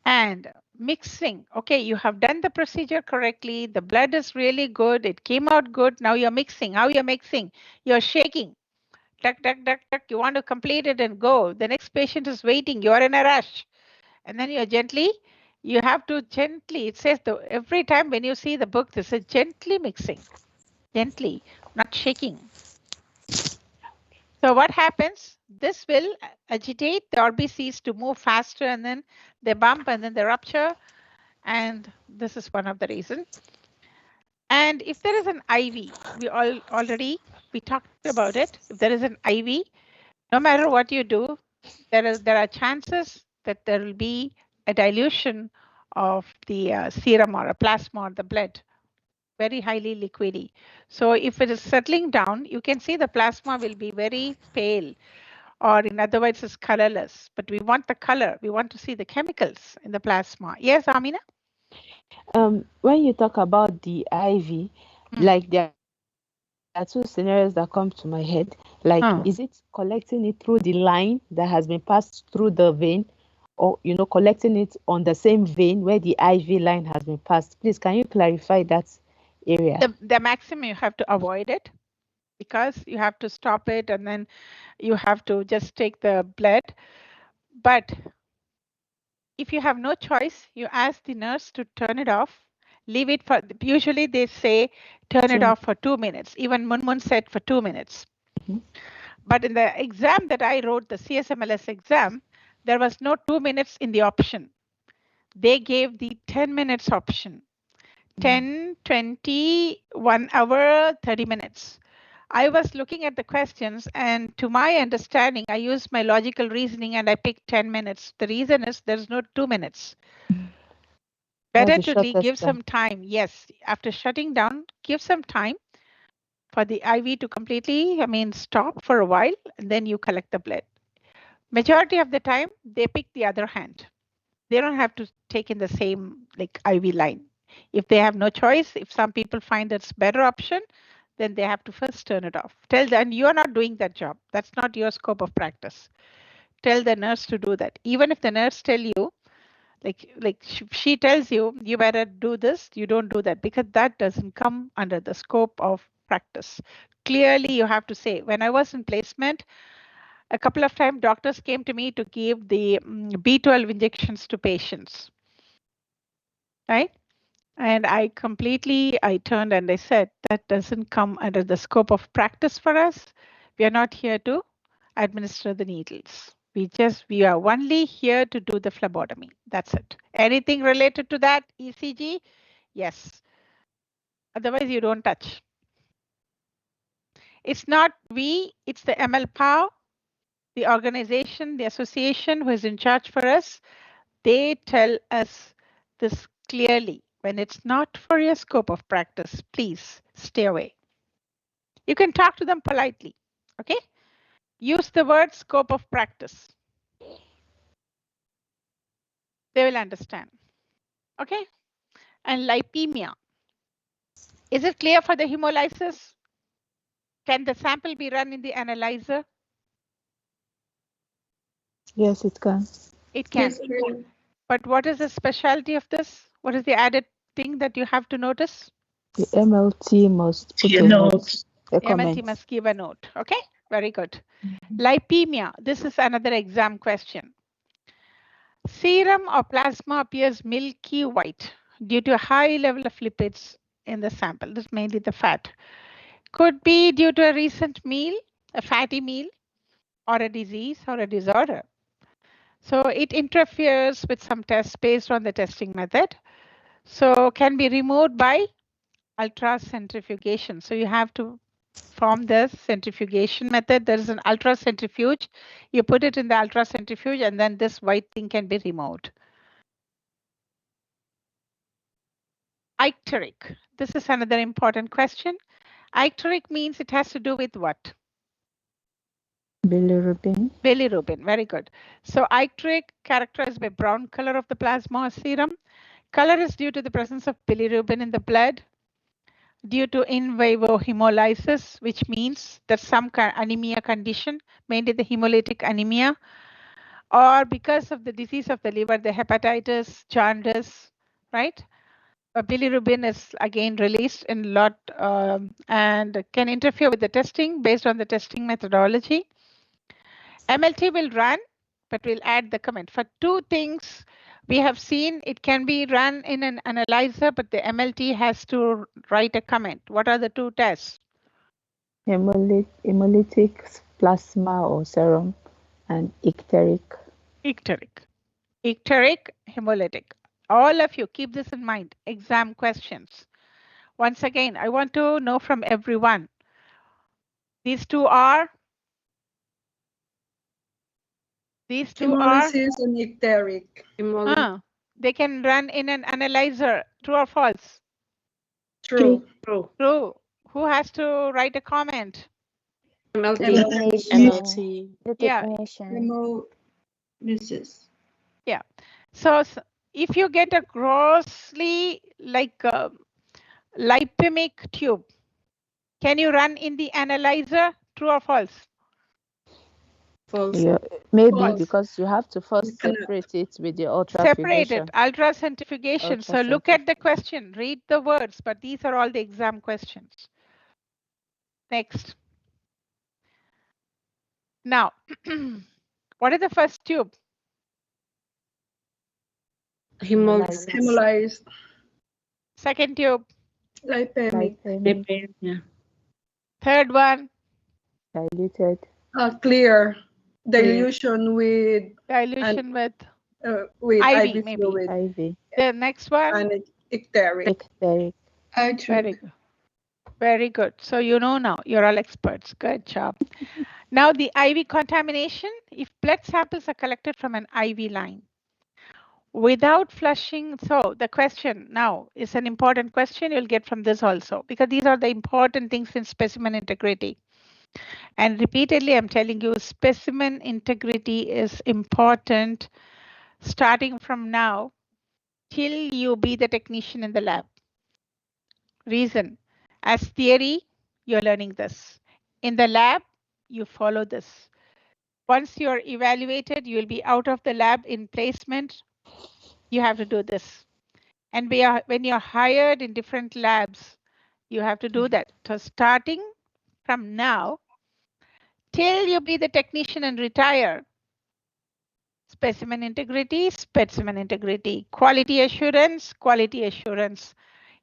And mixing, okay, you have done the procedure correctly, the blood is really good, it came out good, now you're mixing. How you're mixing? You're shaking. Tuck, tuck, tuck, tuck. You want to complete it and go. The next patient is waiting, you're in a rush. And then you have to gently, it says every time when you see the book, this is gently mixing. Gently, not shaking. So what happens? This will agitate the RBCs to move faster, and then they bump and then they rupture. And this is one of the reasons. And if there is an IV, we talked about it. If there is an IV, no matter what you do, there are chances that there will be a dilution of the serum or a plasma or the blood, very highly liquidy. So if it is settling down, you can see the plasma will be very pale, or in other words, it's colorless. But we want the color. We want to see the chemicals in the plasma. Yes, Amina? When you talk about the IV, like there are two scenarios that come to my head. Like, is it collecting it through the line that has been passed through the vein, or collecting it on the same vein where the IV line has been passed? Please, can you clarify that area? The maximum you have to avoid it, because you have to stop it and then you have to just take the blood. But if you have no choice, you ask the nurse to turn it off. Leave it for, usually they say turn it off for 2 minutes. Even Munmun said for 2 minutes. But in the exam that I wrote, the CSMLS exam, there was no 2 minutes in the option. They gave the 10 minutes option. 10, 20, 1 hour, 30 minutes. I was looking at the questions, and to my understanding, I used my logical reasoning and I picked 10 minutes. The reason is there's no 2 minutes. Better to give some time. Yes, after shutting down, give some time for the IV to completely, stop for a while, and then you collect the blood. Majority of the time, they pick the other hand. They don't have to take in the same IV line. If they have no choice, if some people find it's better option, then they have to first turn it off. Tell them, and you're not doing that job. That's not your scope of practice. Tell the nurse to do that. Even if the nurse tell you, like she tells you, you better do this, you don't do that, because that doesn't come under the scope of practice. Clearly, you have to say, when I was in placement, a couple of times doctors came to me to give the B12 injections to patients, right? And I turned and I said, that doesn't come under the scope of practice for us. We are not here to administer the needles. We are only here to do the phlebotomy. That's it. Anything related to that, ECG, yes. Otherwise, you don't touch. It's not we, it's the MLPOW, the organization, the association who is in charge for us. They tell us this clearly. When it's not for your scope of practice, please stay away. You can talk to them politely, okay? Use the word scope of practice. They will understand, okay? And lipemia. Is it clear for the hemolysis? Can the sample be run in the analyzer? Yes, it can. It can. Yes, clear. But what is the specialty of this? What is the added thing that you have to notice? The MLT must put a note, a MLT comment. must give a note. Okay, very good. Lipemia. This is another exam question. Serum or plasma appears milky white due to a high level of lipids in the sample. This is mainly the fat. Could be due to a recent meal, a fatty meal, or a disease or a disorder. So it interferes with some tests based on the testing method. So can be removed by ultracentrifugation. So you have to form the centrifugation method. There is an ultracentrifuge. You put it in the ultracentrifuge and then this white thing can be removed. Icteric. This is another important question. Icteric means it has to do with what? Bilirubin. Bilirubin, very good. So icteric characterized by brown color of the plasma or serum. Color is due to the presence of bilirubin in the blood, due to in vivo hemolysis, which means that some anemia condition, mainly the hemolytic anemia, or because of the disease of the liver, the hepatitis, jaundice, right? Bilirubin is again released in lot and can interfere with the testing based on the testing methodology. MLT will run, but we'll add the comment. For two things we have seen, it can be run in an analyzer, but the MLT has to write a comment. What are the two tests? Hemolytic plasma or serum and icteric. Icteric, hemolytic. All of you keep this in mind. Exam questions. Once again, I want to know from everyone. These two are Hemolysis and icteric. They can run in an analyzer. True or false? True. True. Who has to write a comment? MLT. The Yeah. technician. Yeah. So if you get a grossly like lipemic tube, can you run in the analyzer? True or false? False. Yeah, maybe False. because you have to first separate it with the ultrafiltration. Separate it, ultracentrifugation. So look at the question, read the words, but these are all the exam questions. Next. Now, what is the first tube? Hemolyzed. Second tube? Lipemic. Yeah. Third one? Diluted. Clear. Dilution with IV, IV maybe. fluid. IV. The next one? And icteric. Very good. Very good. So you know now, you're all experts. Good job. Now the IV contamination, if blood samples are collected from an IV line without flushing, so the question now is an important question you'll get from this also, because these are the important things in specimen integrity. And repeatedly, I'm telling you, specimen integrity is important starting from now till you be the technician in the lab. Reason, as theory, you're learning this. In the lab, you follow this. Once you're evaluated, you'll be out of the lab in placement. You have to do this. And when you're hired in different labs, you have to do that. So starting from now, till you be the technician and retire, specimen integrity, quality assurance,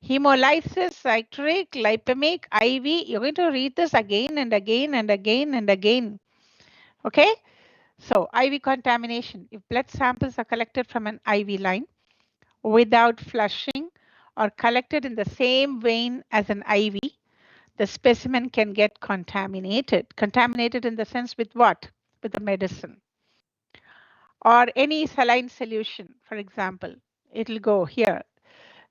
hemolysis, citric, lipemic, IV. You're going to read this again and again and again and again. Okay? So IV contamination. If blood samples are collected from an IV line without flushing or collected in the same vein as an IV, the specimen can get contaminated. Contaminated in the sense with what? With the medicine. Or any saline solution, for example, it'll go here.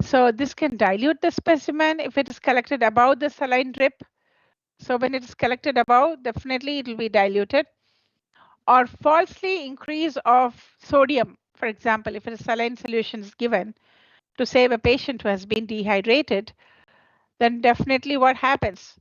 So this can dilute the specimen if it is collected above the saline drip. So when it is collected above, definitely it will be diluted. Or falsely increase of sodium. For example, if a saline solution is given to save a patient who has been dehydrated, then definitely what happens?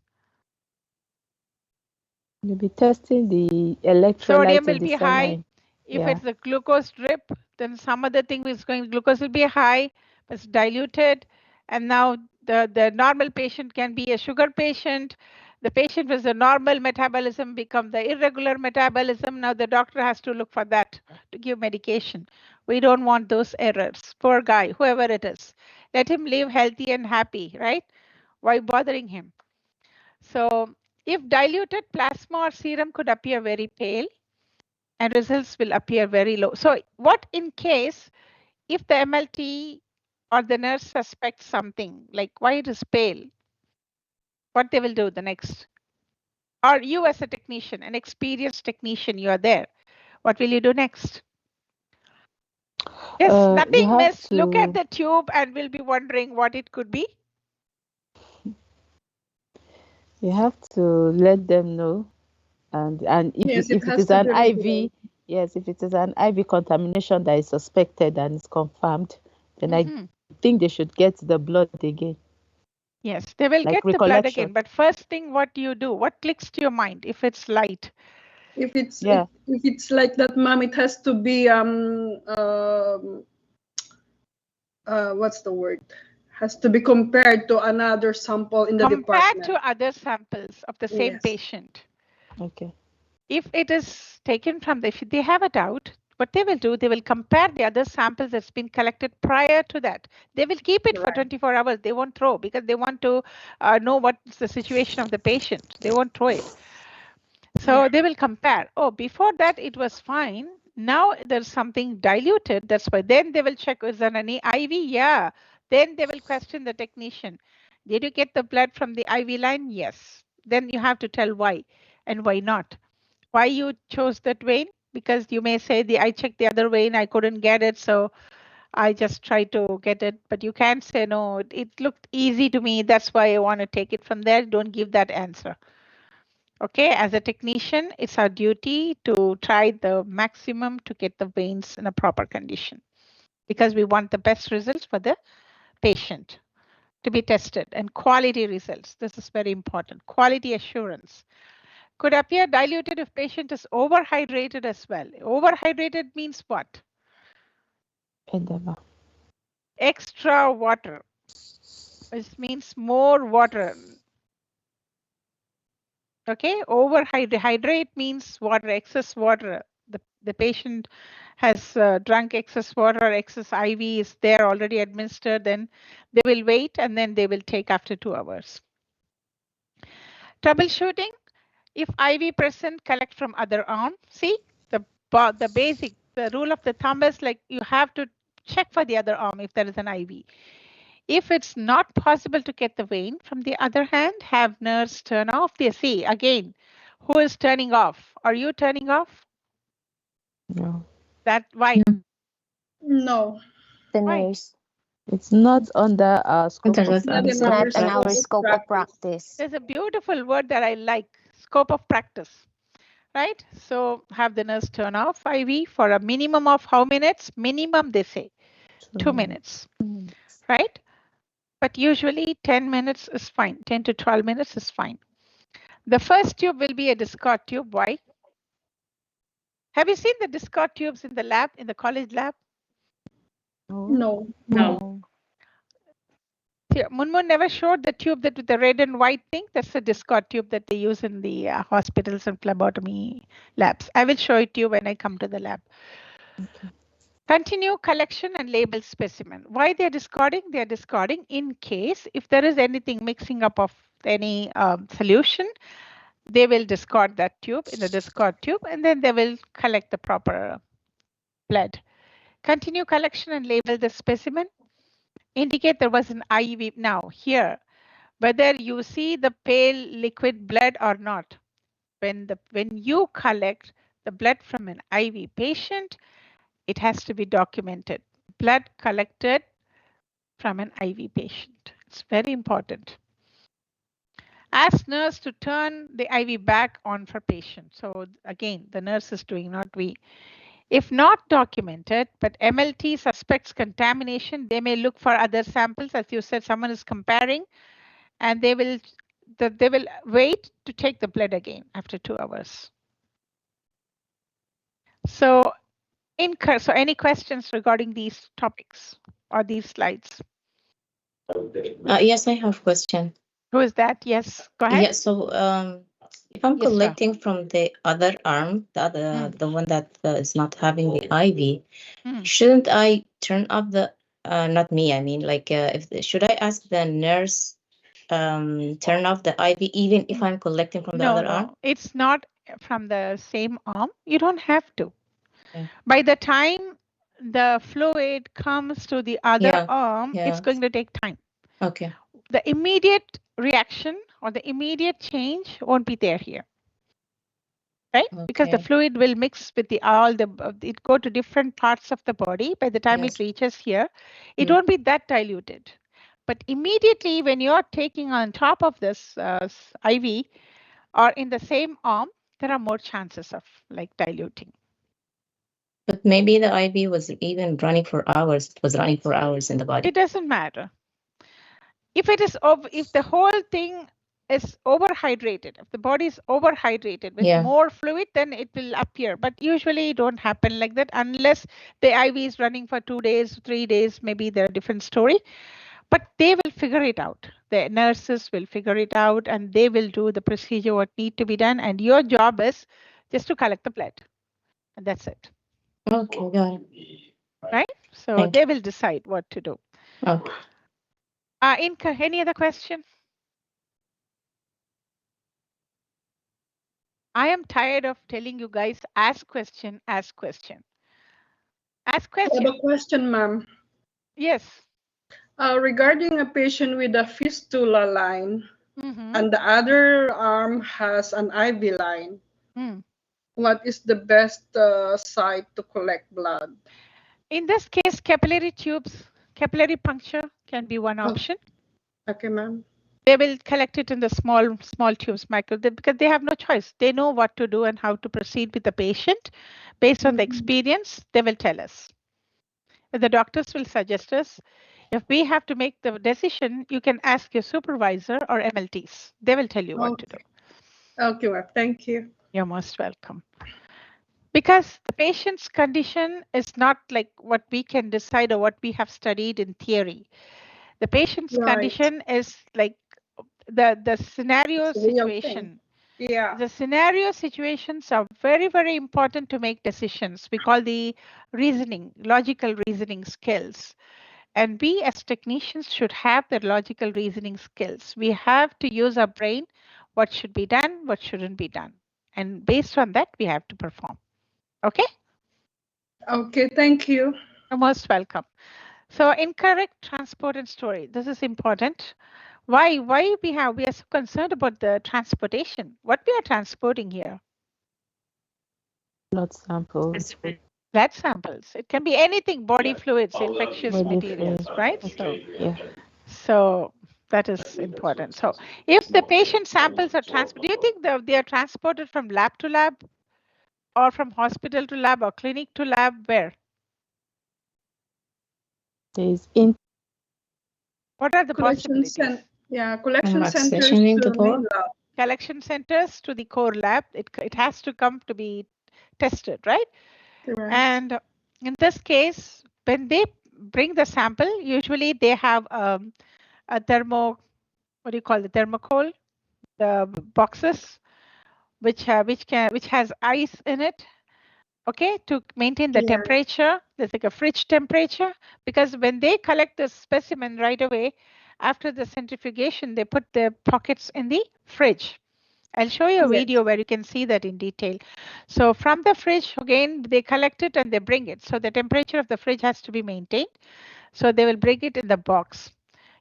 You'll be testing the Sodium electrolytes will in the be high. saline. If Yeah. it's a glucose drip, then some other thing is going, glucose will be high, but it's diluted. And now the normal patient can be a sugar patient. The patient with the normal metabolism become the irregular metabolism. Now the doctor has to look for that to give medication. We don't want those errors. Poor guy, whoever it is. Let him live healthy and happy, right? Why bothering him? So if diluted plasma or serum could appear very pale, and results will appear very low. So what in case if the MLT or the nurse suspects something, like why it is pale, what they will do the next? Or you as a technician, an experienced technician, you are there. What will you do next? Yes, nothing miss. Look at the tube and we'll be wondering what it could be. You have to let them know. And if, Yes, if it has is to an be IV, regular. yes, if it is an IV contamination that is suspected and is confirmed, then I think they should get the blood again. Yes, they will like get the blood again. But first thing, what do you do? What clicks to your mind if it's light? If it's if it's like that, ma'am, it has to be what's the word? Has to be compared to another sample in the department. Compared to other samples of the same patient. Okay. If it is taken from if they have a doubt, what they will do, they will compare the other samples that's been collected prior to that. They will keep it for 24 hours. They won't throw because they want to know what's the situation of the patient. They won't throw it. So they will compare. Oh, before that it was fine. Now there's something diluted. That's why. Then they will check, is there any IV? Yeah. Then they will question the technician. Did you get the blood from the IV line? Yes. Then you have to tell why and why not. Why you chose that vein? Because you may say I checked the other vein, I couldn't get it, so I just tried to get it. But you can't say no. It looked easy to me. That's why I want to take it from there. Don't give that answer. Okay, as a technician, it's our duty to try the maximum to get the veins in a proper condition because we want the best results for the patient to be tested and quality results. This is very important. Quality assurance could appear diluted if patient is overhydrated as well. Overhydrated means what? Edema. Extra water. It means more water. Okay, overhydrate means water, excess water. The patient has drunk excess water, excess IV is there already administered, then they will wait and then they will take after 2 hours. Troubleshooting, if IV present, collect from other arm. See, the basic, the rule of the thumb is like you have to check for the other arm if there is an IV. If it's not possible to get the vein, from the other hand, have nurse turn off the see again. Who is turning off? Are you turning off? No. That why? No. The Why? nurse. It's not under our scope of It's not in our scope of practice. There's a beautiful word that I like, scope of practice. Right? So have the nurse turn off IV for a minimum of how minutes? Minimum, they say. 2 minutes, right? But usually 10 minutes is fine. 10 to 12 minutes is fine. The first tube will be a discard tube. Why? Have you seen the discard tubes in the lab, in the college lab? No. No. Here, Munmun never showed the tube that with the red and white thing. That's the discard tube that they use in the hospitals and phlebotomy labs. I will show it to you when I come to the lab. Okay. Continue collection and label specimen. Why they are discarding? They are discarding in case if there is anything mixing up of any solution, they will discard that tube in the discard tube and then they will collect the proper blood. Continue collection and label the specimen. Indicate there was an IV. Now here, whether you see the pale liquid blood or not, when you collect the blood from an IV patient, it has to be documented. Blood collected from an IV patient. It's very important. Ask nurse to turn the IV back on for patient. So again, the nurse is doing, not we. If not documented, but MLT suspects contamination, they may look for other samples. As you said, someone is comparing, and they will wait to take the blood again after 2 hours. So, so any questions regarding these topics or these slides? Yes, I have question. Who is that? Yes, go ahead. Yeah, so if I'm Yes, sir. collecting from the other arm, the one that is not having the IV, shouldn't I turn off the not me, I mean like should I ask the nurse turn off the IV even if I'm collecting from the other arm? No, it's not from the same arm. You don't have to. Okay. By the time the fluid comes to the other arm, it's going to take time. Okay. The immediate reaction or the immediate change won't be there here. Right? Okay. Because the fluid will mix with it go to different parts of the body. By the time it reaches here, it won't be that diluted. But immediately when you're taking on top of this IV or in the same arm, there are more chances of like diluting. But maybe the IV was even running for hours. It was running for hours in the body. It doesn't matter. If the whole thing is overhydrated, if the body is overhydrated with more fluid, then it will appear. But usually it don't happen like that unless the IV is running for 2 days, 3 days, maybe they're a different story. But they will figure it out. The nurses will figure it out and they will do the procedure what need to be done. And your job is just to collect the blood. And that's it. Okay, got it. Right? So they will decide what to do. Okay. Inka, any other question? I am tired of telling you guys, ask question, ask question. Ask question. I have a question, ma'am. Yes. Regarding a patient with a fistula line and the other arm has an IV line, what is the best site to collect blood? In this case, capillary tubes, capillary puncture can be one option. Okay, ma'am. They will collect it in the small tubes, because they have no choice. They know what to do and how to proceed with the patient. Based on the experience, they will tell us. The doctors will suggest us. If we have to make the decision, you can ask your supervisor or MLTs. They will tell you what to do. Okay, ma'am. Thank you. You're most welcome. Because the patient's condition is not like what we can decide or what we have studied in theory. The patient's condition is like the scenario situation. Yeah. The scenario situations are very, very important to make decisions. We call the logical reasoning skills. And we as technicians should have the logical reasoning skills. We have to use our brain, what should be done, what shouldn't be done. And based on that, we have to perform. Okay? Okay, thank you. You're most welcome. So incorrect transport and storage. This is important. Why we are so concerned about the transportation? What we are transporting here? Blood samples. Blood samples. It can be anything, body fluids, infectious materials, right? So that is important. So if the patient samples are transported, do you think they are transported from lab to lab or from hospital to lab or clinic to lab? Where? Is in What are the possibilities? Collection centers accessioning to the main core. lab. Collection centers to the core lab. It has to come to be tested, right? Correct. And in this case, when they bring the sample, usually they have a what do you call the thermocol, the boxes, which has ice in it, okay, to maintain the temperature. There's like a fridge temperature, because when they collect the specimen right away after the centrifugation, they put the pockets in the fridge. I'll show you a video where you can see that in detail. So from the fridge, again, they collect it and they bring it. So the temperature of the fridge has to be maintained. So they will bring it in the box.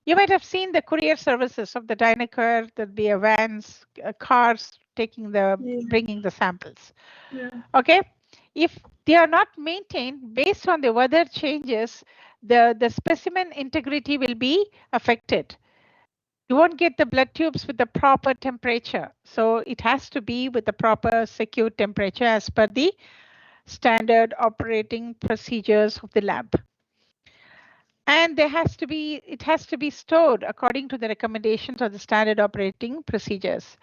You might have seen the courier services of the Dynacar, the vans, cars bringing the samples. Okay, if they are not maintained based on the weather changes, the specimen integrity will be affected. You won't get the blood tubes with the proper temperature. So it has to be with the proper secure temperature as per the standard operating procedures of the lab. And it has to be stored according to the recommendations of the standard operating procedures.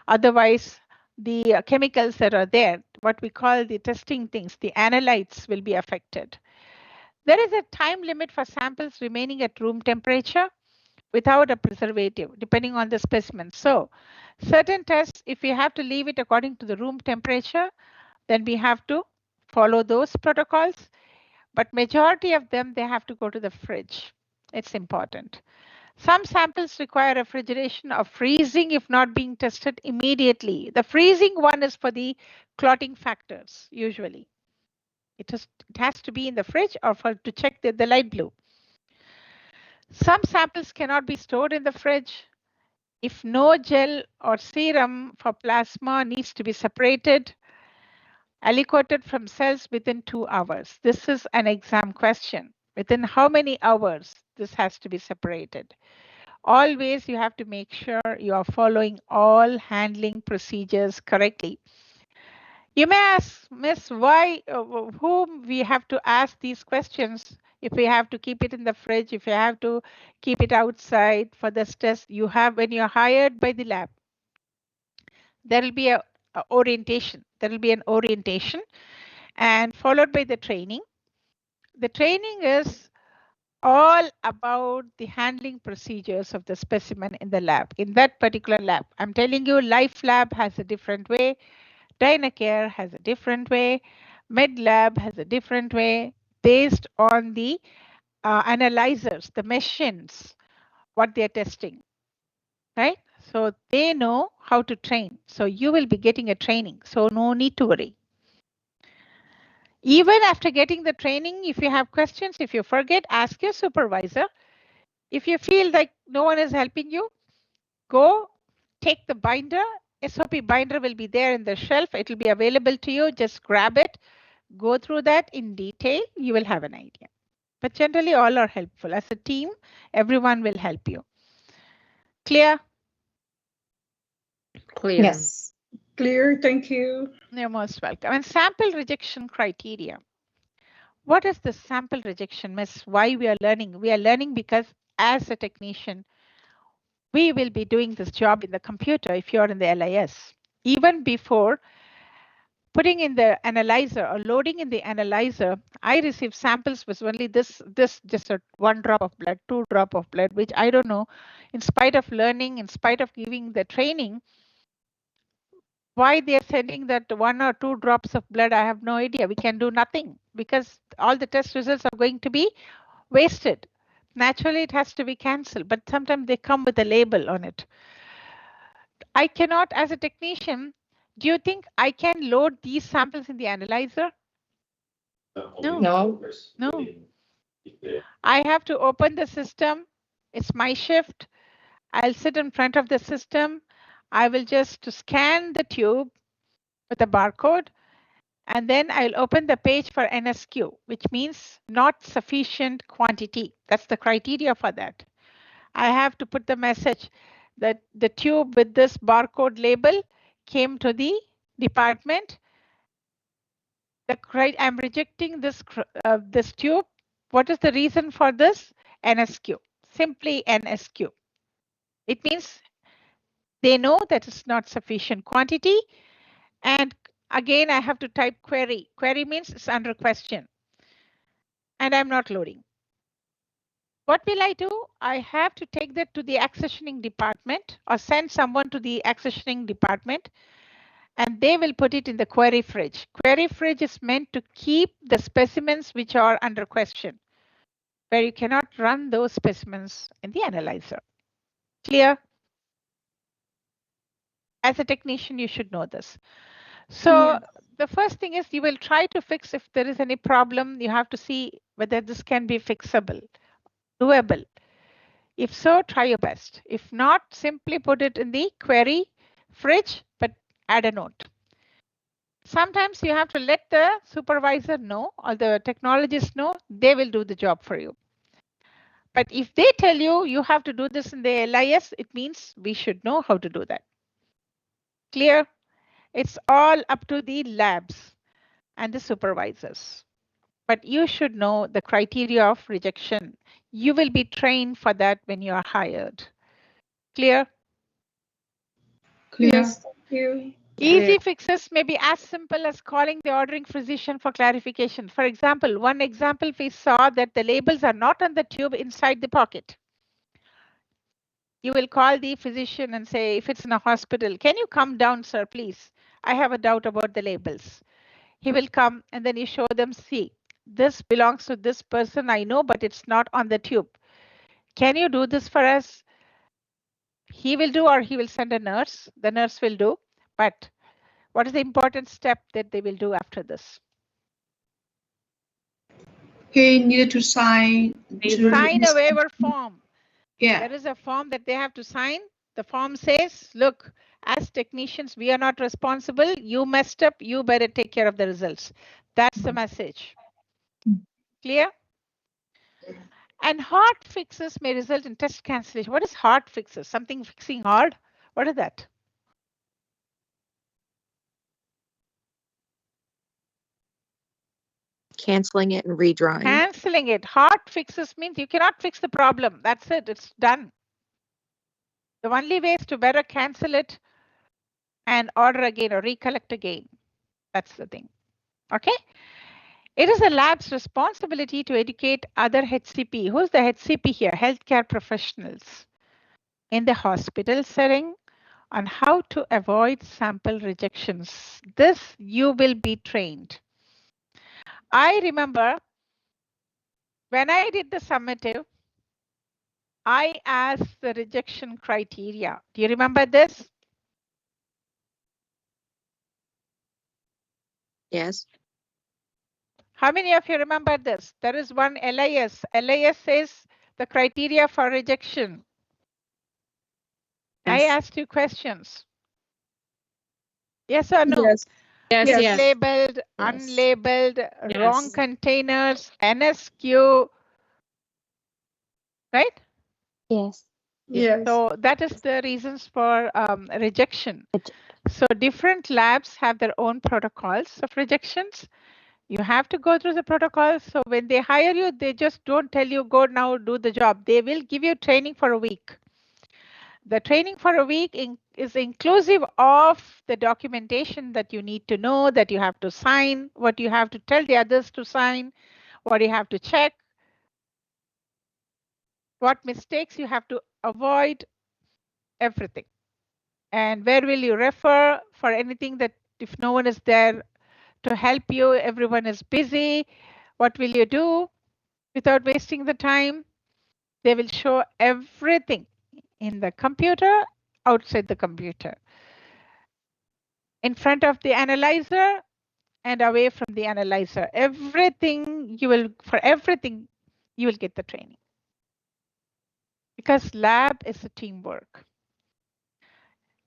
Otherwise, the chemicals that are there, what we call the testing things, the analytes, will be affected. There is a time limit for samples remaining at room temperature without a preservative, depending on the specimen. So certain tests, if we have to leave it according to the room temperature, then we have to follow those protocols. But majority of them, they have to go to the fridge. It's important. Some samples require refrigeration or freezing if not being tested immediately. The freezing one is for the clotting factors, usually. It has to be in the fridge or to check the light blue. Some samples cannot be stored in the fridge. If no gel or serum for plasma needs to be separated, aliquoted from cells within 2 hours. This is an exam question. Within how many hours this has to be separated? Always you have to make sure you are following all handling procedures correctly. You may ask, Miss, why, whom we have to ask these questions? If we have to keep it in the fridge, if you have to keep it outside for this test, you have, when you're hired by the lab, there will be a orientation. There will be an orientation and followed by the training. The training is all about the handling procedures of the specimen in the lab, in that particular lab. I'm telling you, Life Lab has a different way. Dynacare has a different way. MedLab has a different way based on the analyzers, the machines, what they're testing, right? So they know how to train. So you will be getting a training. So no need to worry. Even after getting the training, if you have questions, if you forget, ask your supervisor. If you feel like no one is helping you, go take the binder. SOP binder will be there in the shelf. It will be available to you. Just grab it, go through that in detail. You will have an idea. But generally, all are helpful. As a team, everyone will help you. Clear? Clear. Yes. Clear, thank you. You're most welcome. And sample rejection criteria. What is the sample rejection, Miss? Why we are learning? We are learning because as a technician, we will be doing this job in the computer if you're in the LIS. Even before putting in the analyzer or loading in the analyzer, I received samples with only this just a 1 drop of blood, 2 drop of blood, which I don't know. In spite of learning, in spite of giving the training, why they are sending that 1 or 2 drops of blood, I have no idea. We can do nothing because all the test results are going to be wasted. Naturally, it has to be cancelled, but sometimes they come with a label on it. I cannot, as a technician, do you think I can load these samples in the analyzer? No. No. I have to open the system. It's my shift. I'll sit in front of the system. I will just scan the tube with a barcode, and then I'll open the page for NSQ, which means not sufficient quantity. That's the criteria for that. I have to put the message that the tube with this barcode label came to the department. I'm rejecting this tube What is the reason for this? NSQ, simply NSQ. It means they know that it's not sufficient quantity. And again, I have to type query. Query means it's under question. And I'm not loading. What will I do? I have to take that to the accessioning department or send someone to the accessioning department, and they will put it in the query fridge. Query fridge is meant to keep the specimens which are under question, where you cannot run those specimens in the analyzer. Clear? As a technician, you should know this. So the first thing is you will try to fix if there is any problem. You have to see whether this can be fixable, doable. If so, try your best. If not, simply put it in the query fridge, but add a note. Sometimes you have to let the supervisor know or the technologist know, they will do the job for you. But if they tell you you have to do this in the LIS, it means we should know how to do that. Clear? It's all up to the labs and the supervisors. But you should know the criteria of rejection. You will be trained for that when you are hired. Clear? Clear. Yes, thank you. Easy fixes may be as simple as calling the ordering physician for clarification. For example, one example we saw that the labels are not on the tube inside the pocket. You will call the physician and say, if it's in a hospital, can you come down, sir, please? I have a doubt about the labels. He will come and then you show them, see, this belongs to this person I know, but it's not on the tube. Can you do this for us? He will do, or he will send a nurse. The nurse will do. But what is the important step that they will do after this? He needed to sign a waiver form. Yeah. There is a form that they have to sign. The form says, look, as technicians, we are not responsible. You messed up. You better take care of the results. That's the message. Clear? And hard fixes may result in test cancellation. What is hard fixes? Something fixing hard? What is that? Canceling it and redrawing. Canceling it. Hard fixes means you cannot fix the problem. That's it. It's done. The only way is to better cancel it and order again or recollect again. That's the thing. Okay? It is a lab's responsibility to educate other HCP. Who's the HCP here? Healthcare professionals in the hospital setting on how to avoid sample rejections. This you will be trained. I remember when I did the summative, I asked the rejection criteria. Do you remember this? Yes. How many of you remember this? There is one LIS. LIS says the criteria for rejection. Yes. I asked you questions. Yes or no? Yes. Yes. Yes. Labeled, unlabeled, wrong containers, NSQ, right? Yes. Yes. So that is the reasons for rejection. So different labs have their own protocols of rejections. You have to go through the protocols. So when they hire you, they just don't tell you, go now, do the job. They will give you training for a week. The training for a week is inclusive of the documentation that you need to know, that you have to sign, what you have to tell the others to sign, what you have to check, what mistakes you have to avoid, everything. And where will you refer for anything that if no one is there to help you, everyone is busy, what will you do without wasting the time? They will show everything in the computer, outside the computer, in front of the analyzer and away from the analyzer. Everything you will, for everything, you will get the training. Because lab is a teamwork.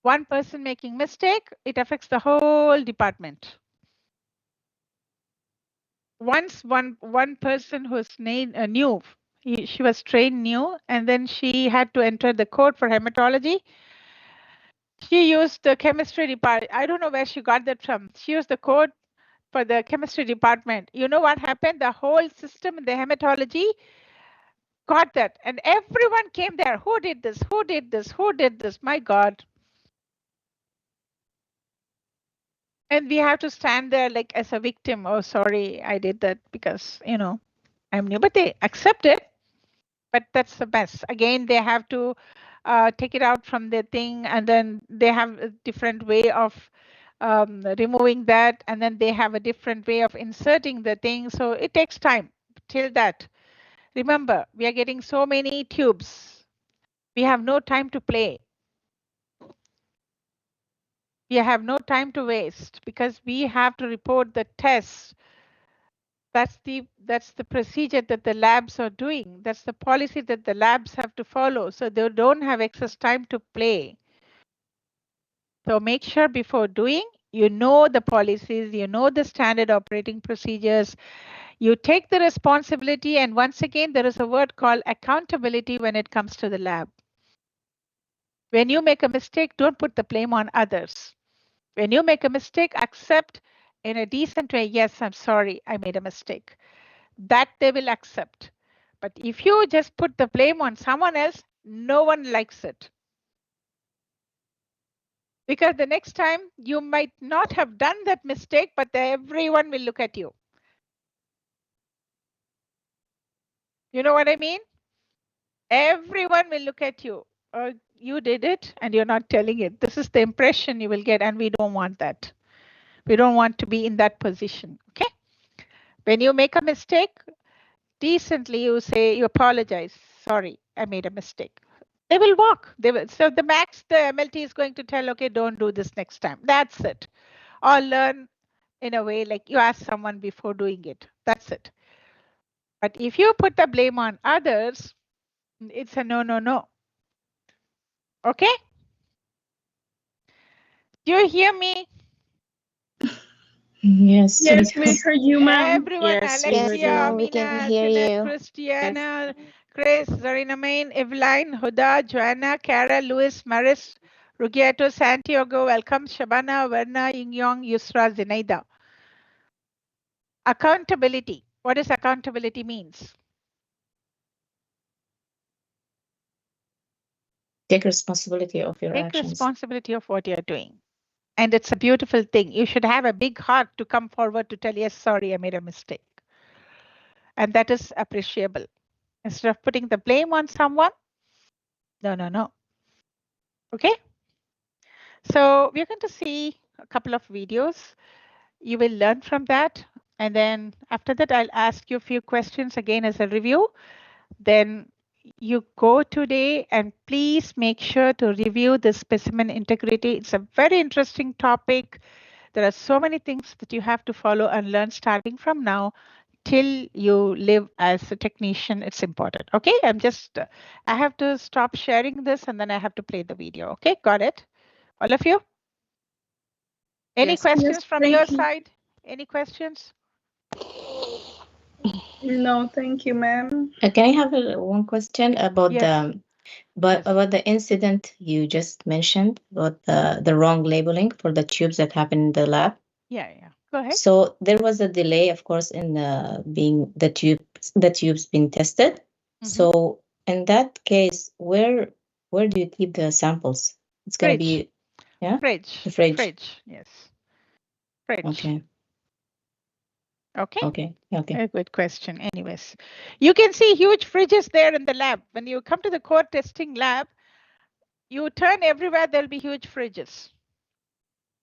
One person making mistake, it affects the whole department. Once one person who's new, she was trained new, and then she had to enter the code for hematology. She used the chemistry department. I don't know where she got that from. She used the code for the chemistry department. You know what happened? The whole system in the hematology got that, and everyone came there. Who did this? Who did this? Who did this? My God. And we have to stand there like as a victim. Oh, sorry, I did that because, I'm new. But they accept it. But that's the best. Again, they have to take it out from the thing, and then they have a different way of removing that, and then they have a different way of inserting the thing. So it takes time till that. Remember, we are getting so many tubes. We have no time to play. We have no time to waste because we have to report the tests. That's the procedure that the labs are doing. That's the policy that the labs have to follow. So they don't have excess time to play. So make sure before doing, you know the policies, you know the standard operating procedures, you take the responsibility, and once again, there is a word called accountability when it comes to the lab. When you make a mistake, don't put the blame on others. When you make a mistake, accept in a decent way, yes, I'm sorry, I made a mistake. That they will accept. But if you just put the blame on someone else, no one likes it. Because the next time you might not have done that mistake, but everyone will look at you. You know what I mean? Everyone will look at you. You did it and you're not telling it. This is the impression you will get, and we don't want that. We don't want to be in that position. Okay? When you make a mistake, decently you say, you apologize. Sorry, I made a mistake. They will walk. They will. So the max the MLT is going to tell, okay, don't do this next time. That's it. Or learn in a way like you ask someone before doing it. That's it. But if you put the blame on others, it's a no, no, no. Okay? Do you hear me? Yes. Yes, we heard you, ma'am. Everyone, Yes, we heard Yes, Alexia, you. ma'am, we can Amina, hear Jeanette, you. Christiana, Chris, Zarina Main, Eveline, Huda, Joanna, Cara, Luis, Maris, Rugiato, Santiago, welcome, Shabana, Verna, Yingyong, Yusra, Zinaida. Accountability. What does accountability means? Take responsibility of your Take actions. responsibility of what you're doing. And it's a beautiful thing. You should have a big heart to come forward to tell, yes, sorry, I made a mistake. And that is appreciable. Instead of putting the blame on someone, no, no, no. Okay? So we're going to see a couple of videos. You will learn from that. And then after that, I'll ask you a few questions again as a review. Then you go today and please make sure to review the specimen integrity. It's a very interesting topic. There are so many things that you have to follow and learn starting from now till you live as a technician. It's important. Okay, I have to stop sharing this and then I have to play the video. Okay, got it? All of you? Any Yes. questions Yes, from your thank you. side? Any questions? No, thank you, ma'am. Can I have one question about Yes. Yes. about the incident you just mentioned about the wrong labeling for the tubes that happened in the lab? Yeah, yeah. Go ahead. So there was a delay, of course, in being the tubes being tested. So in that case, where do you keep the samples? It's gonna Fridge. be, yeah, Fridge. the fridge. Fridge. Yes. Fridge. Okay. Okay. Okay. Okay. A good question. Anyways, you can see huge fridges there in the lab. When you come to the core testing lab, you turn everywhere, there'll be huge fridges.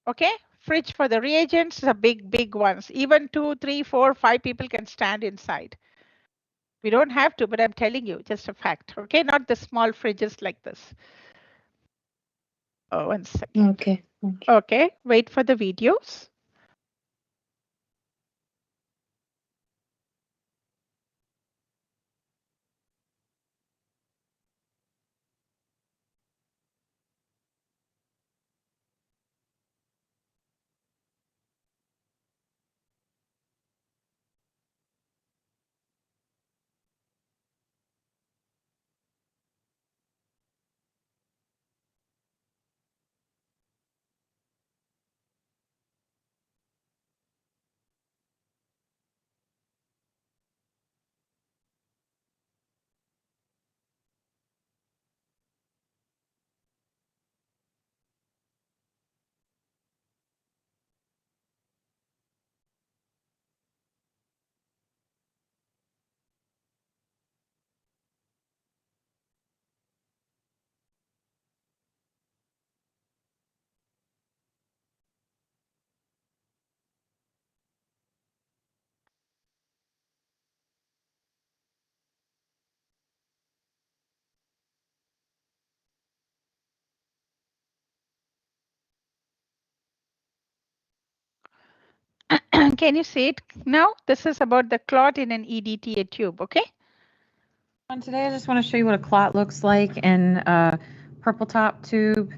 Okay? Fridge for the reagents, the big, big ones. Even 2, 3, 4, 5 people can stand inside. We don't have to, but I'm telling you, just a fact. Okay? Not the small fridges like this. Oh, 1 second. Okay. Okay, wait for the videos. And can you see it now? This is about the clot in an EDTA tube, okay? And today I just want to show you what a clot looks like in a purple top tube.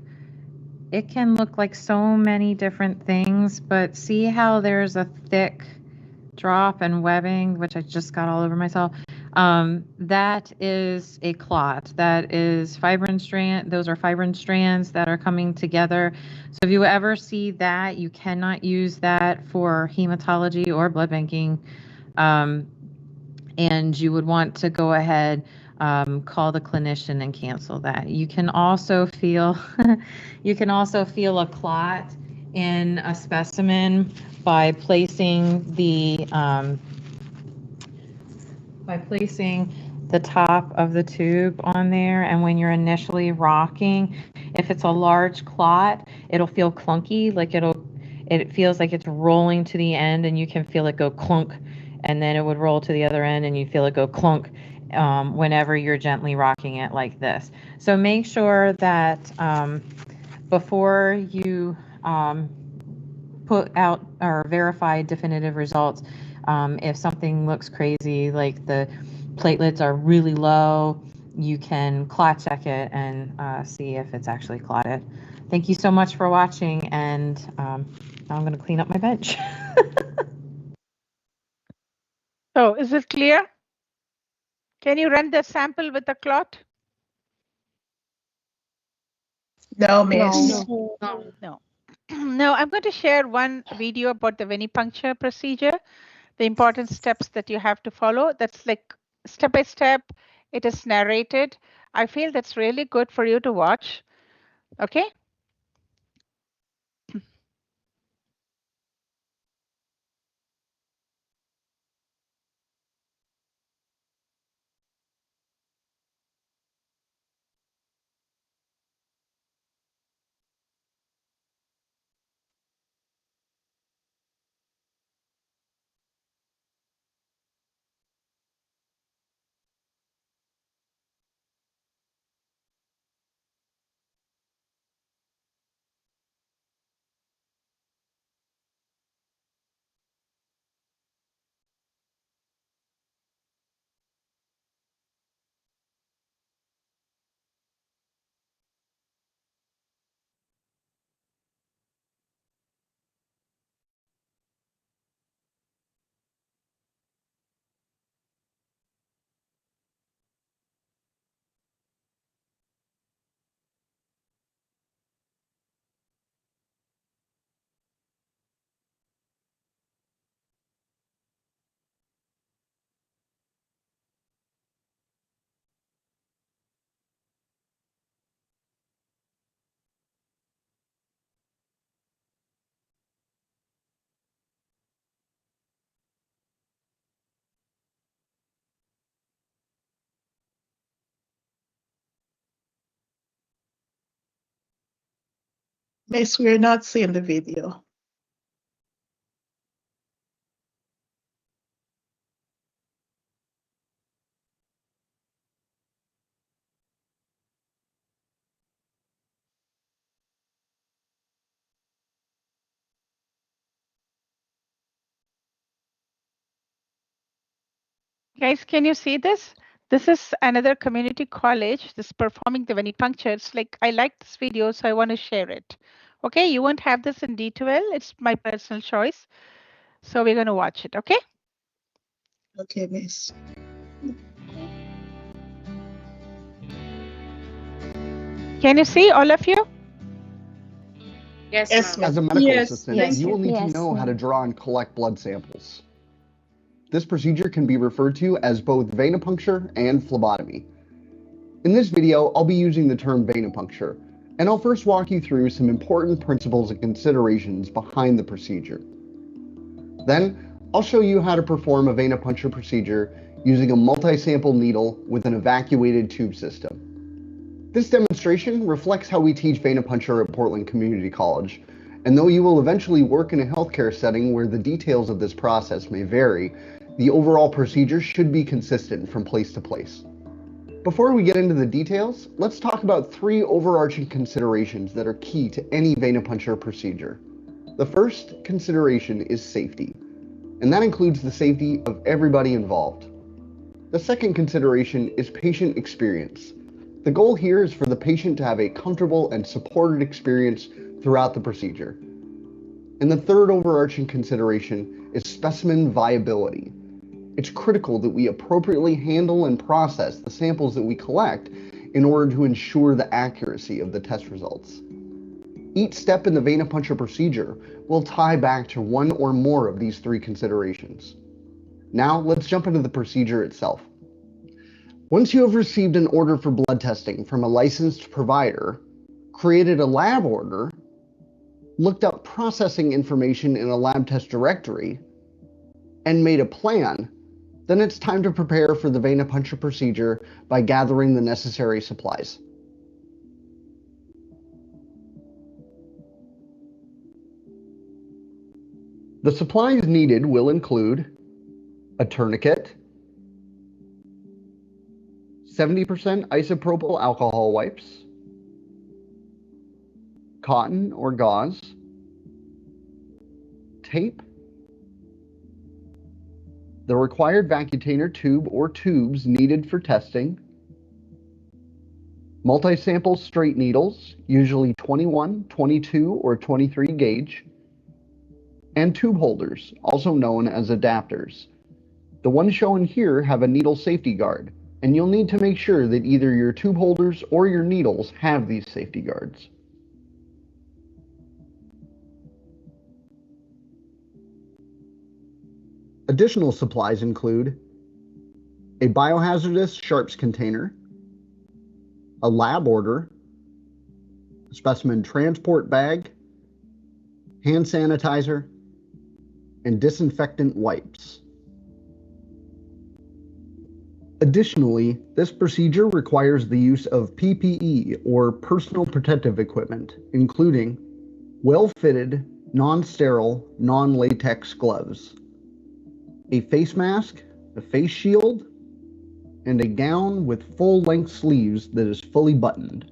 It can look like so many different things, but see how there's a thick drop and webbing, which I just got all over myself. That is a clot. That is fibrin strand. Those are fibrin strands that are coming together. So if you ever see that, you cannot use that for hematology or blood banking. And you would want to go ahead, call the clinician and cancel that. You can also feel, you can also feel a clot in a specimen by placing the top of the tube on there, and when you're initially rocking, if it's a large clot, it'll feel clunky, like it feels like it's rolling to the end, and you can feel it go clunk, and then it would roll to the other end, and you feel it go clunk whenever you're gently rocking it like this. So make sure that before you put out or verify definitive results, if something looks crazy, like the platelets are really low, you can clot check it and see if it's actually clotted. Thank you so much for watching, and now I'm going to clean up my bench. So is it clear? Can you run the sample with the clot? No, miss. No. No, I'm going to share one video about the venipuncture procedure, the important steps that you have to follow. That's like step by step. It is narrated. I feel that's really good for you to watch. Okay. Miss, we're not seeing the video. Guys, can you see this? This is another community college. This is performing the venipuncture. It's like, I like this video, so I want to share it. Okay, you won't have this in D12. It's my personal choice. So we're going to watch it, okay? Okay, miss. Can you see, all of you? Yes, Yes, ma'am. As a ma'am. medical Yes, assistant, thank you will you. need to Yes, know how to ma'am. draw and collect blood samples. This procedure can be referred to as both venipuncture and phlebotomy. In this video, I'll be using the term venipuncture, and I'll first walk you through some important principles and considerations behind the procedure. Then, I'll show you how to perform a venipuncture procedure using a multi-sample needle with an evacuated tube system. This demonstration reflects how we teach venipuncture at Portland Community College, and though you will eventually work in a healthcare setting where the details of this process may vary, the overall procedure should be consistent from place to place. Before we get into the details, let's talk about 3 overarching considerations that are key to any venipuncture procedure. The first consideration is safety. and that includes the safety of everybody involved. The second consideration is patient experience. The goal here is for the patient to have a comfortable and supported experience throughout the procedure. And the third overarching consideration is specimen viability. It's critical that we appropriately handle and process the samples that we collect in order to ensure the accuracy of the test results. Each step in the venipuncture procedure will tie back to one or more of these three considerations. Now, let's jump into the procedure itself. Once you have received an order for blood testing from a licensed provider, created a lab order, looked up processing information in a lab test directory, and made a plan, then it's time to prepare for the venipuncture procedure by gathering the necessary supplies. The supplies needed will include a tourniquet, 70% isopropyl alcohol wipes, cotton or gauze, tape, the required vacutainer tube or tubes needed for testing, multi-sample straight needles, usually 21, 22, or 23 gauge, and tube holders, also known as adapters. The ones shown here have a needle safety guard, and you'll need to make sure that either your tube holders or your needles have these safety guards. Additional supplies include a biohazardous sharps container, a lab order, a specimen transport bag, hand sanitizer, and disinfectant wipes. Additionally, this procedure requires the use of PPE, or personal protective equipment, including well-fitted, non-sterile, non-latex gloves, a face mask, a face shield, and a gown with full-length sleeves that is fully buttoned.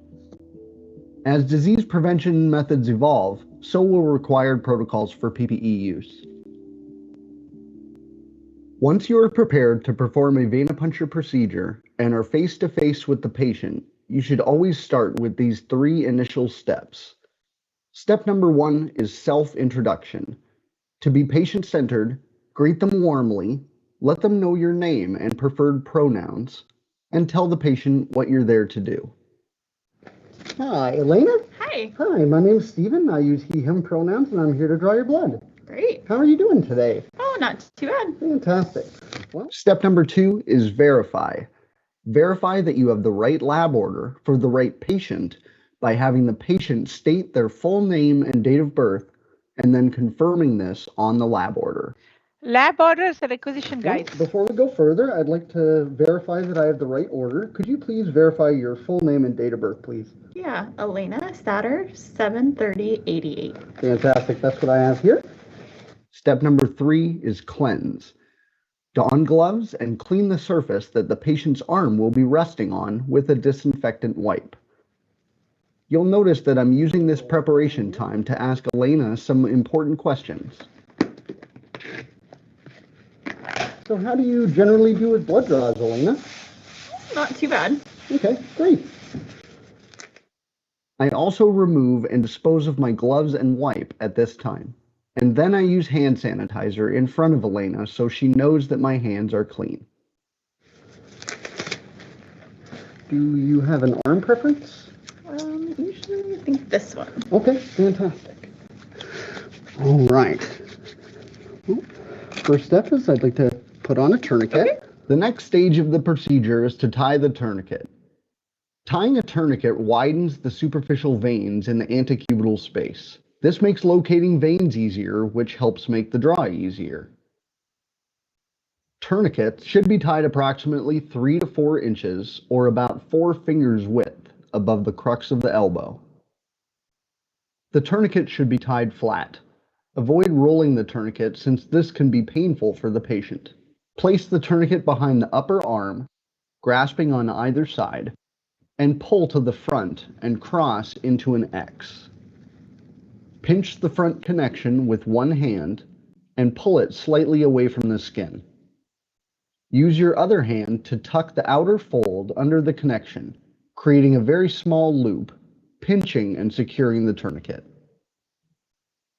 As disease prevention methods evolve, so will required protocols for PPE use. Once you are prepared to perform a venipuncture procedure and are face-to-face with the patient, you should always start with these three initial steps. Step number 1 is self-introduction. To be patient-centered, greet them warmly, let them know your name and preferred pronouns, and tell the patient what you're there to do. Hi, Elena. Hi. Hi, my name's Steven. I use he, him pronouns, and I'm here to draw your blood. Great. How are you doing today? Oh, not too bad. Fantastic. Well, step number 2 is verify. Verify that you have the right lab order for the right patient by having the patient state their full name and date of birth, and then confirming this on the lab order. Lab orders are requisition guides. Well, before we go further, I'd like to verify that I have the right order. Could you please verify your full name and date of birth, please? Yeah, Elena Satter, 7/30/88. Fantastic. That's what I have here. Step number 3 is cleanse. Don gloves and clean the surface that the patient's arm will be resting on with a disinfectant wipe. You'll notice that I'm using this preparation time to ask Elena some important questions. So how do you generally do with blood draws, Elena? Not too bad. Okay, great. I also remove and dispose of my gloves and wipe at this time. And then I use hand sanitizer in front of Elena so she knows that my hands are clean. Do you have an arm preference? Usually I think this one. Okay, fantastic. All right. Well, first step is I'd like to put on a tourniquet. Okay. The next stage of the procedure is to tie the tourniquet. Tying a tourniquet widens the superficial veins in the antecubital space. This makes locating veins easier, which helps make the draw easier. Tourniquets should be tied approximately 3 to 4 inches, or about 4 fingers width, above the crux of the elbow. The tourniquet should be tied flat. Avoid rolling the tourniquet since this can be painful for the patient. Place the tourniquet behind the upper arm, grasping on either side, and pull to the front and cross into an X. Pinch the front connection with one hand and pull it slightly away from the skin. Use your other hand to tuck the outer fold under the connection, creating a very small loop, pinching and securing the tourniquet.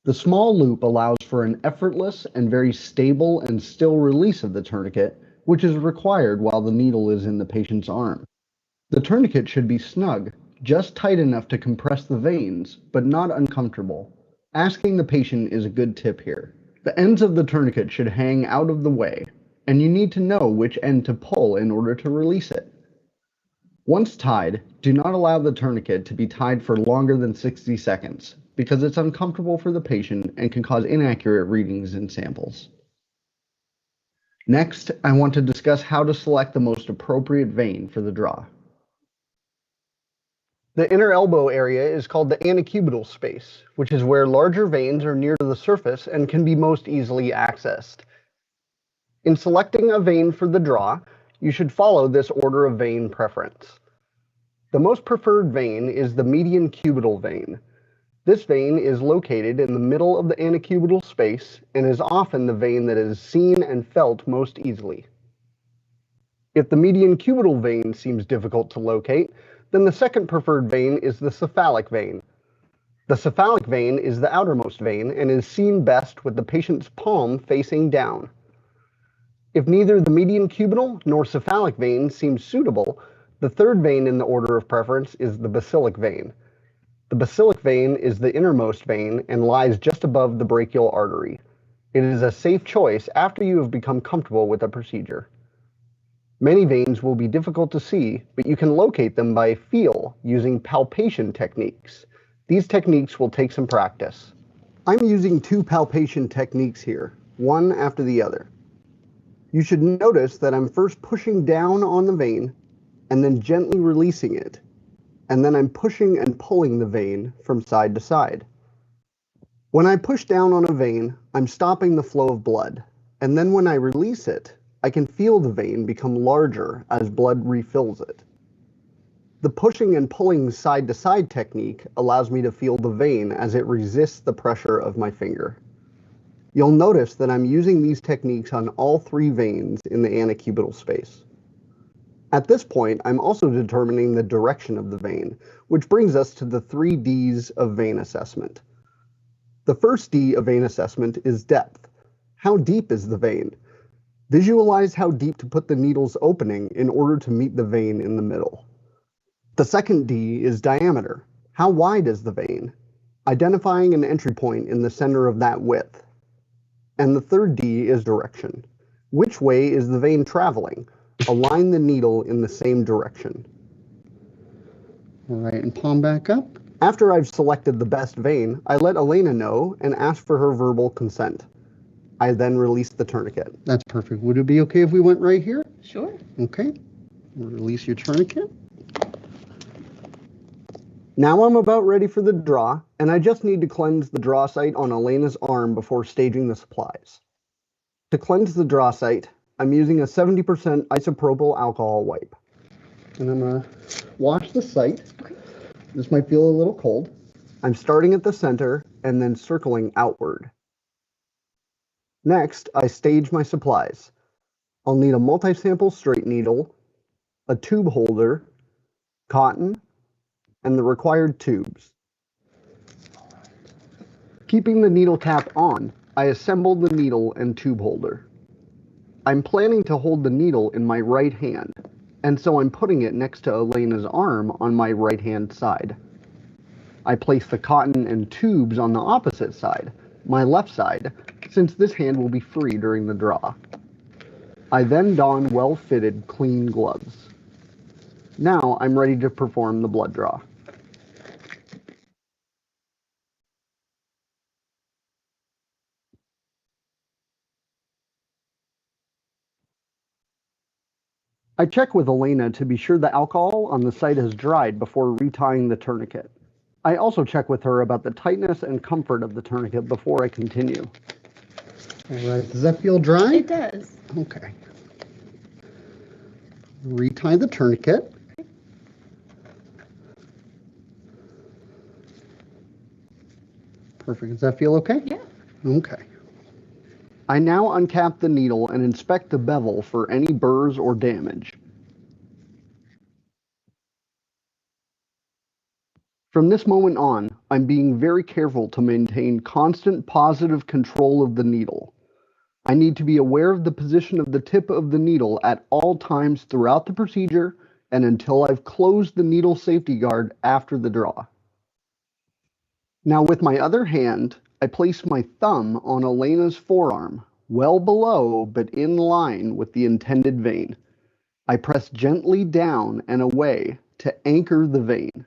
The small loop allows for an effortless and very stable and still release of the tourniquet, which is required while the needle is in the patient's arm. The tourniquet should be snug, just tight enough to compress the veins, but not uncomfortable. Asking the patient is a good tip here. The ends of the tourniquet should hang out of the way, and you need to know which end to pull in order to release it. Once tied, do not allow the tourniquet to be tied for longer than 60 seconds, because it's uncomfortable for the patient and can cause inaccurate readings in samples. Next, I want to discuss how to select the most appropriate vein for the draw. The inner elbow area is called the antecubital space, which is where larger veins are near to the surface and can be most easily accessed. In selecting a vein for the draw, you should follow this order of vein preference. The most preferred vein is the median cubital vein. This vein is located in the middle of the antecubital space and is often the vein that is seen and felt most easily. If the median cubital vein seems difficult to locate, then the second preferred vein is the cephalic vein. The cephalic vein is the outermost vein and is seen best with the patient's palm facing down. If neither the median cubital nor cephalic vein seems suitable, the third vein in the order of preference is the basilic vein. The basilic vein is the innermost vein and lies just above the brachial artery. It is a safe choice after you have become comfortable with the procedure. Many veins will be difficult to see, but you can locate them by feel using palpation techniques. These techniques will take some practice. I'm using two palpation techniques here, one after the other. You should notice that I'm first pushing down on the vein and then gently releasing it, and then I'm pushing and pulling the vein from side to side. When I push down on a vein, I'm stopping the flow of blood, and then when I release it, I can feel the vein become larger as blood refills it. The pushing and pulling side-to-side technique allows me to feel the vein as it resists the pressure of my finger. You'll notice that I'm using these techniques on all three veins in the antecubital space. At this point, I'm also determining the direction of the vein, which brings us to the 3 Ds of vein assessment. The first D of vein assessment is depth. How deep is the vein? Visualize how deep to put the needle's opening in order to meet the vein in the middle. The second D is diameter. How wide is the vein? Identifying an entry point in the center of that width. And the third D is direction. Which way is the vein traveling? Align the needle in the same direction. All right, and palm back up. After I've selected the best vein, I let Elena know and ask for her verbal consent. I then release the tourniquet. That's perfect. Would it be okay if we went right here? Sure. Okay. Release your tourniquet. Now I'm about ready for the draw, and I just need to cleanse the draw site on Elena's arm before staging the supplies. To cleanse the draw site, I'm using a 70% isopropyl alcohol wipe. And I'm going to wash the site. Okay. This might feel a little cold. I'm starting at the center and then circling outward. Next, I stage my supplies. I'll need a multi-sample straight needle, a tube holder, cotton, and the required tubes. Keeping the needle cap on, I assembled the needle and tube holder. I'm planning to hold the needle in my right hand, and so I'm putting it next to Elena's arm on my right-hand side. I place the cotton and tubes on the opposite side, my left side, since this hand will be free during the draw. I then don well-fitted, clean gloves. Now I'm ready to perform the blood draw. I check with Elena to be sure the alcohol on the site has dried before retying the tourniquet. I also check with her about the tightness and comfort of the tourniquet before I continue. All right, does that feel dry? It does. Okay. Retie the tourniquet. Perfect. Does that feel okay? Yeah. Okay. I now uncap the needle and inspect the bevel for any burrs or damage. From this moment on, I'm being very careful to maintain constant positive control of the needle. I need to be aware of the position of the tip of the needle at all times throughout the procedure and until I've closed the needle safety guard after the draw. Now with my other hand, I place my thumb on Elena's forearm, well below but in line with the intended vein. I press gently down and away to anchor the vein.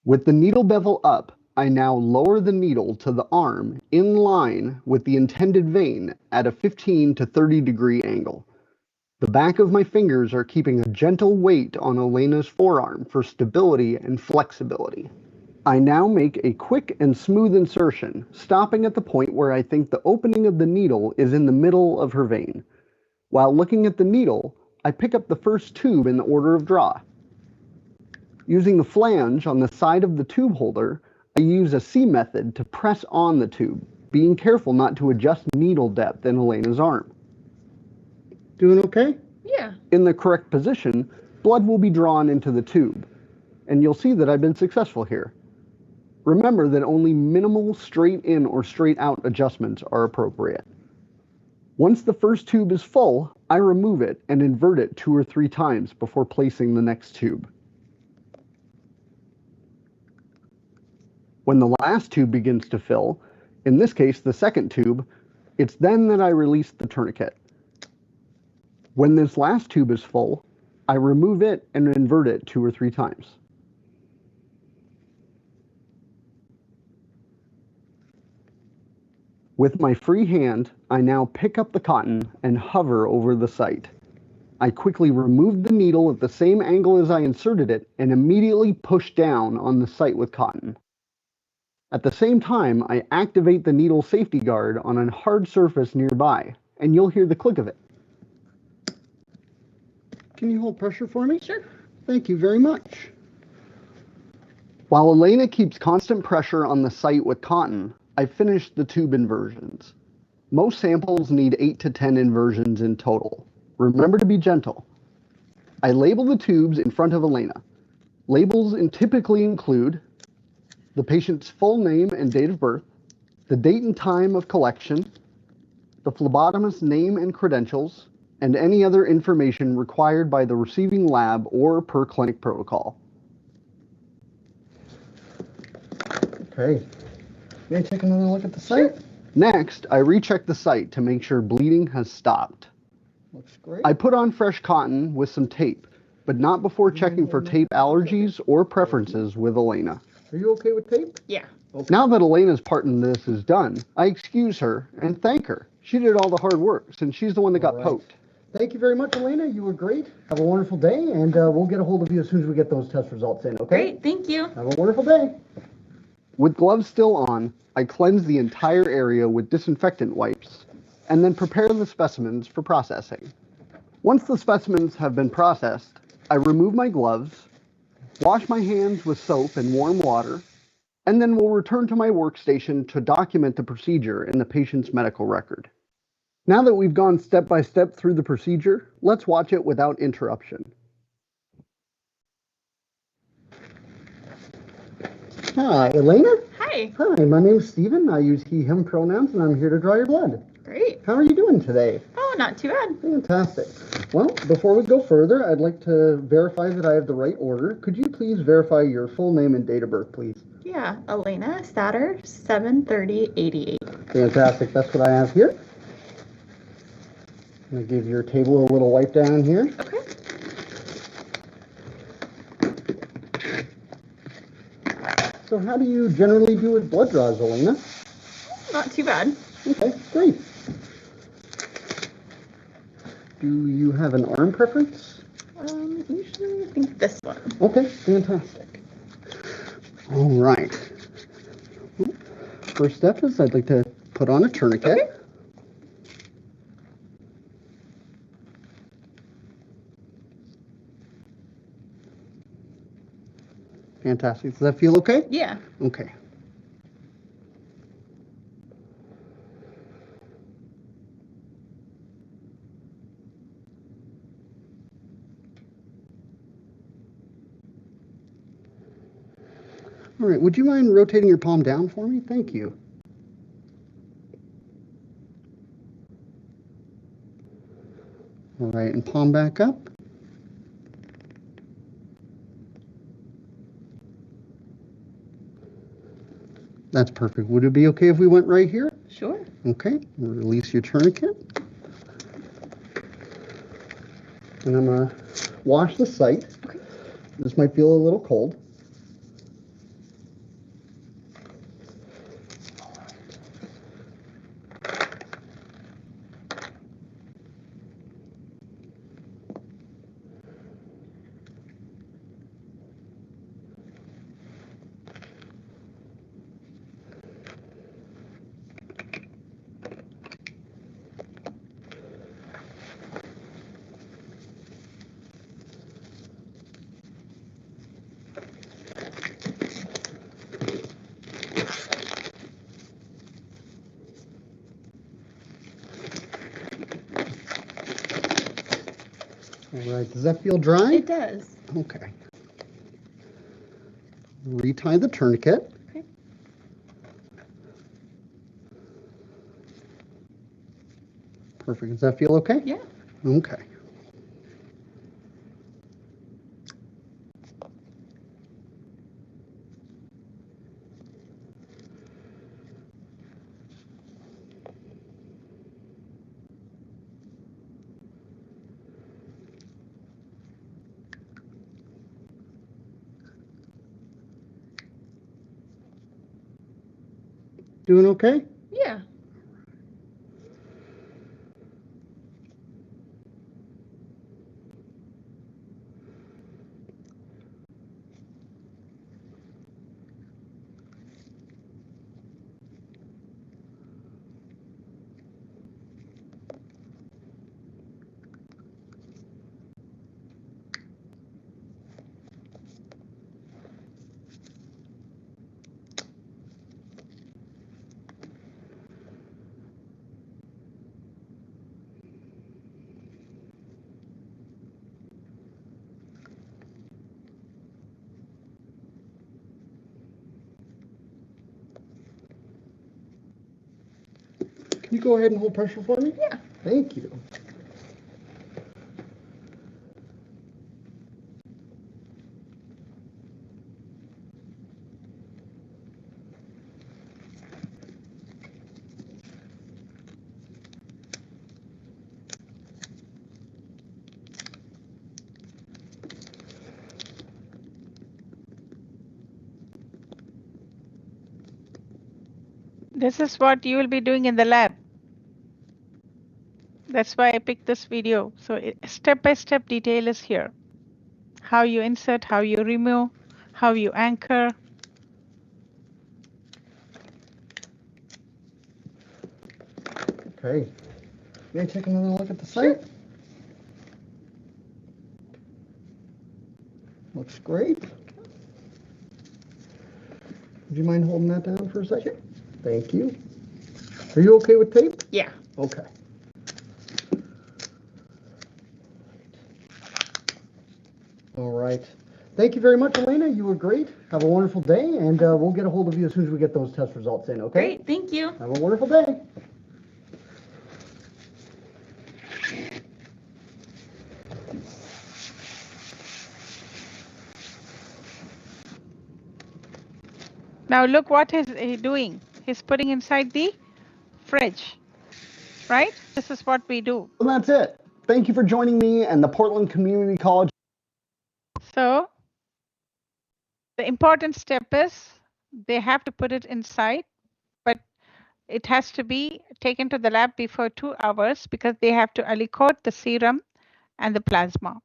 With the needle bevel up, I now lower the needle to the arm in line with the intended vein at a 15 to 30 degree angle. The back of my fingers are keeping a gentle weight on Elena's forearm for stability and flexibility. I now make a quick and smooth insertion, stopping at the point where I think the opening of the needle is in the middle of her vein. While looking at the needle, I pick up the first tube in the order of draw. Using the flange on the side of the tube holder, I use a C method to press on the tube, being careful not to adjust needle depth in Elena's arm. Doing okay? Yeah. In the correct position, blood will be drawn into the tube, and you'll see that I've been successful here. Remember that only minimal straight in or straight out adjustments are appropriate. Once the first tube is full, I remove it and invert it 2 or 3 times before placing the next tube. When the last tube begins to fill, in this case the second tube, it's then that I release the tourniquet. When this last tube is full, I remove it and invert it 2 or 3 times. With my free hand, I now pick up the cotton and hover over the site. I quickly remove the needle at the same angle as I inserted it and immediately push down on the site with cotton. At the same time, I activate the needle safety guard on a hard surface nearby, and you'll hear the click of it. Can you hold pressure for me? Sure. Thank you very much. While Elena keeps constant pressure on the site with cotton, I finished the tube inversions. Most samples need 8 to 10 inversions in total. Remember to be gentle. I label the tubes in front of Elena. Labels typically include the patient's full name and date of birth, the date and time of collection, the phlebotomist's name and credentials, and any other information required by the receiving lab or per clinic protocol. Okay. May I take another look at the site? Sure. Next, I recheck the site to make sure bleeding has stopped. Looks great. I put on fresh cotton with some tape, but not before checking for tape allergies or preferences with Elena. Are you okay with tape? Yeah. Okay. Now that Elena's part in this is done, I excuse her and thank her. She did all the hard work since she's the one that got poked. Thank you very much, Elena. You were great. Have a wonderful day, and we'll get a hold of you as soon as we get those test results in, okay? Great, thank you. Have a wonderful day. With gloves still on, I cleanse the entire area with disinfectant wipes and then prepare the specimens for processing. Once the specimens have been processed, I remove my gloves, wash my hands with soap and warm water, and then will return to my workstation to document the procedure in the patient's medical record. Now that we've gone step by step through the procedure, let's watch it without interruption. Hi, Elena. Hi. Hi, my name is Steven. I use he, him pronouns, and I'm here to draw your blood. Great. How are you doing today? Oh, not too bad. Fantastic. Well, before we go further, I'd like to verify that I have the right order. Could you please verify your full name and date of birth, please? Yeah, Elena Statter, 7/30/88. Fantastic. That's what I have here. I'm going to give your table a little wipe down here. Okay. So how do you generally do with blood draws, Elena? Not too bad. Okay, great. Do you have an arm preference? Usually I think this one. Okay, fantastic. All right. First step is I'd like to put on a tourniquet. Okay. Fantastic. Does that feel okay? Yeah. Okay. All right, would you mind rotating your palm down for me? Thank you. All right, and palm back up. That's perfect. Would it be okay if we went right here? Sure. Okay, release your tourniquet. And I'm gonna wash the site. Okay. This might feel a little cold. All right, does that feel dry? It does. Okay. Retie the tourniquet. Okay. Perfect. Does that feel okay? Yeah. Okay. Doing okay? Yeah. Can you go ahead and hold pressure for me? Yeah. Thank you. This is what you will be doing in the lab. That's why I picked this video. So step-by-step detail is here. How you insert, how you remove, how you anchor. Okay. May I take another look at the site? Sure. Looks great. Would you mind holding that down for a second? Sure. Thank you. Are you okay with tape? Yeah. Okay. All right. Thank you very much, Elena. You were great. Have a wonderful day, and we'll get a hold of you as soon as we get those test results in, okay? Great. Thank you. Have a wonderful day. Now look what is he doing. He's putting inside the fridge, right? This is what we do. Well, that's it. Thank you for joining me and the Portland Community College. So the important step is they have to put it inside, but it has to be taken to the lab before 2 hours because they have to aliquot the serum and the plasma.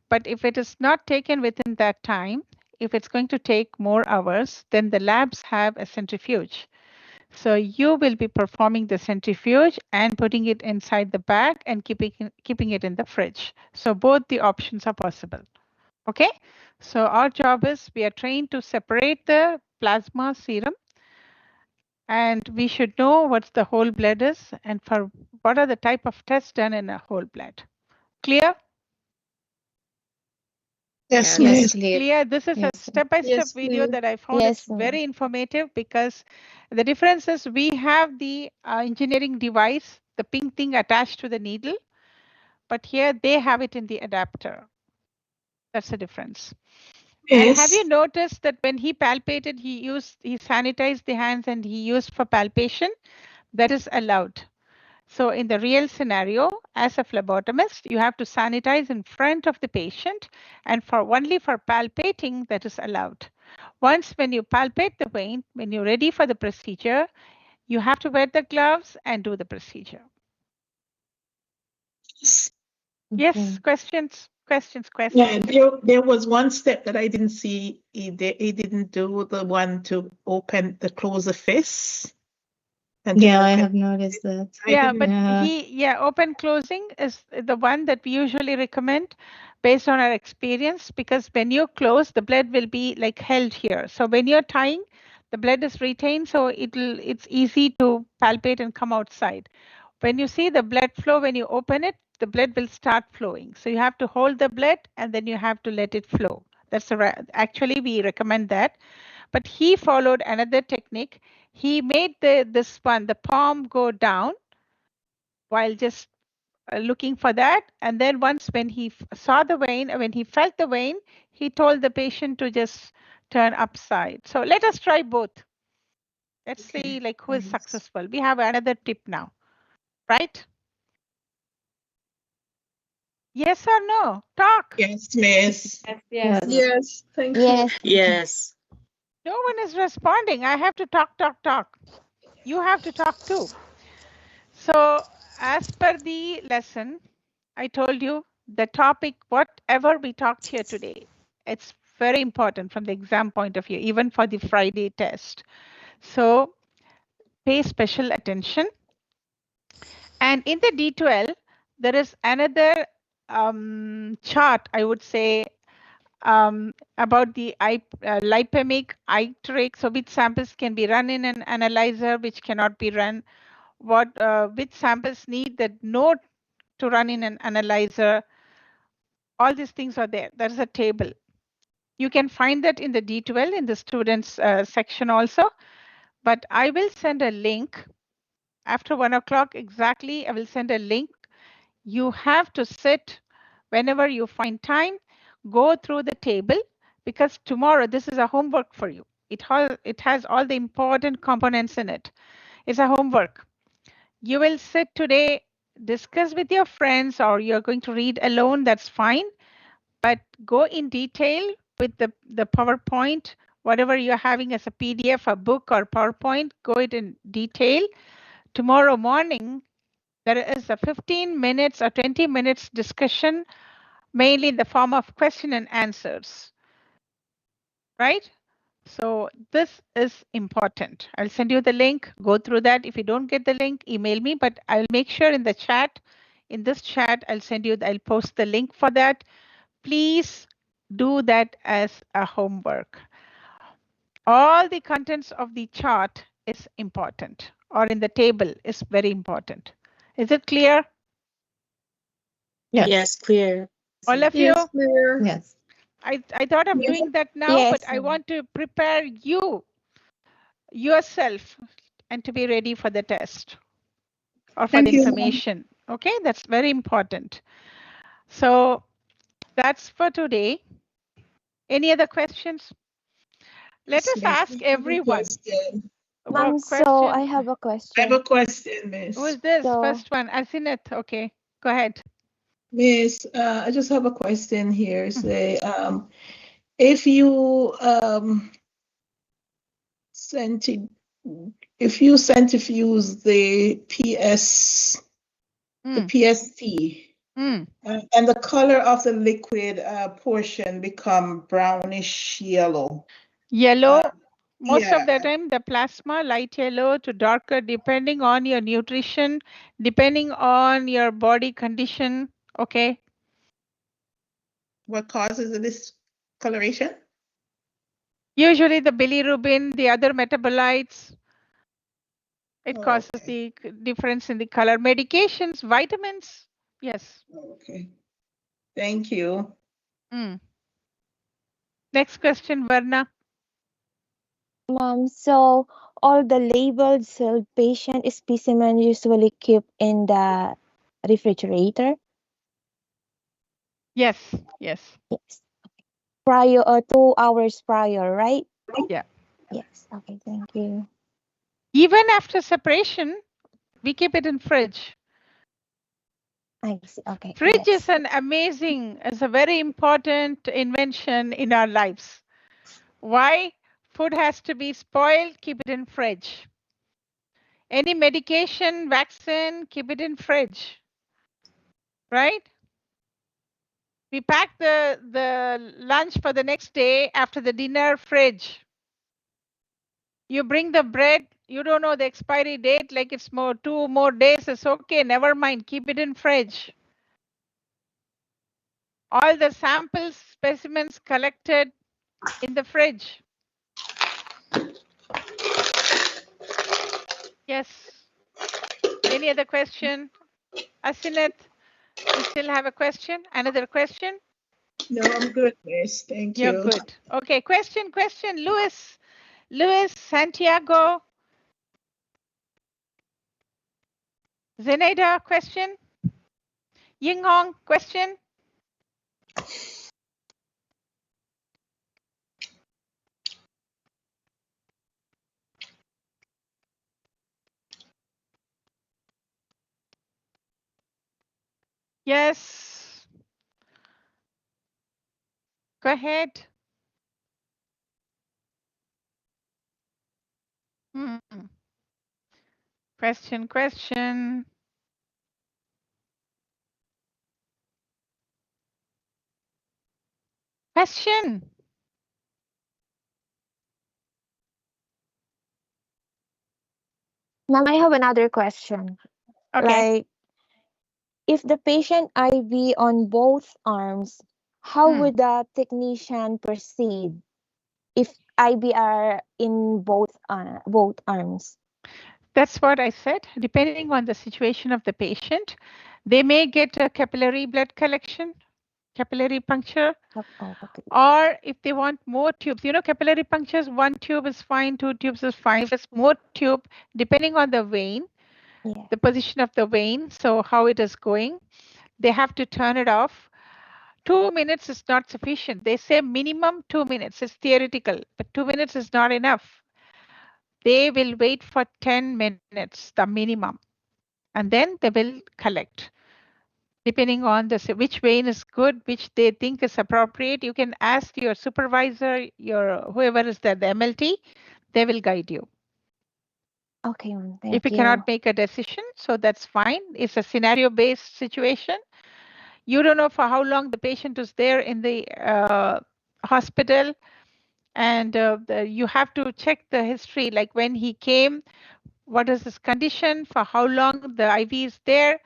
But if it is not taken within that time, if it's going to take more hours, then the labs have a centrifuge. So you will be performing the centrifuge and putting it inside the bag and keeping it in the fridge. So both the options are possible. Okay, so our job is we are trained to separate the plasma serum, and we should know what the whole blood is and for what are the type of tests done in a whole blood. Clear? Yes, Yes, miss. clear. Clear. This is a Yes. step-by-step Yes, video clear. that I found. Yes, It's very informative because the difference is we have the engineering device, the pink thing attached to the needle, but here they have it in the adapter. That's the difference. And have you Yes. noticed that when he palpated, he sanitized the hands and he used for palpation? That is allowed. So in the real scenario, as a phlebotomist, you have to sanitize in front of the patient, and only for palpating that is allowed. Once when you palpate the vein, when you're ready for the procedure, you have to wear the gloves and do the procedure. Yes, questions. Yeah, there was one step that I didn't see. He didn't do the one to close the fist. And Yeah, I have noticed that. Yeah, but Yeah. open closing is the one that we usually recommend based on our experience, because when you close, the blood will be like held here. So when you're tying, the blood is retained, so it's easy to palpate and come outside. When you see the blood flow, when you open it, the blood will start flowing. So you have to hold the blood and then you have to let it flow. Actually we recommend that. But he followed another technique. He made the palm go down while just looking for that. And then once when he saw the vein, when he felt the vein, he told the patient to just turn upside. So let us try both. Let's see like who is successful. We have another tip now, right? Yes or no? Talk. Yes, miss. Yes. Yes, thank you. yes. Yes. No one is responding. I have to talk. You have to talk too. So as per the lesson, I told you the topic, whatever we talked here today, it's very important from the exam point of view, even for the Friday test. So pay special attention. And in the D12, there is another chart, I would say, about the lipemic iterate. So which samples can be run in an analyzer, which cannot be run, which samples need the note to run in an analyzer. All these things are there. There is a table. You can find that in the D12 in the students section also. But I will send a link after 1 o'clock exactly. I will send a link. You have to sit whenever you find time, go through the table, because tomorrow this is a homework for you. It has all the important components in it. It's a homework. You will sit today, discuss with your friends, or you're going to read alone, that's fine. But go in detail with the PowerPoint, whatever you're having as a PDF, a book, or PowerPoint, go it in detail. Tomorrow morning, there is a 15 minutes or 20 minutes discussion, mainly in the form of question and answers, right? So this is important. I'll send you the link, go through that. If you don't get the link, email me, but I'll make sure in the chat, in this chat, I'll post the link for that. Please do that as a homework. All the contents of the chart is important, or in the table is very important. Is it clear? Yes. Yes, clear. All of Yes, you? clear. Yes. I thought of Yes. doing that now, but Yes. I want to prepare you yourself and to be ready for the test or for the Thank you. information. Okay, that's very important. So that's for today. Any other questions? Let Yes, us miss. ask I have a everyone. question. What Ma'am, so I question? have a I have a question. question, Who miss. is this? So, First one, Arsinet. Okay, go ahead. Miss, I just have a question here. Say, if you centri if you centrifuge the PST, and the color of the liquid portion become brownish yellow. Yellow, most of Yeah. the time the plasma light yellow to darker depending on your nutrition, depending on your body condition. Okay. What causes this coloration? Usually the bilirubin, the other metabolites, it Oh, causes okay. the difference in the color. Medications, vitamins, yes. Okay. Thank you. Next question, Varna. So all the labeled sealed patient specimen usually keep in the refrigerator? Yes, yes. Yes. Prior or 2 hours prior, right? Yeah. Yes. Okay, thank you. Even after separation, we keep it in fridge. I see. Okay. Fridge Yes. is is a very important invention in our lives. Why? Food has to be spoiled, keep it in fridge. Any medication, vaccine, keep it in fridge. Right? We pack the lunch for the next day after the dinner, fridge. You bring the bread, you don't know the expiry date, like it's 2 more days, it's okay, never mind, keep it in fridge. All the samples, specimens collected in the fridge. Yes. Any other question? Asinet, you still have a question? Another question? No, I'm good, miss. Thank You're you. good. Okay, question. Luis, Santiago. Zenaida, question? Ying Hong, question? Yes. Go ahead. Hmm. Question. Question. Ma'am, I have another question. Okay. Like, if the patient IV on both arms, how would the technician proceed if IV are in both arms? That's what I said. Depending on the situation of the patient, they may get a capillary blood collection, capillary puncture, Oh, okay. or if they want more tubes, capillary punctures, 1 tube is fine, 2 tubes is fine. If it's more tube, depending on the vein, the position of the vein, so how it is going, they have to turn it off. 2 minutes is not sufficient. They say minimum 2 minutes. It's theoretical, but 2 minutes is not enough. They will wait for 10 minutes, the minimum, and then they will collect. Depending on which vein is good, which they think is appropriate, you can ask your supervisor, your whoever is there, the MLT, they will guide you. Okay, thank If you cannot make a decision, so that's fine. It's a scenario-based situation. You don't know for how long the patient is there in the hospital, and you have to check the history, like when he came, what is his condition, for how long the IV is there.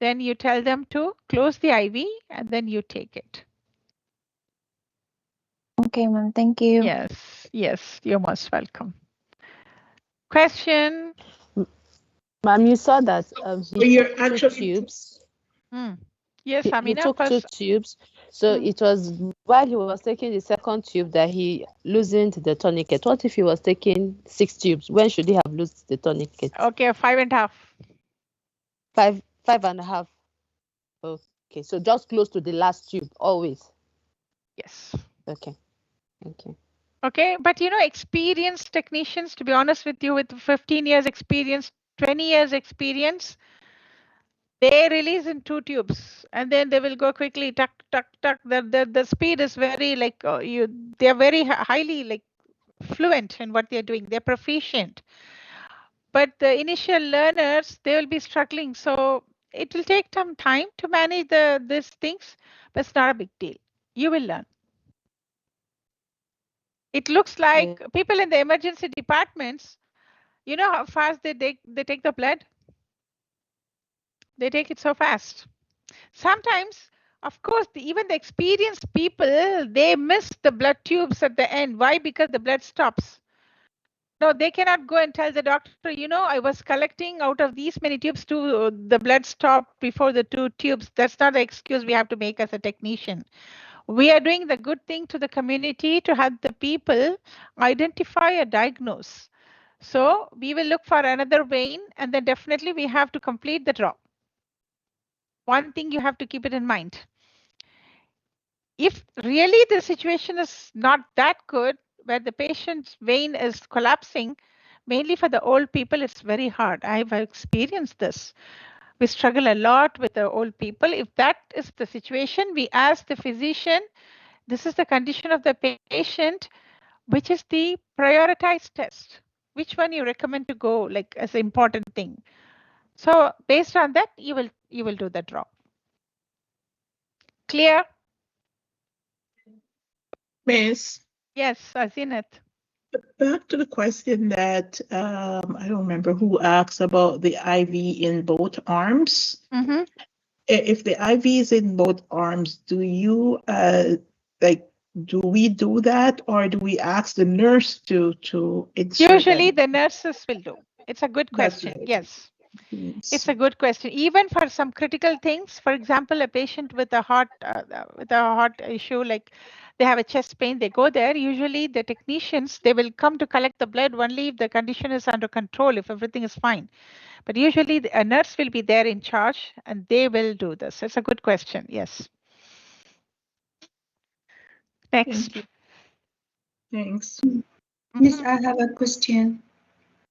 Then you tell them to close the IV, and then you take it. Okay, ma'am. Thank you. Yes, you're most welcome. Question? Ma'am, you saw that he you're took two actually tubes. Yes, He Amina, took two first. tubes. So it was while he was taking the second tube that he loosened the tourniquet. What if he was taking 6 tubes? When should he have loosened the tourniquet? Okay, 5.5. 5.5. Okay, so just close to the last tube, always. Yes. Okay, thank you. Okay, but experienced technicians, to be honest with you, with 15 years experience, 20 years experience, they release in 2 tubes, and then they will go quickly, tuck, tuck, tuck. The speed is very they are very highly fluent in what they're doing. They're proficient. But the initial learners, they will be struggling. So it will take some time to manage these things, but it's not a big deal. You will learn. It looks like people in the emergency departments, you know how fast they take the blood? They take it so fast. Sometimes, of course, even the experienced people, they miss the blood tubes at the end. Why? Because the blood stops. No, they cannot go and tell the doctor, I was collecting out of these many tubes, the blood stopped before the 2 tubes. That's not the excuse we have to make as a technician. We are doing the good thing to the community to help the people identify or diagnose. So we will look for another vein, and then definitely we have to complete the draw. One thing you have to keep it in mind. If really the situation is not that good, where the patient's vein is collapsing, mainly for the old people, it's very hard. I've experienced this. We struggle a lot with the old people. If that is the situation, we ask the physician, this is the condition of the patient, which is the prioritized test? Which one you recommend to go like as an important thing? So based on that, you will do the draw. Clear? Miss, Yes, I've seen it. back to the question that I don't remember who asked about the IV in both arms. Mm-hmm. If the IV is in both arms, do you like do we do that or do we ask the nurse to insert Usually that? the nurses will do. It's a good That's question. right. Yes. Yes. It's a good question. Even for some critical things, for example, a patient with a heart issue, like they have a chest pain, they go there. Usually, the technicians they will come to collect the blood only if the condition is under control, if everything is fine. But usually, a nurse will be there in charge, and they will do this. It's a good question. Yes. Next. Thank you. Thanks. Miss, I have a question.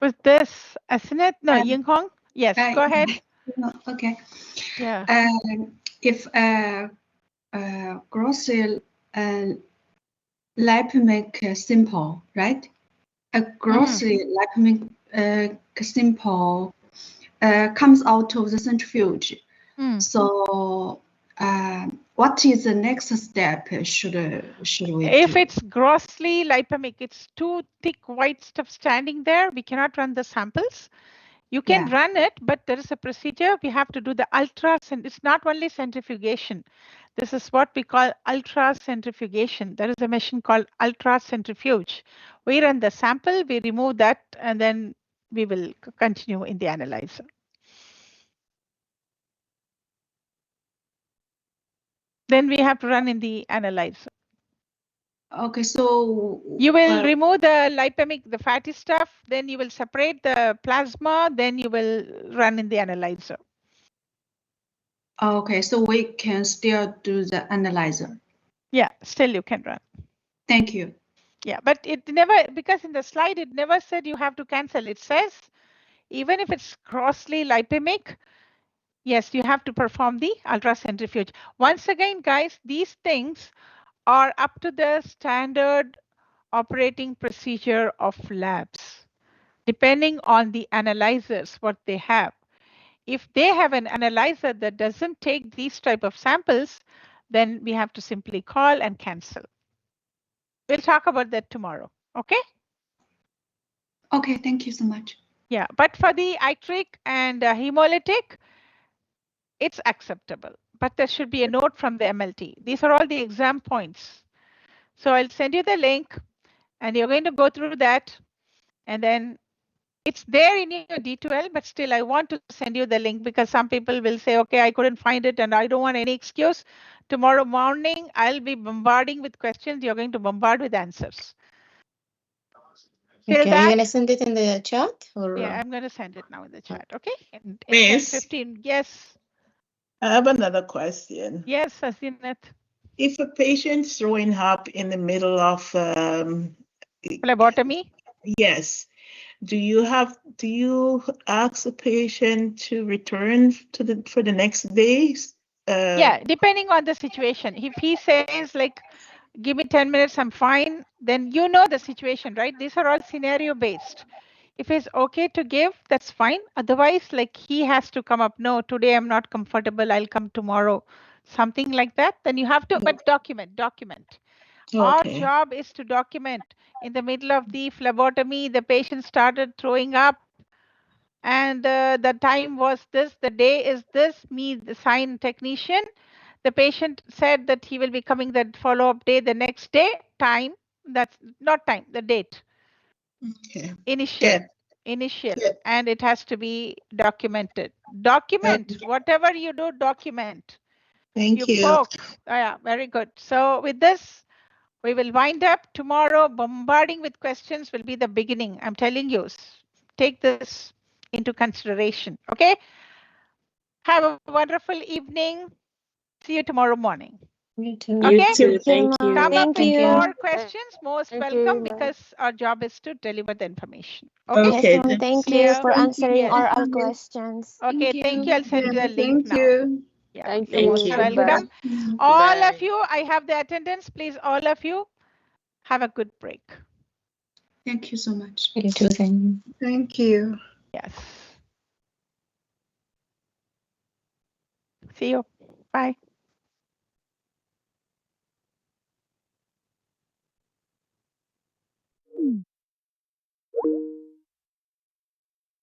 Was this Asinet? No, Um, Ying Hong? Yes, go ahead. Okay. Yeah. If grocery lipemic simple, right? A grocery lipemic simple comes out of the centrifuge. So, what is the next step? Should we If do? it's grossly lipemic, it's too thick white stuff standing there, we cannot run the samples. You can run it, but there is a procedure. We have to do the it's not only centrifugation. This is what we call ultracentrifugation. There is a machine called ultracentrifuge. We run the sample, we remove that, and then we will continue in the analyzer. Then we have to run in the analyzer. Okay, so you will remove the lipemic, the fatty stuff, then you will separate the plasma, then you will run in the analyzer. Okay, so we can still do the analyzer. Yeah, still you can run. Thank you. Yeah, but it never, because in the slide, it never said you have to cancel. It says, even if it's grossly lipemic, yes, you have to perform the ultracentrifuge. Once again, guys, these things are up to the standard operating procedure of labs, depending on the analyzers, what they have. If they have an analyzer that doesn't take these type of samples, then we have to simply call and cancel. We'll talk about that tomorrow. Okay? Okay, thank you so much. Yeah, but for the itric and hemolytic, it's acceptable. But there should be a note from the MLT. These are all the exam points. So I'll send you the link and you're going to go through that. And then it's there in your D2L, but still I want to send you the link because some people will say, okay, I couldn't find it and I don't want any excuse. Tomorrow morning, I'll be bombarding with questions. You're going to bombard with answers. Okay, are you gonna send it in the chat or? Yeah, I'm going to send it now in the chat. Okay. In 10, Miss, 15. Yes. I have another question. Yes, Asinet. If a patient's throwing up in the middle of Phlebotomy? yes, do you ask the patient to return for the next days? Yeah, depending on the situation. If he says like, give me 10 minutes, I'm fine, then you know the situation, right? These are all scenario based. If it's okay to give, that's fine. Otherwise, like he has to come up, no, today I'm not comfortable, I'll come tomorrow. Something like that. Then you have to, but document. Our Okay. job is to document. In the middle of the phlebotomy, the patient started throwing up and the time was this, the day is this, me, the sign technician. The patient said that he will be coming that follow-up day, the next day, time, that's not time, the date. Okay. Initial, and it has to be documented. Document, whatever you do, document. Thank you. Spoke. Oh, yeah, very good. So with this, we will wind up. Tomorrow, bombarding with questions will be the beginning. I'm telling you, take this into consideration. Okay? Have a wonderful evening. See you tomorrow morning. You too. Okay? You too. Thank you. Come up Thank with you. more questions. Most Thank welcome, you. because our job is to deliver the information. Okay? Yes, Okay. ma'am. Thank See you you. for answering Yes. all questions. Okay, thank you. I'll send you a link Thank now. you. Yeah, Thank you're you. most Thank you. welcome. Bye. All Bye. of you, I have the attendance. Please, all of you, have a good break. Thank you so much. You too. Thank you. Yes. See you. Bye.